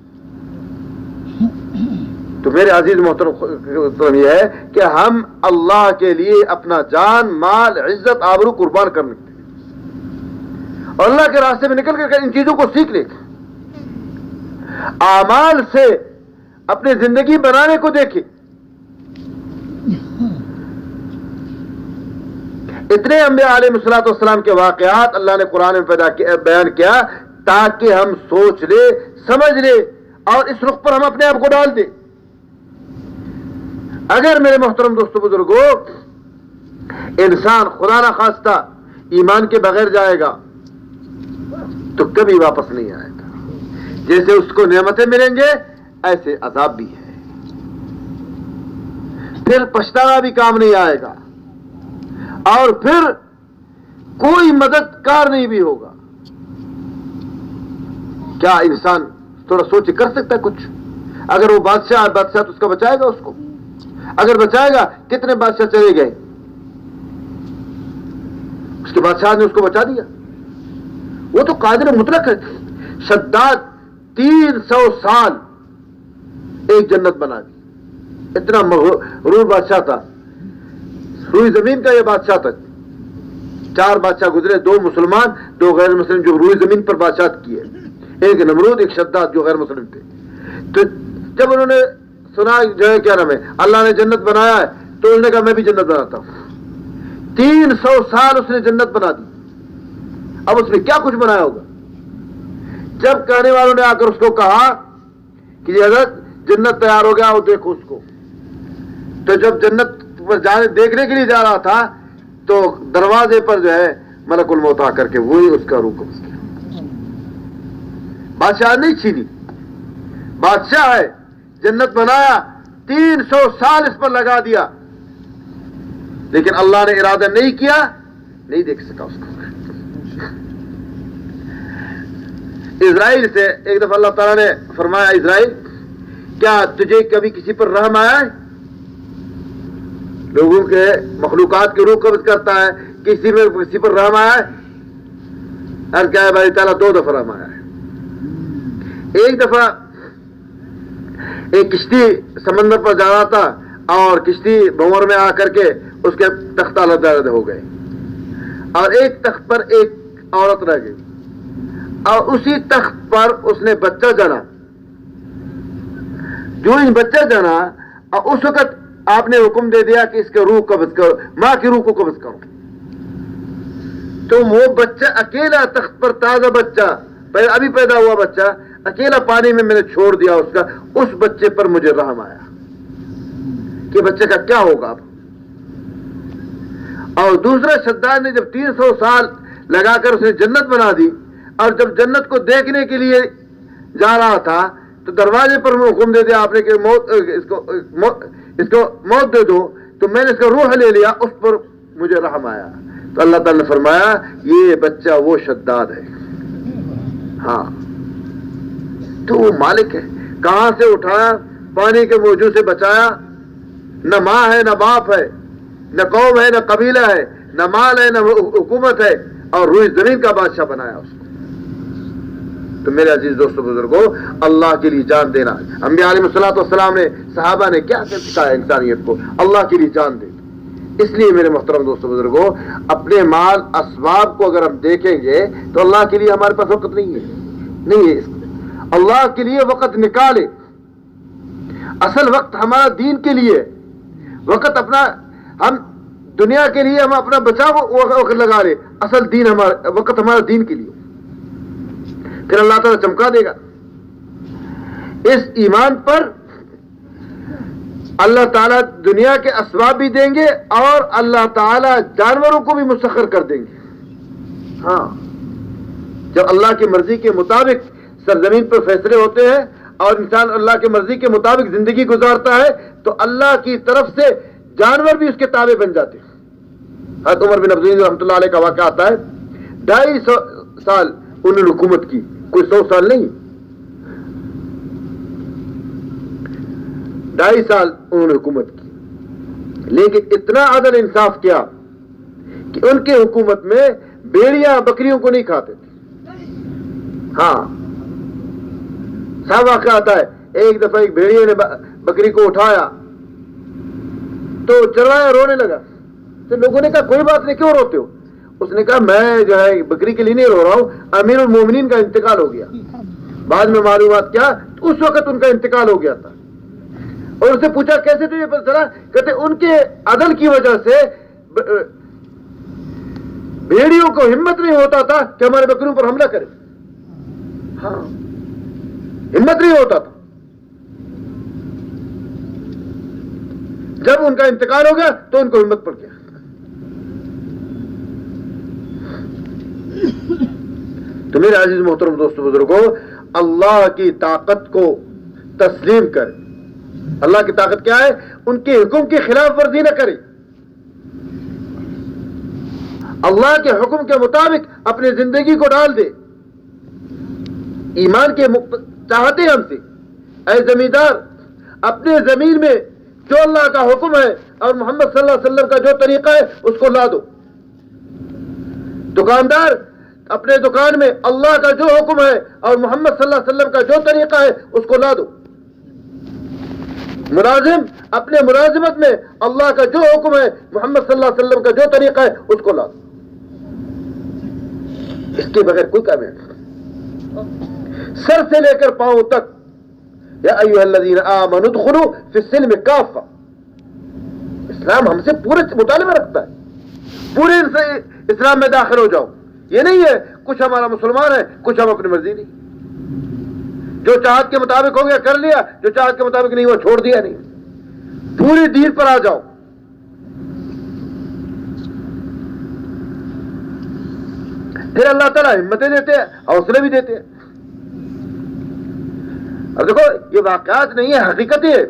تو میرے عزیز محترم یہ ہے کہ ہم اللہ کے لیے اپنا جان، مال، عزت، آبرو قربان کرنے اور اللہ کے راستے میں نکل کر ان چیزوں کو سیکھ لیں، اعمال سے اپنی زندگی بنانے کو دیکھیں. اتنے انبیاء علیہ الصلوۃ والسلام کے واقعات اللہ نے قرآن میں بیان کیا تاکہ ہم سوچ لیں، سمجھ لیں اور اس رخ پر ہم اپنے آپ کو ڈال دیں. اگر میرے محترم دوستو بزرگوں انسان خدا نہ خواستہ ایمان کے بغیر جائے گا تو کبھی واپس نہیں آئے گا. جیسے اس کو نعمتیں ملیں گے ایسے عذاب بھی ہے. پھر پچھتانا بھی کام نہیں آئے گا اور پھر کوئی مددگار نہیں بھی ہوگا. کیا انسان تھوڑا سوچ کر سکتا ہے کچھ؟ اگر وہ بادشاہ تو اس کا بچائے گا؟ اس کو اگر بچائے گا، کتنے بادشاہ چلے گئے، اس کے بادشاہ نے اس کو بچا دیا. وہ تو قادر مطلق ہے. شداد 300 سال ایک جنت بنا دی. اتنا مغرور بادشاہ تھا. روئی زمین کا یہ بادشاہ تھا. 4 بادشاہ گزرے، 2 مسلمان، 2 غیر مسلم جو روئی زمین پر بادشاہت کیے. ایک نمرود، ایک شداد جو غیر مسلم تھے. تو جب انہوں نے سنا جو ہے کیا نام ہے اللہ نے جنت بنایا ہے تو انہوں نے کہا میں بھی جنت بناتا ہوں. 300 سال اس نے جنت بنا دی. اب اس نے کیا کچھ بنایا ہوگا؟ جب کہنے والوں نے آ کر اس کو کہا کہ یہ حضرت جنت تیار ہو گیا، وہ دیکھو اس کو، تو جب جنت پر جانے دیکھنے کے لیے جا رہا تھا تو دروازے پر جو ہے ملک الموت آ کر کے وہی اس کا روح قبض کیا. بادشاہ نہیں چھینی، بادشاہ ہے، جنت بنایا، 300 سال اس پر لگا دیا، لیکن اللہ نے ارادہ نہیں کیا، نہیں دیکھ سکا اس کو. اسرائیل سے ایک دفعہ اللہ تعالیٰ نے فرمایا اسرائیل کیا تجھے کبھی کسی پر رحم آیا ہے؟ لوگوں کے مخلوقات کے روح قبض کرتا ہے، کسی پر رحم آیا ہے؟ اور کیا ہے بھائی تعالیٰ 2 دفعہ رحم آیا ہے. ایک دفعہ ایک کشتی سمندر پر جا رہا تھا اور کشتی بھنور میں آ کر کے اس کے تختہ لدغ ہو گئے اور ایک تخت پر ایک عورت رہ گئی اور اسی تخت پر اس نے بچہ جنا. جو ان بچہ جنا اور اس وقت آپ نے حکم دے دیا کہ اس کے روح قبض کرو، ماں کی روح کو قبض کرو. تو وہ بچہ اکیلا تخت پر، تازہ بچہ، ابھی پیدا ہوا بچہ اکیلا پانی میں نے چھوڑ دیا اس کا. اس بچے پر مجھے رحم آیا کہ بچے کا کیا ہوگا اب. اور دوسرا شداد نے جب 300 سال لگا کر اس نے جنت بنا دی اور جب جنت کو دیکھنے کے لیے جا رہا تھا تو دروازے پر حکم دے دیا آپ نے کہ اس کو موت دے دو. تو میں نے اس کا روح لے لیا، اس پر مجھے رحم آیا. تو اللہ تعالی نے فرمایا یہ بچہ وہ شداد ہے. ہاں تو وہ مالک ہے، کہاں سے اٹھایا، پانی کے موجود سے بچایا. نہ ماں ہے، نہ باپ ہے، نہ قوم ہے، نہ قبیلہ ہے، نہ مال ہے، نہ حکومت ہے، اور روئی زمین کا بادشاہ بنایا اس کو. تو میرے عزیز دوستو بزرگوں، اللہ کے لیے جان دینا. انبیاء علیہ الصلوۃ والسلام نے، صحابہ نے کیا سکھایا انسانیت کو؟ اللہ کے لیے جان دے. اس لیے میرے محترم دوستو بزرگوں، اپنے مال اسباب کو اگر ہم دیکھیں گے تو اللہ کے لیے ہمارے پاس وقت نہیں ہے. اللہ کے لیے وقت نکالے. اصل وقت ہمارا دین کے لیے وقت، اپنا ہم دنیا کے لیے ہم اپنا بچاؤ وقت لگا لے. اصل دین ہمارا وقت ہمارا دین کے لیے، پھر اللہ تعالیٰ چمکا دے گا. اس ایمان پر اللہ تعالیٰ دنیا کے اسباب بھی دیں گے اور اللہ تعالیٰ جانوروں کو بھی مسخر کر دیں گے. ہاں جب اللہ کی مرضی کے مطابق سرزمین پر فیصلے ہوتے ہیں اور انسان اللہ کی مرضی کے مطابق زندگی گزارتا ہے تو اللہ کی طرف سے جانور بھی اس کے تابع بن جاتے ہیں. حضرت عمر بن عبدالعزیز رحمۃ اللہ علیہ کا واقعہ آتا ہے. 250 سال انہوں نے حکومت کی، کوئی 100 سال نہیں. 2.5 سال انہوں نے حکومت کی، لیکن اتنا عدل انصاف کیا کہ ان کے حکومت میں بھیڑیاں بکریوں کو نہیں کھاتے تھے. ہاں صاحب واقعہ آتا ہے، ایک دفعہ ایک بھیڑیے نے بکری کو اٹھایا تو چروایا رونے لگا. تو لوگوں نے کہا کوئی بات نہیں, کیوں روتے ہو؟ اس نے کہا میں جو ہے بکری کے لیے نہیں رو رہا ہوں, امیر المومنین کا انتقال ہو گیا. بعد میں معلومات کیا, اس وقت ان کا انتقال ہو گیا تھا. اور اس سے پوچھا کیسے تجھے پتہ چلا؟ کہتے ان کے عدل کی وجہ سے بھیڑیوں کو ہمت نہیں ہوتا تھا کہ ہمارے بکریوں پر حملہ کرے. ہاں, ہمت نہیں ہوتا تھا. جب ان کا انتقال ہو گیا تو ان کو ہمت پڑ گیا. تو میرے عزیز محترم دوستو بزرگوں, اللہ کی طاقت کو تسلیم کرے. اللہ کی طاقت کیا ہے؟ ان کے حکم کی خلاف ورزی نہ کرے, اللہ کے حکم کے مطابق اپنی زندگی کو ڈال دے. ایمان کے چاہتے ہم سے, اے زمیندار اپنے زمین میں جو اللہ کا حکم ہے اور محمد صلی اللہ علیہ وسلم کا جو طریقہ ہے اس کو لا دو. دکاندار اپنے دکان میں اللہ کا جو حکم ہے اور محمد صلی اللہ علیہ وسلم کا جو طریقہ ہے اس کو لا دو. ملازم اپنے ملازمت میں اللہ کا جو حکم ہے محمد صلی اللہ علیہ وسلم کا جو طریقہ ہے اس کو لا دو. اس کے بغیر کوئی کام نہیں. سر سے لے کر پاؤں تک, یا ایھا الذین آمنوا ادخلوا فی السلم کافہ. اسلام ہم سے پورے مطالبہ رکھتا ہے, پورے اسلام میں داخل ہو جاؤ. یہ نہیں ہے کچھ ہمارا مسلمان ہے کچھ ہم اپنی مرضی نہیں. جو چاہت کے مطابق ہو گیا کر لیا, جو چاہت کے مطابق نہیں ہوا چھوڑ دیا. نہیں, پوری دین پر آ جاؤ. پھر اللہ تعالیٰ ہمتیں دیتے ہیں, حوصلے بھی دیتے ہیں. اب دیکھو یہ واقعات نہیں ہے, حقیقت ہے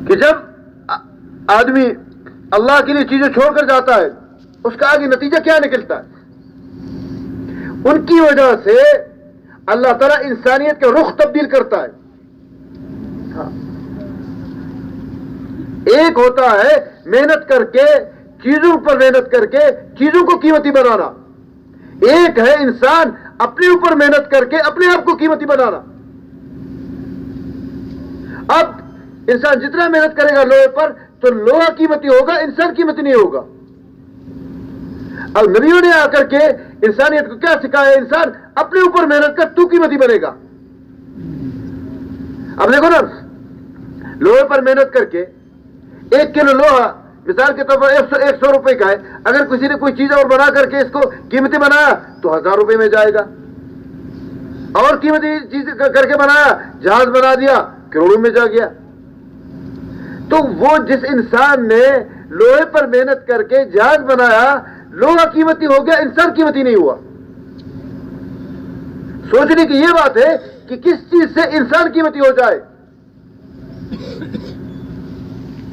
کہ جب آدمی اللہ کے لیے چیزیں چھوڑ کر جاتا ہے اس کا آگے نتیجہ کیا نکلتا ہے. ان کی وجہ سے اللہ تعالیٰ انسانیت کا رخ تبدیل کرتا ہے. ایک ہوتا ہے محنت کر کے, چیزوں پر محنت کر کے چیزوں کو قیمتی بنانا. ایک ہے انسان اپنے اوپر محنت کر کے اپنے آپ کو قیمتی بنانا. اب انسان جتنا محنت کرے گا لوہے پر تو لوہا قیمتی ہوگا, انسان قیمتی نہیں ہوگا. اب نبیوں نے آ کر کے انسانیت کو کیا سکھایا؟ انسان اپنے اوپر محنت کر تو قیمتی بنے گا. اب دیکھو نا, لوہے پر محنت کر کے 1 کلو لوہا مثال کے طور پر 100 روپے کا ہے. اگر کسی نے کوئی چیز اور بنا کر کے اس کو قیمتی بنایا تو 1000 روپے میں جائے گا. اور قیمتی چیز کر کے بنایا, جہاز بنا دیا, کروڑوں میں جا گیا. تو وہ جس انسان نے لوہے پر محنت کر کے جہاز بنایا, لوہا قیمتی ہو گیا, انسان قیمتی نہیں ہوا. سوچنے کی یہ بات ہے کہ کس چیز سے انسان قیمتی ہو جائے.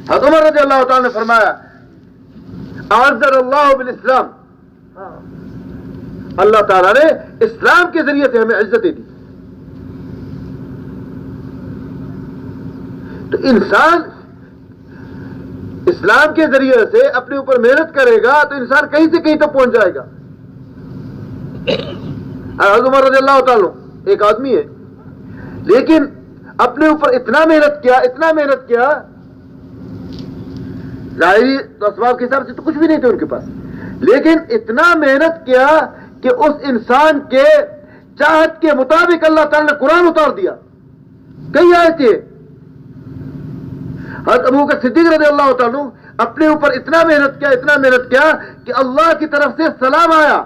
حضرت عمر رضی اللہ تعالی نے فرمایا اعزنا اللہ بالاسلام, اللہ تعالیٰ نے اسلام کے ذریعے سے ہمیں عزتیں دی. تو انسان اسلام کے ذریعے سے اپنے اوپر محنت کرے گا تو انسان کہیں سے کہیں تک پہنچ جائے گا. حضرت عمر رضی اللہ تعالیٰ ایک آدمی ہے لیکن اپنے اوپر اتنا محنت کیا, ظاہری اسباب کے حساب سے تو کچھ بھی نہیں تھے ان کے پاس, لیکن اتنا محنت کیا کہ اس انسان کے چاہت کے مطابق اللہ تعالیٰ نے قرآن اتار دیا. کئی آیتیں. حضرت ابو بکر صدیق رضی اللہ تعالیٰ اپنے اوپر اتنا محنت کیا کہ اللہ کی طرف سے سلام آیا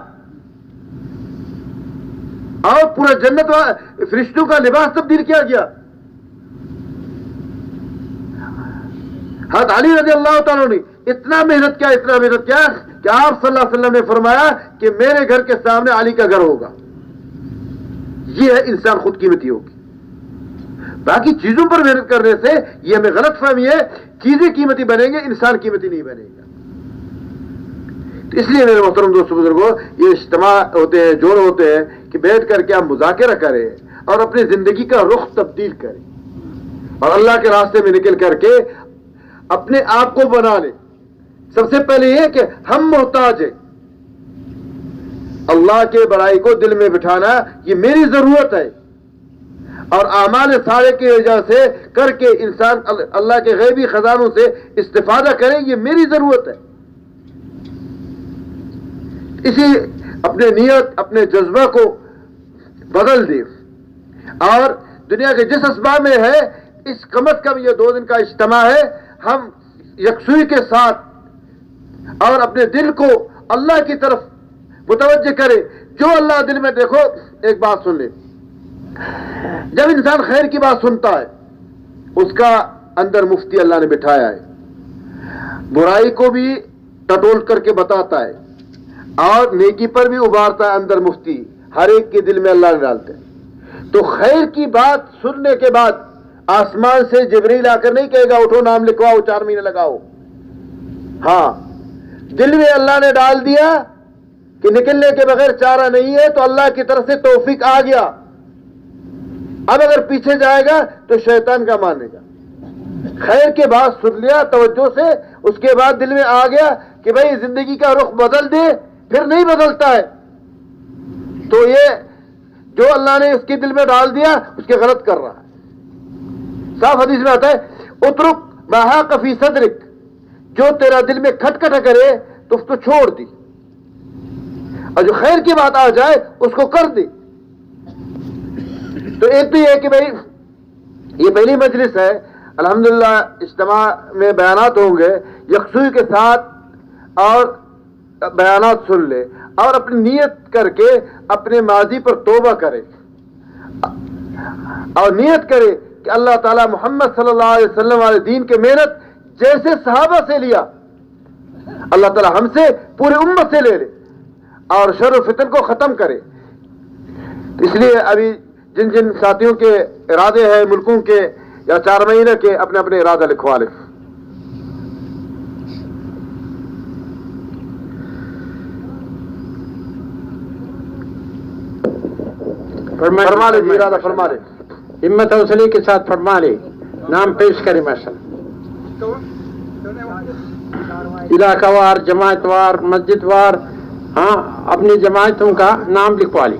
اور پورا جنت فرشتوں کا لباس تبدیل کیا گیا. حضرت علی رضی اللہ تعالیٰ نے اتنا محنت کیا کہ آپ صلی اللہ علیہ وسلم نے فرمایا کہ میرے گھر کے سامنے علی کا گھر ہوگا. یہ ہے انسان خود قیمتی ہوگی. باقی چیزوں پر محنت کرنے سے یہ ہمیں غلط فہمی ہے, چیزیں قیمتی بنیں گے, انسان قیمتی نہیں بنے گا. تو اس لیے میرے محترم دوستو بزرگوں, یہ اجتماع ہوتے ہیں, جوڑ ہوتے ہیں کہ بیٹھ کر کے ہم مذاکرہ کریں اور اپنی زندگی کا رخ تبدیل کریں اور اللہ کے راستے میں نکل کر کے اپنے آپ کو بنا لیں. سب سے پہلے یہ کہ ہم محتاج ہیں. اللہ کے بڑائی کو دل میں بٹھانا یہ میری ضرورت ہے. اور اعمال صالح کی وجہ سے کر کے انسان اللہ کے غیبی خزانوں سے استفادہ کرے، یہ میری ضرورت ہے. اسی اپنے نیت اپنے جذبہ کو بدل دے، اور دنیا کے جس اسباب میں ہے اس کم از کم یہ 2 دن کا اجتماع ہے، ہم یکسوئی کے ساتھ اور اپنے دل کو اللہ کی طرف متوجہ کرے. جو اللہ دل میں، دیکھو ایک بات سن لے، جب انسان خیر کی بات سنتا ہے اس کا اندر مفتی اللہ نے بٹھایا ہے، برائی کو بھی ٹٹول کر کے بتاتا ہے اور نیکی پر بھی ابھارتا ہے اندر مفتی، ہر ایک کے دل میں اللہ نے ڈالتے ہیں. تو خیر کی بات سننے کے بعد آسمان سے جبریل آ کر نہیں کہے گا اٹھو نام لکھواؤ 4 مہینے لگاؤ. ہاں، دل میں اللہ نے ڈال دیا کہ نکلنے کے بغیر چارہ نہیں ہے، تو اللہ کی طرف سے توفیق آ گیا. اب اگر پیچھے جائے گا تو شیطان کا مانے گا. خیر کے بعد سن لیا توجہ سے، اس کے بعد دل میں آ گیا کہ بھائی زندگی کا رخ بدل دے، پھر نہیں بدلتا ہے، تو یہ جو اللہ نے اس کے دل میں ڈال دیا اس کے غلط کر رہا ہے. صاف حدیث میں آتا ہے اترک ما حاق فی صدرک، جو تیرا دل میں کھٹکھٹا کرے تو اس کو چھوڑ دی، اور جو خیر کی بات آ جائے اس کو کر دی. تو ایک تو یہ کہ بھائی یہ پہلی مجلس ہے، الحمدللہ اجتماع میں بیانات ہوں گے، یکسوئی کے ساتھ اور بیانات سن لے اور اپنی نیت کر کے اپنے ماضی پر توبہ کرے اور نیت کرے کہ اللہ تعالی محمد صلی اللہ علیہ وسلم والے دین کے محنت جیسے صحابہ سے لیا اللہ تعالی ہم سے پوری امت سے لے لے اور شر و فتن کو ختم کرے. اس لیے ابھی جن جن ساتھیوں کے ارادے ہیں ملکوں کے یا 4 مہینے کے، اپنے اپنے ارادہ لکھوا لیں. فرما لے جی، ارادہ فرما لے، ہمت حوصلے کے ساتھ فرما لے. نام پیش کرے ماشاء علاقہ وار، جماعت وار، مسجد وار، ہاں اپنی جماعتوں کا نام لکھوا لے.